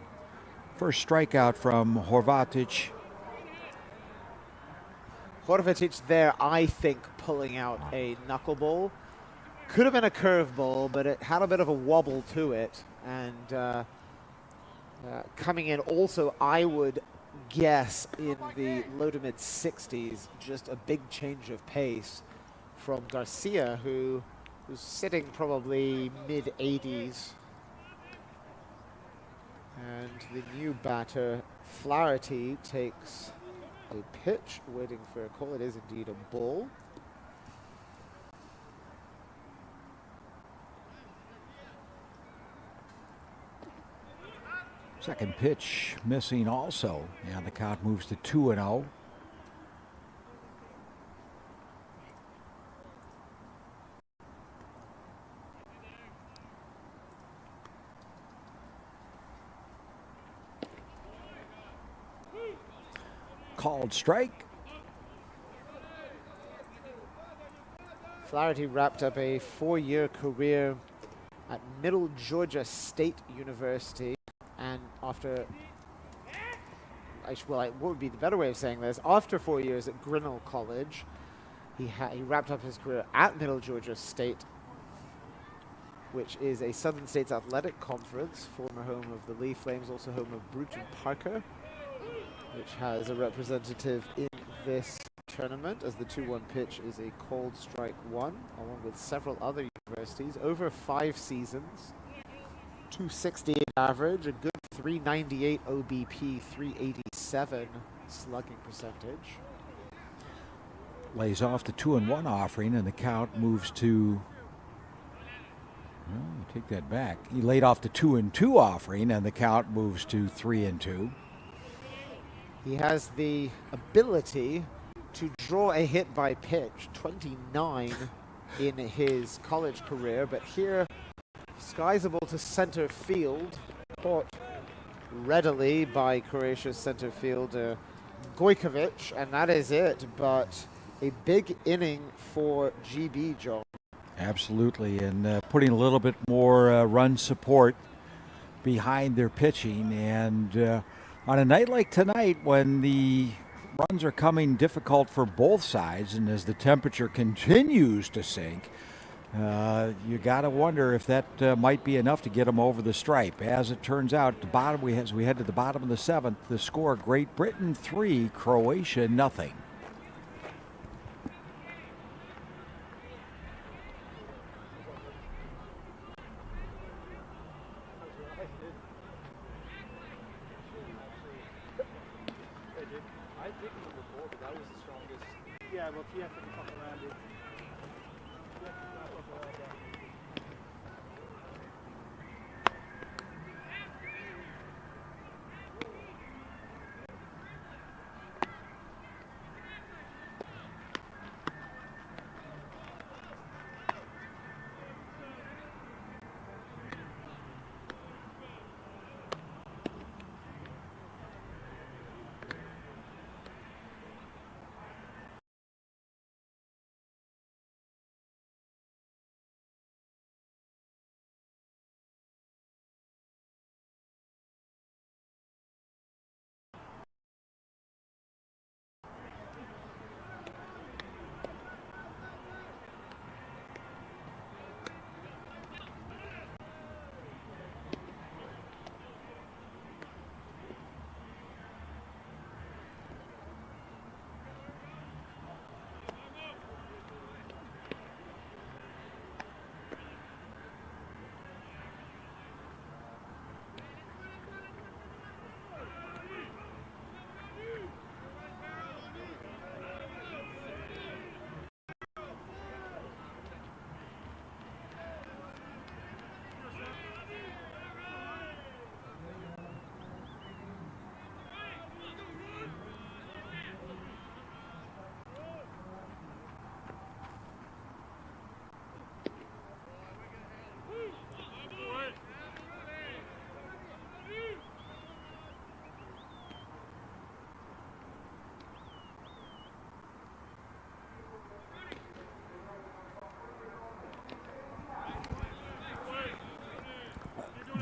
Speaker 1: first strikeout from Horvatic.
Speaker 3: Horvatic there, I think, pulling out a knuckleball. Could have been a curveball, but it had a bit of a wobble to it. And coming in also, I would guess, in the low to mid 60s, just a big change of pace from Garcia, who's sitting probably mid 80s. And the new batter, Flaherty, takes a pitch, waiting for a call. It is indeed a ball.
Speaker 1: Second pitch missing also, and the count moves to 2-0. Called strike.
Speaker 3: Flaherty wrapped up a 4-year career at Middle Georgia State University, and after, what would be the better way of saying this? After 4 years at Grinnell College, he wrapped up his career at Middle Georgia State, which is a Southern States Athletic Conference, former home of the Lee Flames, also home of Bruton Parker, which has a representative in this tournament, as the 2-1 pitch is a called strike one, along with several other universities. Over 5 seasons, 268 average, a good 398 OBP, 387 slugging percentage.
Speaker 1: Lays off the 2-1 offering, and the count moves to, well, take that back. He laid off the 2-2 offering, and the count moves to 3-2.
Speaker 3: He has the ability to draw a hit by pitch, 29 in his college career, but here skiesable to center field, caught readily by Croatia's center fielder Gojkovic, and that is it. But a big inning for GB, John.
Speaker 1: Absolutely, and putting a little bit more run support behind their pitching. And on a night like tonight, when the runs are coming difficult for both sides, and as the temperature continues to sink, you got to wonder if that might be enough to get them over the stripe. As it turns out, as we head to the bottom of the 7th, the score: Great Britain 3, Croatia 0.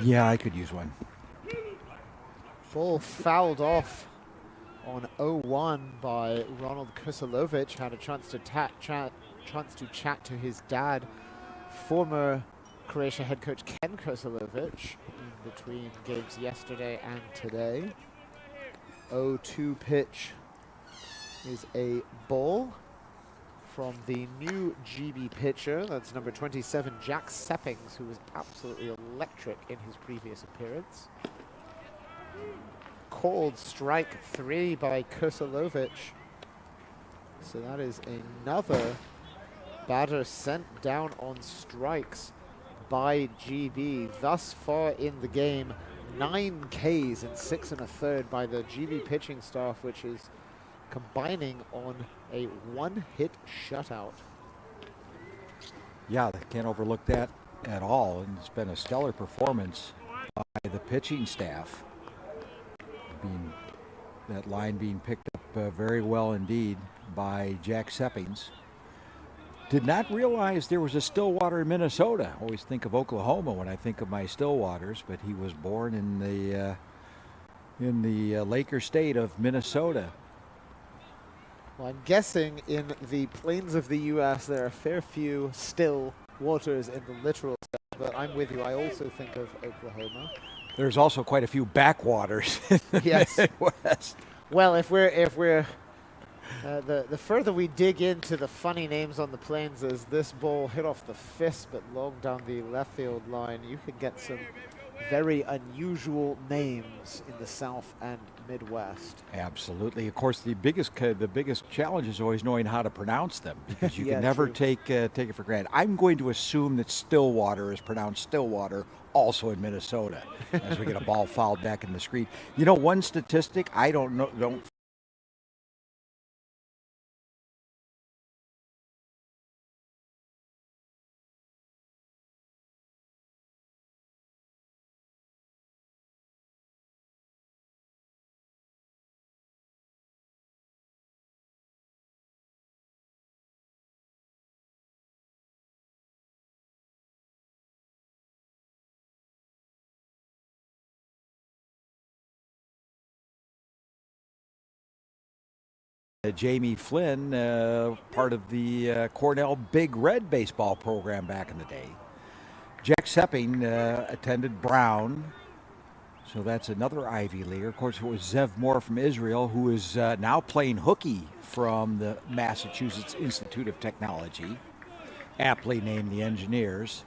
Speaker 1: Yeah, I could use one.
Speaker 3: Ball fouled off on 0-1 by Ronald Kusalovic. Had a chance to chance to chat to his dad, former Croatia head coach Ken Krasilovic, in between games yesterday and today. 0-2 pitch is a ball from the new GB pitcher. That's number 27, Jack Seppings, who was absolutely electric in his previous appearance. Called strike 3 by Krasilovic. So that is another batter sent down on strikes by GB. Thus far in the game, 9 Ks and 6 1/3 by the GB pitching staff, which is combining on a 1-hit shutout.
Speaker 1: Yeah, they can't overlook that at all. And it's been a stellar performance by the pitching staff. That line being picked up very well indeed by Jack Seppings. Did not realize there was a Stillwater in Minnesota. I always think of Oklahoma when I think of my Stillwaters, but he was born in the Laker state of Minnesota.
Speaker 3: Well, I'm guessing in the plains of the U.S. there are a fair few still waters in the literal sense, but I'm with you. I also think of Oklahoma.
Speaker 1: There's also quite a few backwaters in the
Speaker 3: Yes.
Speaker 1: Midwest.
Speaker 3: Well, if we're the further we dig into the funny names on the plains, as this ball hit off the fist but long down the left field line, you can get some very unusual names in the South and Midwest.
Speaker 1: Absolutely. Of course, the biggest challenge is always knowing how to pronounce them, because you
Speaker 3: Yeah,
Speaker 1: can never
Speaker 3: true.
Speaker 1: take it for granted. I'm going to assume that Stillwater is pronounced Stillwater, also in Minnesota, as we get a ball fouled back in the screen. You know, one statistic I don't Jamie Flynn, part of the Cornell Big Red baseball program back in the day. Jack Sepping attended Brown, so that's another Ivy Leaguer. Of course, it was Zev Moore from Israel, who is now playing hooky from the Massachusetts Institute of Technology, aptly named the Engineers.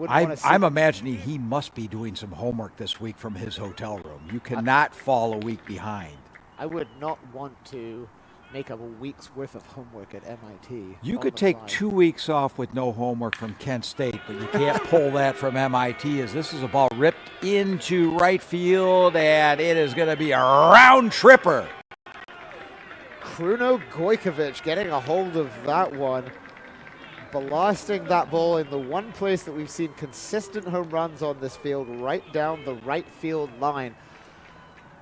Speaker 1: I'm imagining he must be doing some homework this week from his hotel room. You cannot fall a week behind.
Speaker 3: I would not want to make up a week's worth of homework at MIT.
Speaker 1: You could take 2 weeks off with no homework from Kent State, but you can't pull that from MIT, as this is a ball ripped into right field, and it is going to be a round tripper.
Speaker 3: Kruno Gojkovic getting a hold of that one, blasting that ball in the one place that we've seen consistent home runs on this field, right down the right field line.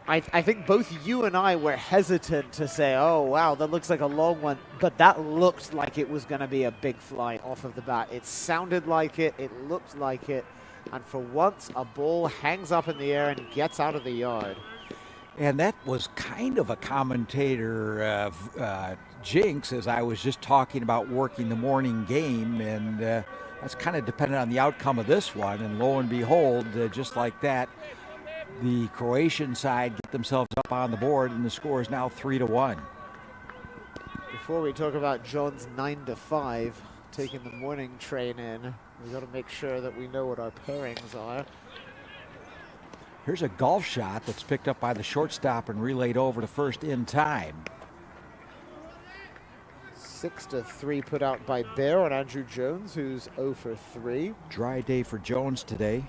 Speaker 3: I think both you and I were hesitant to say, oh, wow, that looks like a long one, but that looked like it was going to be a big fly off of the bat. It sounded like it, it looked like it, and for once, a ball hangs up in the air and gets out of the yard.
Speaker 1: And that was kind of a commentator jinx, as I was just talking about working the morning game, and that's kind of dependent on the outcome of this one, and lo and behold, just like that, the Croatian side get themselves up on the board, and the score is now 3-1.
Speaker 3: Before we talk about John's 9-5, taking the morning train in, we got to make sure that we know what our pairings are.
Speaker 1: Here's a golf shot that's picked up by the shortstop and relayed over to first in time.
Speaker 3: 6-3 put out by Bear on Andrew Jones, who's 0 for 3.
Speaker 1: Dry day for Jones today.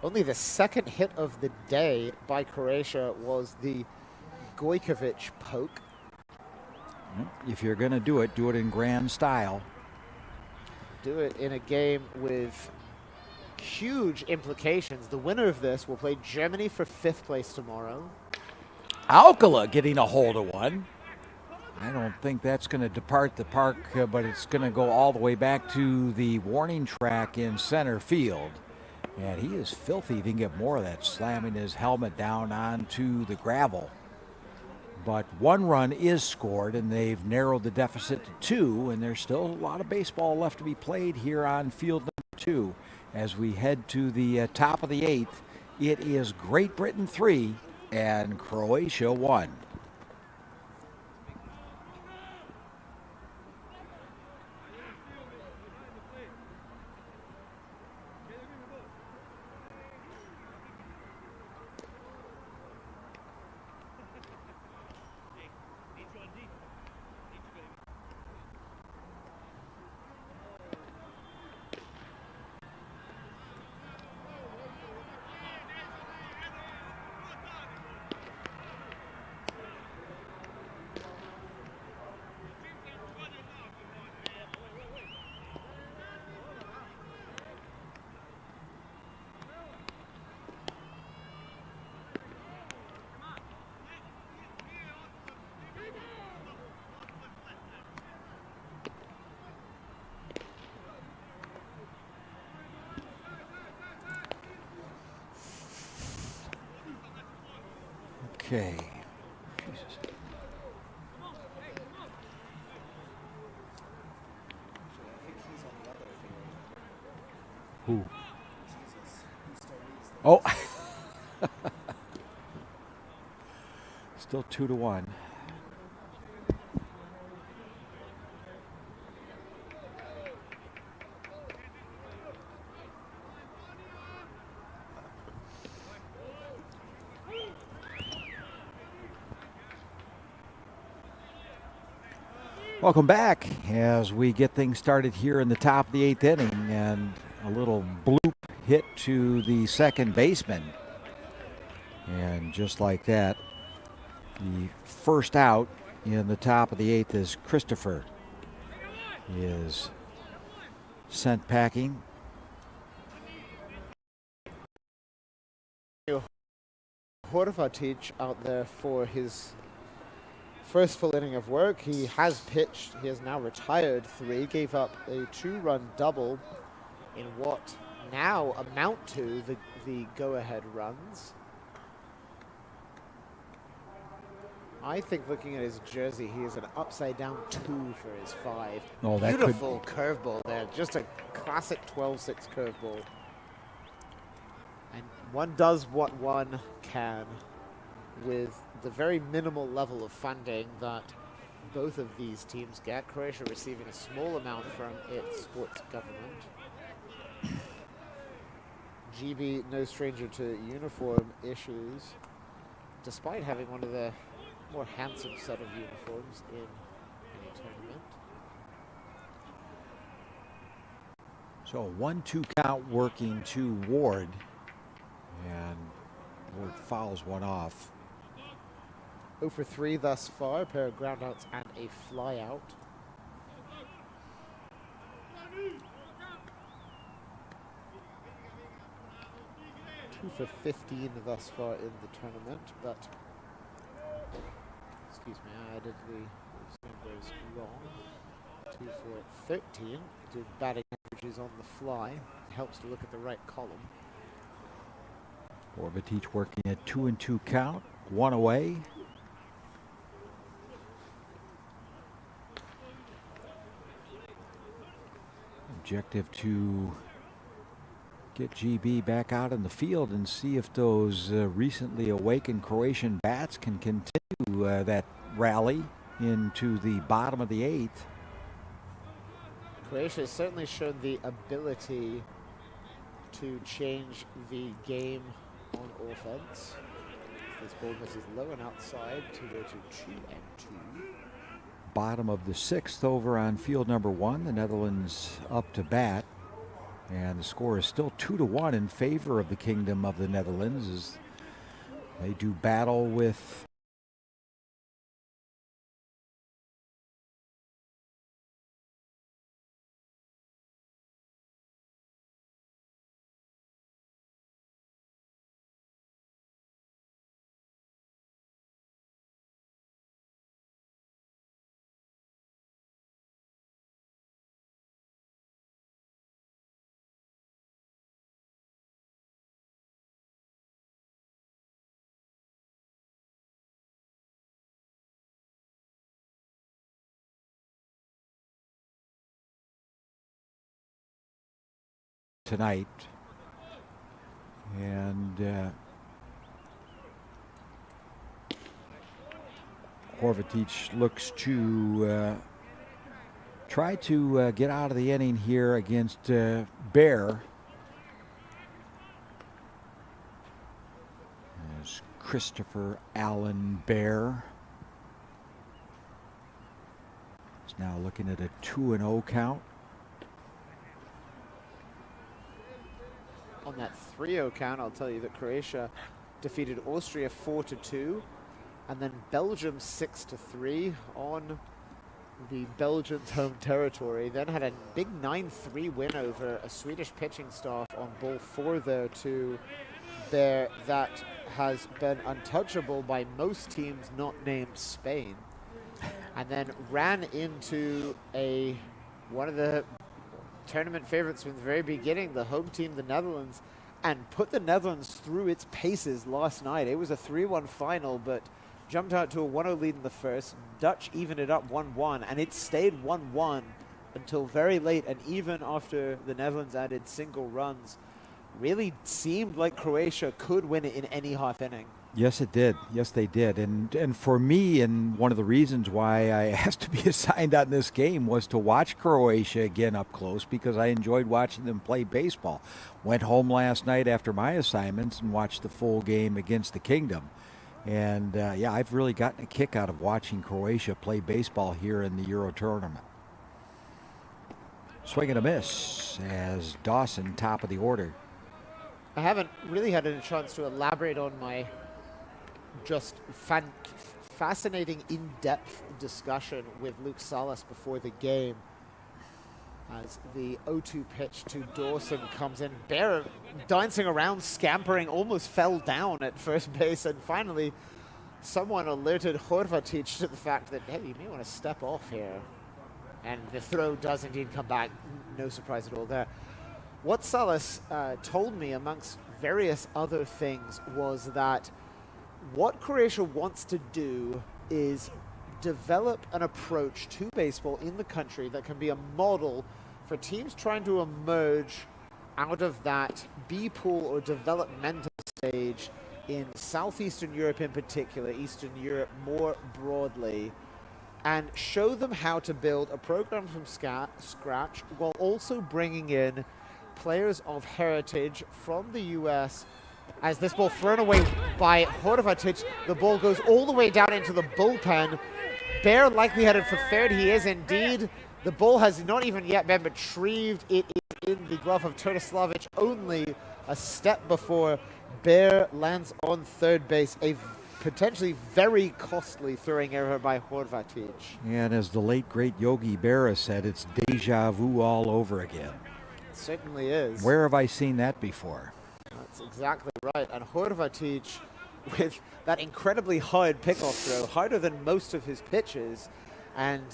Speaker 3: Only the second hit of the day by Croatia was the Gojkovic poke.
Speaker 1: If you're going to do it in grand style.
Speaker 3: Do it in a game with huge implications. The winner of this will play Germany for 5th place tomorrow.
Speaker 1: Alcala getting a hold of one. I don't think that's going to depart the park, but it's going to go all the way back to the warning track in center field. And he is filthy. If he can get more of that, slamming his helmet down onto the gravel. But one run is scored, and they've narrowed the deficit to 2, and there's still a lot of baseball left to be played here on field number 2. As we head to the top of the 8th, it is Great Britain 3 and Croatia 1. Okay. Jesus. Who? Oh. Still 2-1. Welcome back as we get things started here in the top of the 8th inning, and a little bloop hit to the second baseman. And just like that, the first out in the top of the 8th is Christopher is sent packing.
Speaker 3: Horvatic out there for his first full inning of work. He has pitched. He has now retired 3. Gave up a 2-run double in what now amount to the go-ahead runs. I think looking at his jersey, he is an upside-down 2 for his 5.
Speaker 1: Oh, that
Speaker 3: beautiful curveball there. Just a classic 12-6 curveball. And one does what one can with the very minimal level of funding that both of these teams get. Croatia receiving a small amount from its sports government. GB, no stranger to uniform issues, despite having one of the more handsome set of uniforms in any tournament.
Speaker 1: So 1-2 count working to Ward, and Ward fouls one off.
Speaker 3: 0 for 3 thus far, a pair of groundouts and a fly out. Two for 15 thus far in the tournament, but excuse me, I added the numbers wrong. 2 for 13, did batting averages on the fly. Helps to look at the right column.
Speaker 1: Horvatic working at 2-2 count, 1 away. Objective to get GB back out in the field and see if those recently awakened Croatian bats can continue that rally into the bottom of the 8th.
Speaker 3: Croatia has certainly shown the ability to change the game on offense. This ball misses low and outside to go to 2-2.
Speaker 1: Bottom of the 6th over on field number 1. The Netherlands up to bat. And the score is still 2-1 in favor of the Kingdom of the Netherlands as they do battle with tonight. And Horvatic looks to try to get out of the inning here against Bear. There's Christopher Allen Bear. He's now looking at a 2-0 count.
Speaker 3: On that 3-0 count, I'll tell you that Croatia defeated Austria 4-2, and then Belgium 6-3 on the Belgians' home territory. Then had a big 9-3 win over a Swedish pitching staff on ball 4 there to Bear that has been untouchable by most teams not named Spain. And then ran into one of the tournament favorites from the very beginning, the home team, the Netherlands, and put the Netherlands through its paces last night. It was a 3-1 final, but jumped out to a 1-0 lead in the first. Dutch evened it up 1-1, and it stayed 1-1 until very late. And even after the Netherlands added single runs, really seemed like Croatia could win it in any half inning.
Speaker 1: Yes, it did. Yes, they did. And for me, and one of the reasons why I asked to be assigned on this game was to watch Croatia again up close, because I enjoyed watching them play baseball. Went home last night after my assignments and watched the full game against the Kingdom. And yeah, I've really gotten a kick out of watching Croatia play baseball here in the Euro tournament. Swing and a miss as Dawson, top of the order.
Speaker 3: I haven't really had a chance to elaborate on my just fascinating in-depth discussion with Luke Salas before the game, as the 0-2 pitch to Dawson comes in. Bear dancing around, scampering, almost fell down at first base, and finally someone alerted Horvatic to the fact that, hey, you may want to step off here. And the throw does indeed come back. No surprise at all there. What Salas told me, amongst various other things, was that what Croatia wants to do is develop an approach to baseball in the country that can be a model for teams trying to emerge out of that B pool or developmental stage in Southeastern Europe in particular, Eastern Europe more broadly, and show them how to build a program from scratch while also bringing in players of heritage from the U.S. As this ball thrown away by Horvatic, the ball goes all the way down into the bullpen. Bear likely headed for third. He is indeed. The ball has not even yet been retrieved. It is in the glove of Turtislavic, only a step before Bear lands on third base. A potentially very costly throwing error by Horvatic.
Speaker 1: And as the late, great Yogi Berra said, it's deja vu all over again.
Speaker 3: It certainly is.
Speaker 1: Where have I seen that before?
Speaker 3: That's exactly right. And Horvatic, with that incredibly hard pickoff throw, harder than most of his pitches, and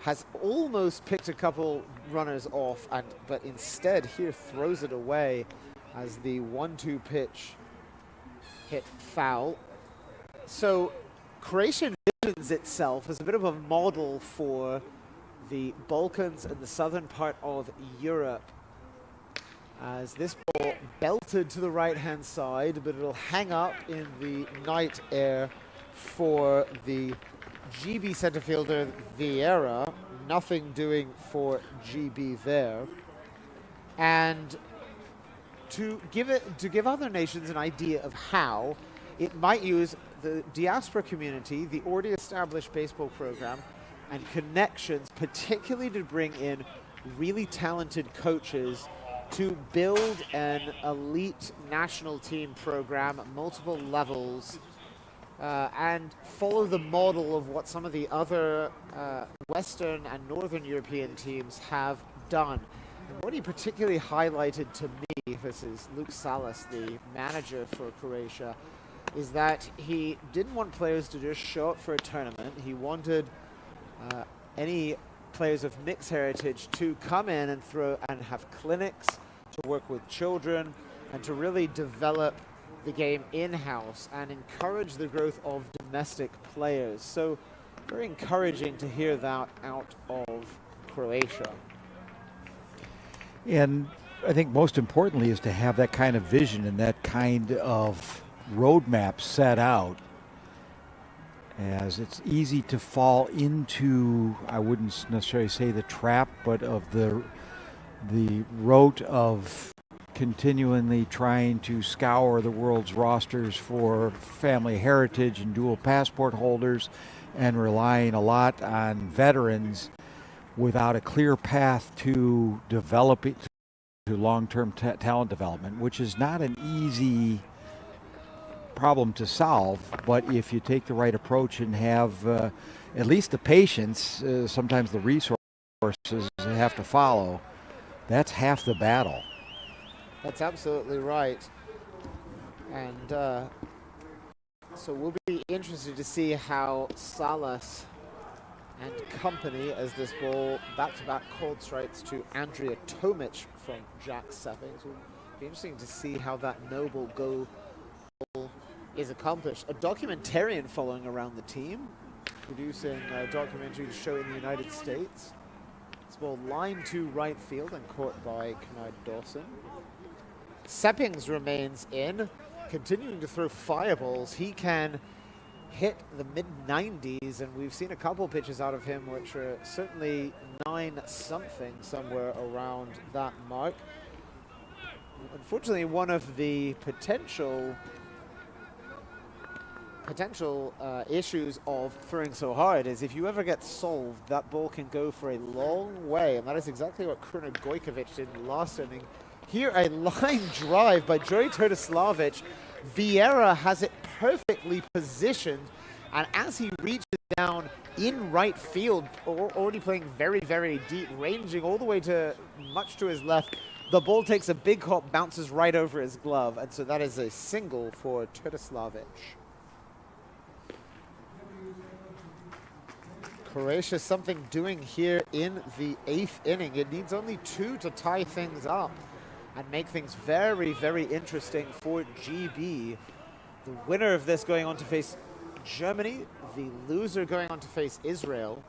Speaker 3: has almost picked a couple runners off, but instead here throws it away as the 1-2 pitch hit foul. So Croatia envisions itself as a bit of a model for the Balkans and the southern part of Europe, as this ball belted to the right-hand side, but it'll hang up in the night air for the GB center fielder Vieira. Nothing doing for GB there. And to give other nations an idea of how it might use the diaspora community, the already established baseball program, and connections, particularly to bring in really talented coaches to build an elite national team program at multiple levels, and follow the model of what some of the other Western and Northern European teams have done. And what he particularly highlighted to me, this is Luke Salas, the manager for Croatia, is that he didn't want players to just show up for a tournament. He wanted any players of mixed heritage to come in and have clinics, to work with children, and to really develop the game in-house and encourage the growth of domestic players. So very encouraging to hear that out of Croatia.
Speaker 1: And I think most importantly is to have that kind of vision and that kind of roadmap set out, as it's easy to fall into, I wouldn't necessarily say the trap, but of the rote of continually trying to scour the world's rosters for family heritage and dual passport holders, and relying a lot on veterans without a clear path to developing to long-term talent development, which is not an easy problem to solve. But if you take the right approach and have at least the patience, sometimes the resources have to follow, that's half the battle.
Speaker 3: That's absolutely right. And so we'll be interested to see how Salas and company, as this ball back-to-back cold strikes to Andrea Tomic from Jack Seppings. Will be interesting to see how that noble goal is accomplished. A documentarian following around the team, producing a documentary to show in the United States. This ball line to right field and caught by Kennard Dawson. Seppings remains in, continuing to throw fireballs. He can hit the mid-90s, and we've seen a couple pitches out of him which are certainly 9-something, somewhere around that mark. Unfortunately, one of the potential issues of throwing so hard is if you ever get solved, that ball can go for a long way, and that is exactly what Kruno Gojkovic did in the last inning. Here, a line drive by Joey Turtislavic. Vieira has it perfectly positioned, and as he reaches down in right field, already playing very, very deep, ranging all the way to much to his left, the ball takes a big hop, bounces right over his glove, and so that is a single for Turtislavic. Croatia something doing here in the 8th inning. It needs only 2 to tie things up and make things very, very interesting for GB. The winner of this going on to face Germany, the loser going on to face Israel.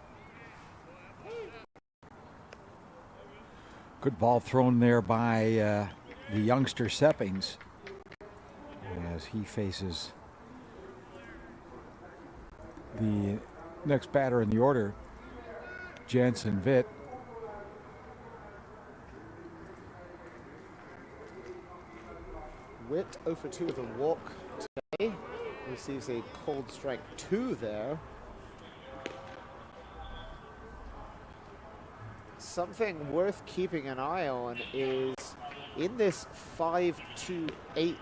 Speaker 1: Good ball thrown there by the youngster Seppings as he faces the next batter in the order, Jansen Witt.
Speaker 3: Witt 0 for 2 with a walk today. Receives a cold strike 2 there. Something worth keeping an eye on is in this 5-2-8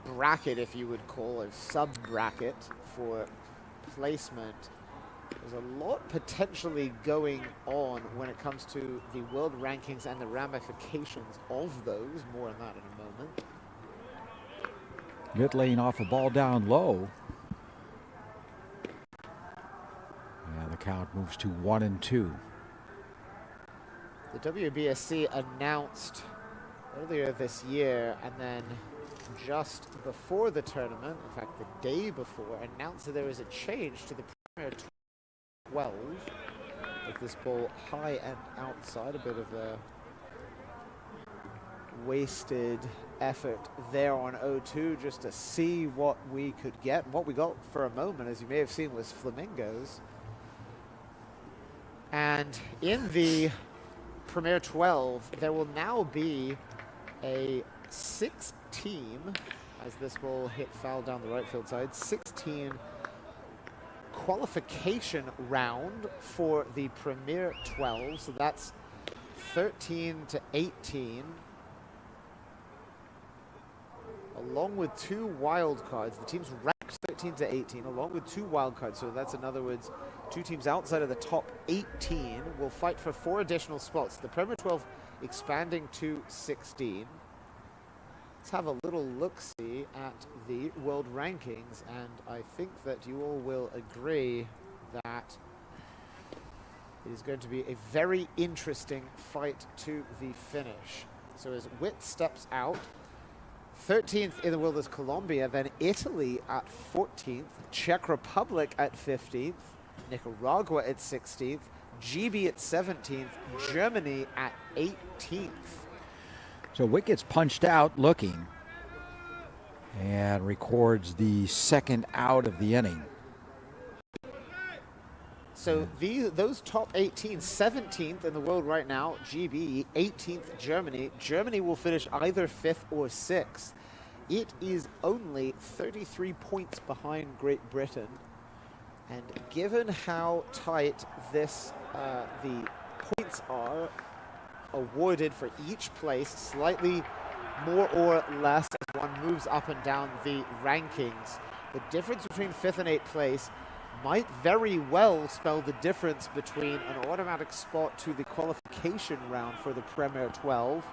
Speaker 3: bracket, if you would call it, sub-bracket for placement. There's a lot potentially going on when it comes to the world rankings and the ramifications of those. More on that in a moment.
Speaker 1: Witt laying off a ball down low. Yeah, the count moves to 1-2.
Speaker 3: The WBSC announced earlier this year, and then just before the tournament, in fact the day before, announced that there was a change to the Premier 12, with this ball high and outside. A bit of a wasted effort there on 0-2 just to see what we could get. What we got for a moment, as you may have seen, was flamingos. And in the Premier 12, there will now be a 6-team, as this ball hit foul down the right field side, 6-team qualification round for the Premier 12. So that's 13 to 18, along with 2 wild cards. The teams ranked 13 to 18, along with 2 wild cards. So that's, in other words, 2 teams outside of the top 18 will fight for 4 additional spots. The Premier 12 expanding to 16. Let's have a little look-see at the world rankings, and I think that you all will agree that it is going to be a very interesting fight to the finish. So as Witt steps out, 13th in the world is Colombia, then Italy at 14th, Czech Republic at 15th, Nicaragua at 16th, GB at 17th, Germany at 18th.
Speaker 1: So Wick gets punched out looking and records the second out of the inning.
Speaker 3: So those top 18, 17th in the world right now, GB, 18th Germany. Germany will finish either 5th or 6th. It is only 33 points behind Great Britain. And given how tight this the points are awarded for each place, slightly more or less as one moves up and down the rankings, the difference between 5th and 8th place might very well spell the difference between an automatic spot to the qualification round for the Premier 12.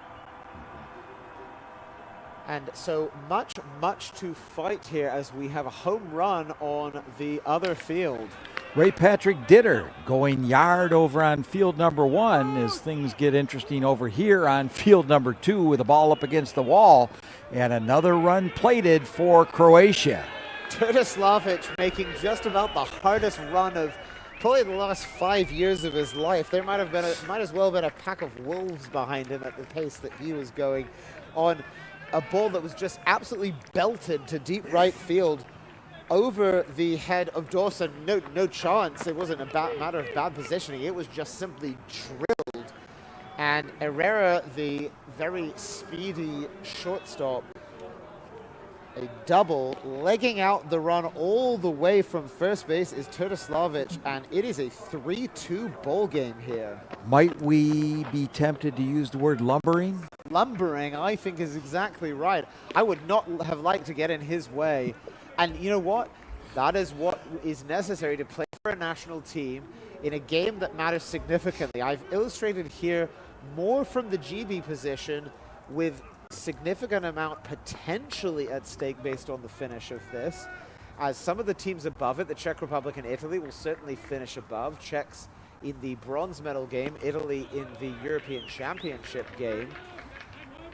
Speaker 3: And so much to fight here as we have a home run on the other field.
Speaker 1: Ray Patrick Ditter going yard over on field number 1 as things get interesting over here on field number 2 with the ball up against the wall, and another run plated for Croatia.
Speaker 3: Turtislavic making just about the hardest run of probably the last 5 years of his life. There might as well have been a pack of wolves behind him at the pace that he was going on a ball that was just absolutely belted to deep right field over the head of Dawson. No chance. It wasn't a matter of bad positioning. It was just simply drilled. And Herrera, the very speedy shortstop, a double, legging out the run all the way from first base is Turtislavic, and it is a 3-2 ball game here.
Speaker 1: Might we be tempted to use the word lumbering?
Speaker 3: Lumbering, I think, is exactly right. I would not have liked to get in his way. And you know what? That is what is necessary to play for a national team in a game that matters significantly. I've illustrated here more from the GB position with significant amount potentially at stake based on the finish of this. As some of the teams above it, the Czech Republic and Italy, will certainly finish above. Czechs in the bronze medal game, Italy in the European Championship game.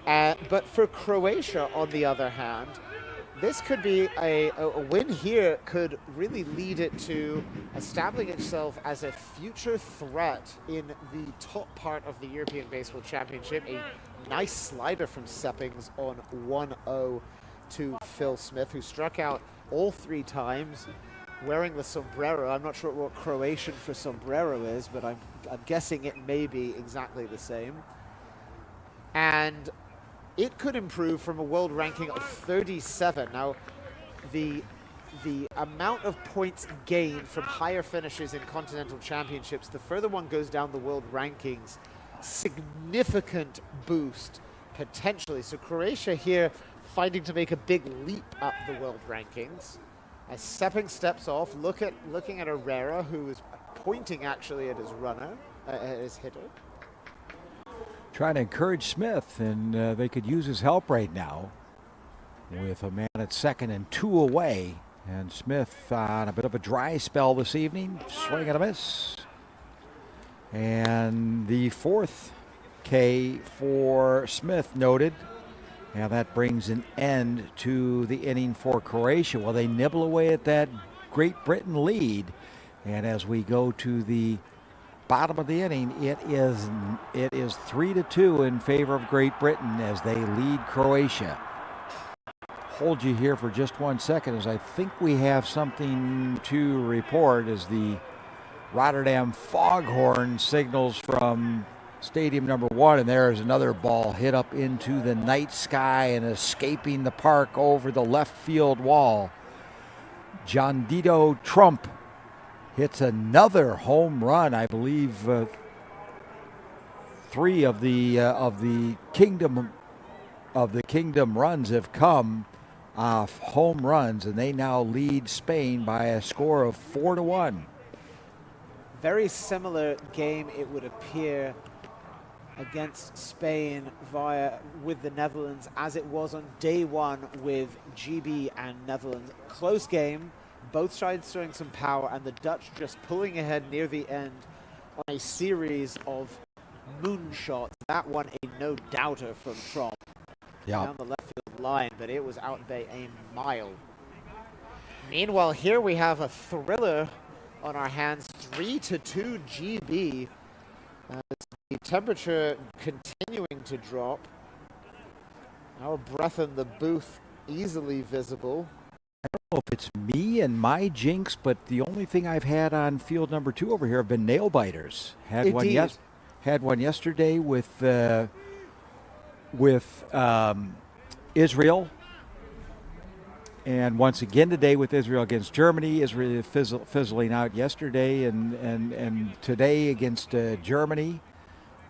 Speaker 3: But for Croatia, on the other hand, this could be a win here could really lead it to establishing itself as a future threat in the top part of the European Baseball Championship. A nice slider from Seppings on 1-0 to Phil Smith, who struck out all 3 times wearing the sombrero. I'm not sure what Croatian for sombrero is, but I'm guessing it may be exactly the same. And it could improve from a world ranking of 37. Now, the amount of points gained from higher finishes in continental championships, the further one goes down the world rankings, significant boost potentially. So Croatia here fighting to make a big leap up the world rankings. As Sepping steps off, looking at Herrera, who is pointing actually at his runner, at his hitter.
Speaker 1: Trying to encourage Smith, and they could use his help right now with a man at second and 2 away. And Smith on a bit of a dry spell this evening, swing and a miss. And the 4th K for Smith noted. And that brings an end to the inning for Croatia. Well, they nibble away at that Great Britain lead. And as we go to the bottom of the inning, it is 3-2 in favor of Great Britain as they lead Croatia. Hold you here for just 1 second, as I think we have something to report as the Rotterdam foghorn signals from stadium number 1, and there is another ball hit up into the night sky and escaping the park over the left field wall. John Dido Trump hits another home run. I believe 3 of the kingdom runs have come off home runs, and they now lead Spain by a score of 4-1.
Speaker 3: Very similar game, it would appear, against Spain with the Netherlands as it was on day 1 with GB and Netherlands. Close game, both sides showing some power, and the Dutch just pulling ahead near the end on a series of moonshots. That one a no-doubter from Trump down the left field line, but it was out by a mile. Meanwhile, here we have a thriller on our hands. 3-2 GB. The temperature continuing to drop. Our breath in the booth easily visible.
Speaker 1: I don't know if it's me and my jinx, but the only thing I've had on field number 2 over here have been nail biters. Had one yesterday with Israel, and once again today with Israel against Germany. Israel fizzling out yesterday, and today against Germany,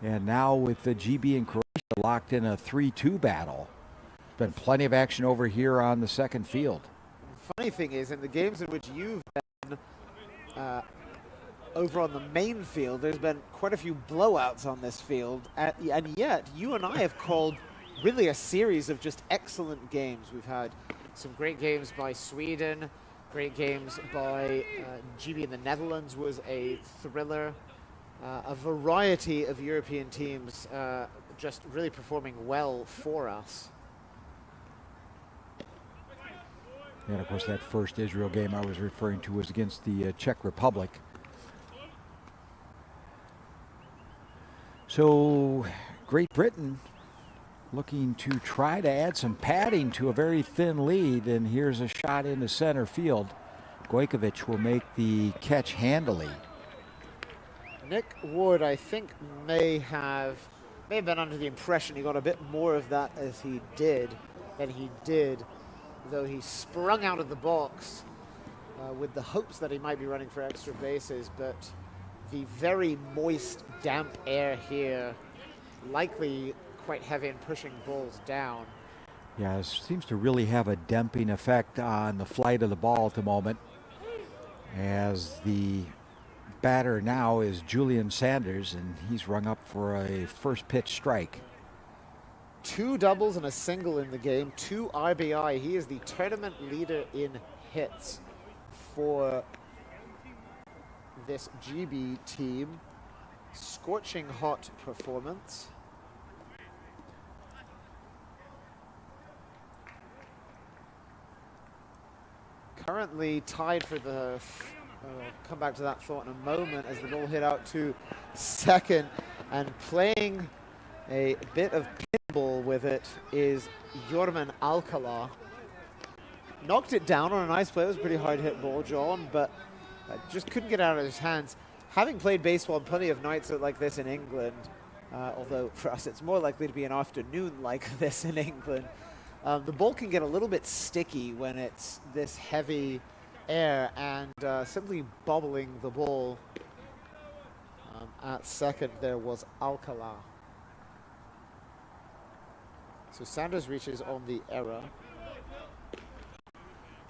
Speaker 1: and now with the GB and Croatia locked in a 3-2 battle. There's been plenty of action over here on the second field.
Speaker 3: Funny thing is, in the games in which you've been over on the main field, there's been quite a few blowouts on this field, and yet you and I have called really a series of just excellent games. We've had some great games by Sweden, great games by GB in the Netherlands was a thriller. A variety of European teams just really performing well for us.
Speaker 1: And of course, that first Israel game I was referring to was against the Czech Republic. So, Great Britain looking to try to add some padding to a very thin lead, and here's a shot into center field. Gojkovic will make the catch handily.
Speaker 3: Nick Ward, I think, may have been under the impression he got a bit more of that than he did, though he sprung out of the box with the hopes that he might be running for extra bases, but the very moist, damp air here likely quite heavy and pushing balls down.
Speaker 1: Yeah, it seems to really have a damping effect on the flight of the ball at the moment, as the batter now is Julian Sanders, and he's rung up for a first pitch strike.
Speaker 3: 2 doubles and a single in the game, 2 RBI. He is the tournament leader in hits for this GB team. Scorching hot performance. Currently tied for the, I'll come back to that thought in a moment, as the ball hit out to second, and playing a bit of pinball with it is Jorman Alcala. Knocked it down on a nice play. It was a pretty hard hit ball, John, but just couldn't get out of his hands. Having played baseball on plenty of nights like this in England, although for us it's more likely to be an afternoon like this in England, the ball can get a little bit sticky when it's this heavy air, and simply bobbling the ball at second there was Alcala. So Sanders reaches on the error.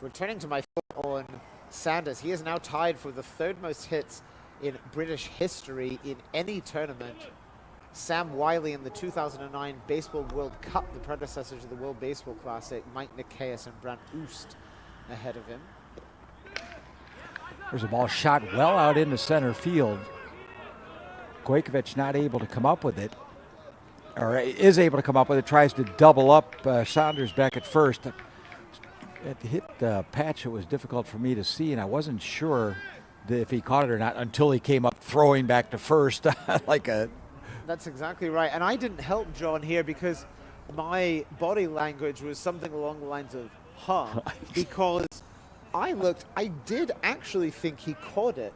Speaker 3: Returning to my thought on Sanders, he is now tied for the 3rd most hits in British history in any tournament. Sam Wiley in the 2009 Baseball World Cup, the predecessor to the World Baseball Classic, Mike Nikias and Brant Oost ahead of him.
Speaker 1: There's a ball shot well out into center field. Gojkovic not able to come up with it, or is able to come up with it, tries to double up Saunders back at first. It hit the patch. It was difficult for me to see, and I wasn't sure if he caught it or not until he came up throwing back to first like a...
Speaker 3: That's exactly right. And I didn't help John here because my body language was something along the lines of, because I did actually think he caught it,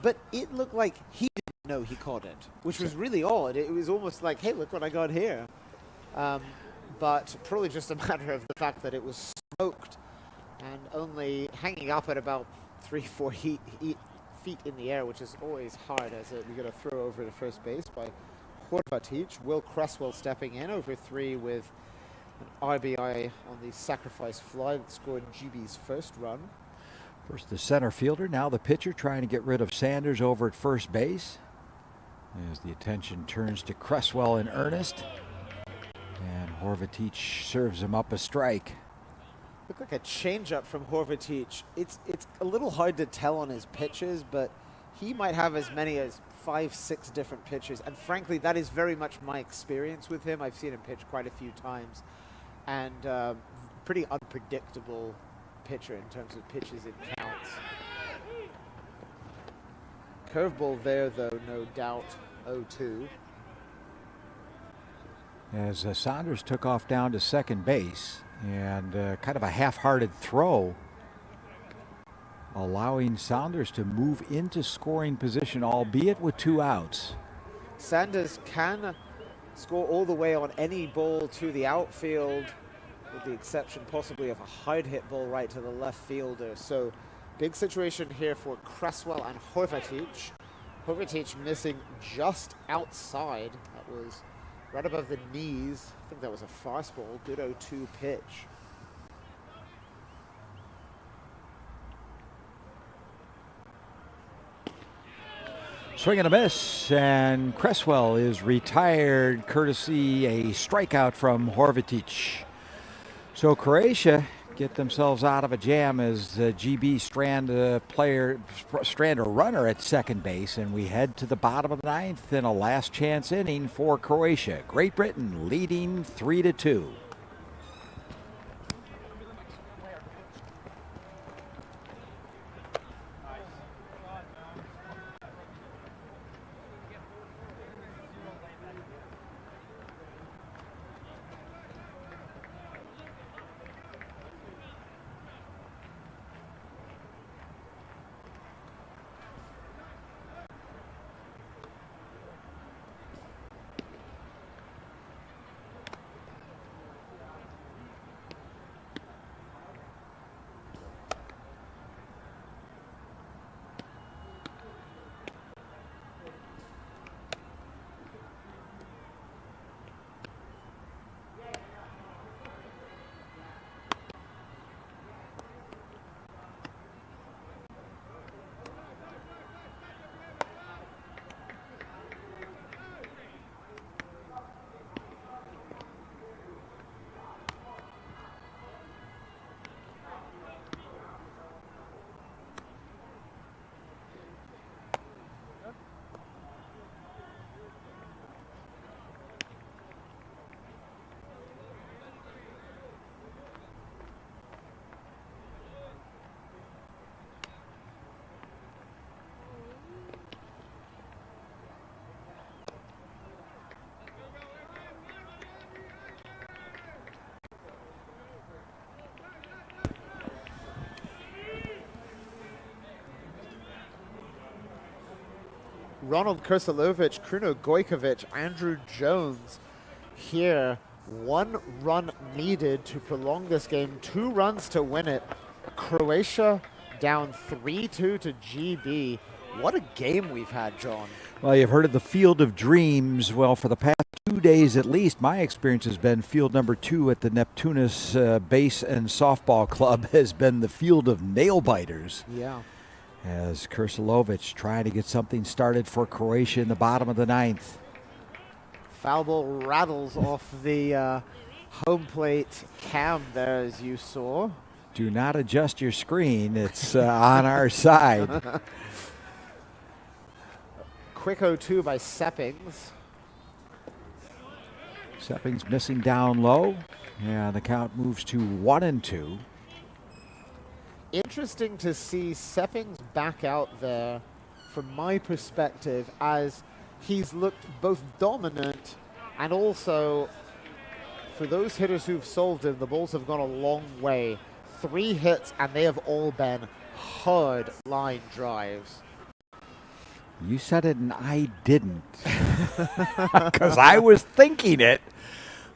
Speaker 3: but it looked like he didn't know he caught it, which was really odd. It was almost like, hey, look what I got here. But probably just a matter of the fact that it was smoked and only hanging up at about 3-4 feet in the air, which is always hard, as we got a throw over to first base by Horvatic. Will Cresswell stepping in over 3 with an RBI on the sacrifice fly that scored GB's first run.
Speaker 1: First the center fielder, now the pitcher trying to get rid of Sanders over at first base, as the attention turns to Cresswell in earnest, and Horvatic serves him up a strike.
Speaker 3: Looked like a changeup from Horvatic. It's a little hard to tell on his pitches, but he might have as many as 5-6 different pitches, and frankly that is very much my experience with him. I've seen him pitch quite a few times, and pretty unpredictable pitcher in terms of pitches it counts. Curveball there, though, no doubt. 0-2.
Speaker 1: As Saunders took off down to second base, and kind of a half-hearted throw, allowing Saunders to move into scoring position, albeit with 2 outs.
Speaker 3: Sanders can score all the way on any ball to the outfield, with the exception possibly of a hard hit ball right to the left fielder. So big situation here for Cresswell and Horvatic. Horvatic missing just outside. That was right above the knees. I think that was a fastball. Good 0-2 pitch.
Speaker 1: Swing and a miss, and Cresswell is retired courtesy a strikeout from Horvatic. So Croatia get themselves out of a jam as GB strand a runner at second base, and we head to the bottom of the 9th in a last chance inning for Croatia. Great Britain leading 3-2.
Speaker 3: Ronald Krsilovic, Kruno Gojkovic, Andrew Jones here. 1 run needed to prolong this game. 2 runs to win it. Croatia down 3-2 to GB. What a game we've had, John.
Speaker 1: Well, you've heard of the Field of Dreams. Well, for the past 2 days at least, my experience has been field number 2 at the Neptunus Base and Softball Club has been the Field of Nail Biters.
Speaker 3: Yeah.
Speaker 1: As Krsilovic trying to get something started for Croatia in the bottom of the 9th.
Speaker 3: Foul ball rattles off the home plate cam there, as you saw.
Speaker 1: Do not adjust your screen. It's on our side.
Speaker 3: Quick 0-2 by Seppings.
Speaker 1: Seppings missing down low. Yeah, the count moves to 1-2.
Speaker 3: Interesting to see Seppings back out there, from my perspective, as he's looked both dominant and also, for those hitters who've solved him, the balls have gone a long way. 3 hits, and they have all been hard line drives.
Speaker 1: You said it and I didn't. Because I was thinking it.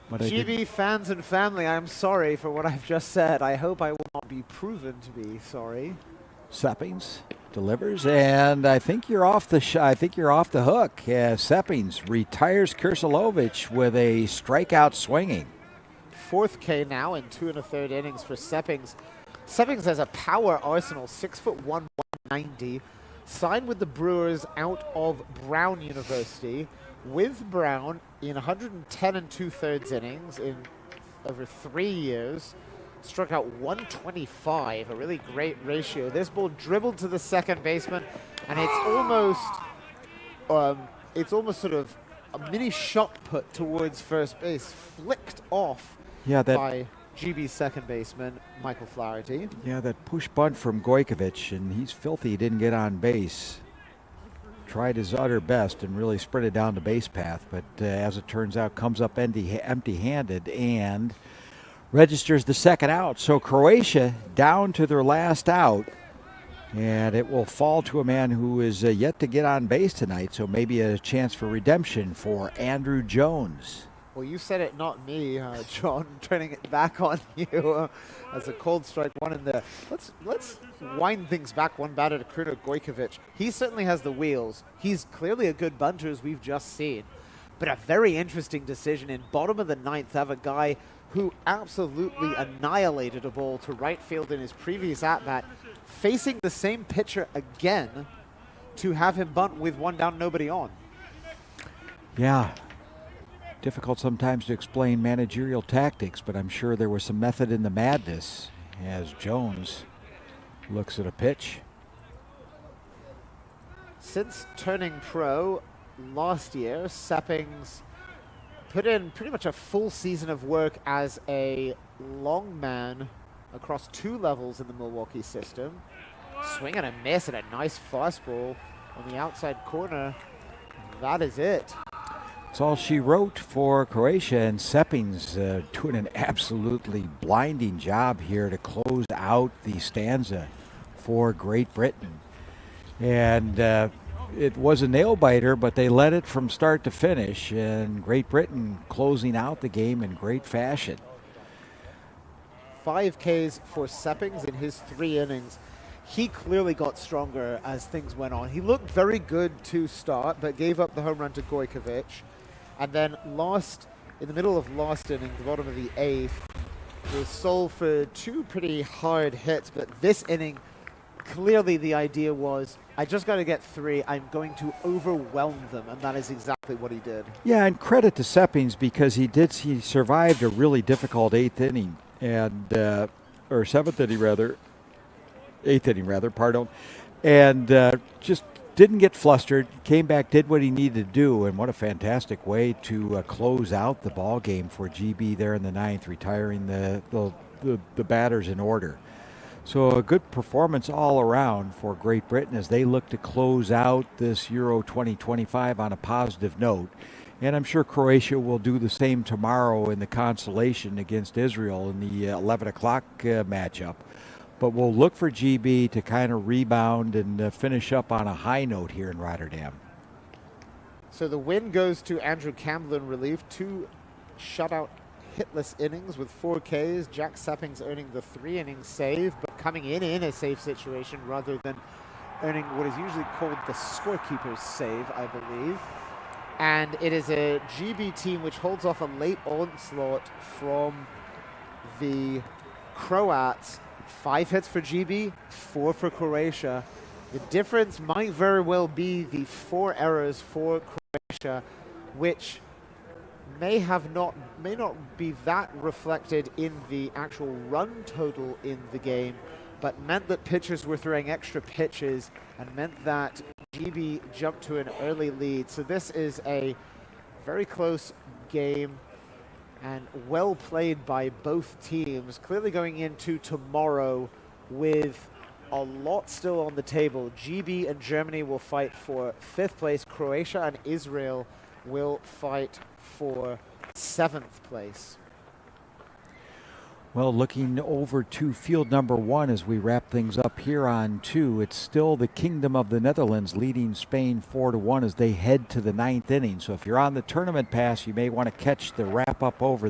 Speaker 1: But
Speaker 3: GB fans and family, I'm sorry for what I've just said. I hope I will not be proven to be sorry.
Speaker 1: Seppings delivers, and I think you're off the hook. Seppings retires Krsilovic with a strikeout swinging.
Speaker 3: 4th K now in 2 1/3 innings for Seppings. Seppings has a power arsenal, 6'1", 190. Signed with the Brewers out of Brown University. With Brown in 110 2/3 innings in over 3 years. Struck out 125, a really great ratio. This ball dribbled to the second baseman, and it's almost sort of a mini shot put towards first base, flicked off by GB's second baseman, Michael Flaherty.
Speaker 1: Yeah, that push bunt from Gojkovic, and he's filthy he didn't get on base. tried his utter best and really sprinted down the base path, but as it turns out, comes up empty-handed and registers the second out. So Croatia down to their last out, and it will fall to a man who is yet to get on base tonight, so maybe a chance for redemption for Andrew Jones.
Speaker 3: Well, you said it, not me, John. Turning it back on you as a cold strike one in there. Let's wind things back one batter to Kruno Gojkovic. He certainly has the wheels. He's clearly a good bunter, as we've just seen. But a very interesting decision in bottom of the ninth to have a guy who absolutely annihilated a ball to right field in his previous at-bat, facing the same pitcher again to have him bunt with one down, nobody on.
Speaker 1: Yeah. Difficult sometimes to explain managerial tactics, but I'm sure there was some method in the madness as Jones looks at a pitch.
Speaker 3: Since turning pro last year, Seppings put in pretty much a full season of work as a long man across 2 levels in the Milwaukee system. Swing and a miss and a nice fastball on the outside corner. That is it.
Speaker 1: That's all she wrote for Croatia, and Seppings doing an absolutely blinding job here to close out the stanza for Great Britain. And it was a nail-biter, but they led it from start to finish, and Great Britain closing out the game in great fashion.
Speaker 3: 5 Ks for Seppings in his 3 innings. He clearly got stronger as things went on. He looked very good to start, but gave up the home run to Gojkovic. And then lost, in the middle of last inning, the bottom of the 8th, was sold for 2 pretty hard hits. But this inning, clearly the idea was, I just got to get 3. I'm going to overwhelm them. And that is exactly what he did.
Speaker 1: Yeah, and credit to Seppings because he survived a really difficult 8th inning, and or 7th inning rather. 8th inning rather, pardon. And just didn't get flustered, came back, did what he needed to do, and what a fantastic way to close out the ball game for GB there in the 9th, retiring the batters in order. So a good performance all around for Great Britain as they look to close out this Euro 2025 on a positive note. And I'm sure Croatia will do the same tomorrow in the consolation against Israel in the 11 o'clock matchup. But we'll look for GB to kind of rebound and finish up on a high note here in Rotterdam.
Speaker 3: So the win goes to Andrew Campbell in relief. 2 shutout hitless innings with 4 Ks. Jack Seppings earning the 3-inning save, but coming in a safe situation rather than earning what is usually called the scorekeeper's save, I believe. And it is a GB team which holds off a late onslaught from the Croats. 5 hits for GB, 4 for Croatia. The difference might very well be the 4 errors for Croatia, which may not be that reflected in the actual run total in the game, but meant that pitchers were throwing extra pitches and meant that GB jumped to an early lead. So this is a very close game and well played by both teams, clearly going into tomorrow with a lot still on the table. GB and Germany will fight for 5th place. Croatia and Israel will fight for 7th place.
Speaker 1: Well, looking over to field number 1 as we wrap things up here on 2, it's still the Kingdom of the Netherlands leading Spain 4-1 as they head to the 9th inning. So if you're on the tournament pass, you may want to catch the wrap up over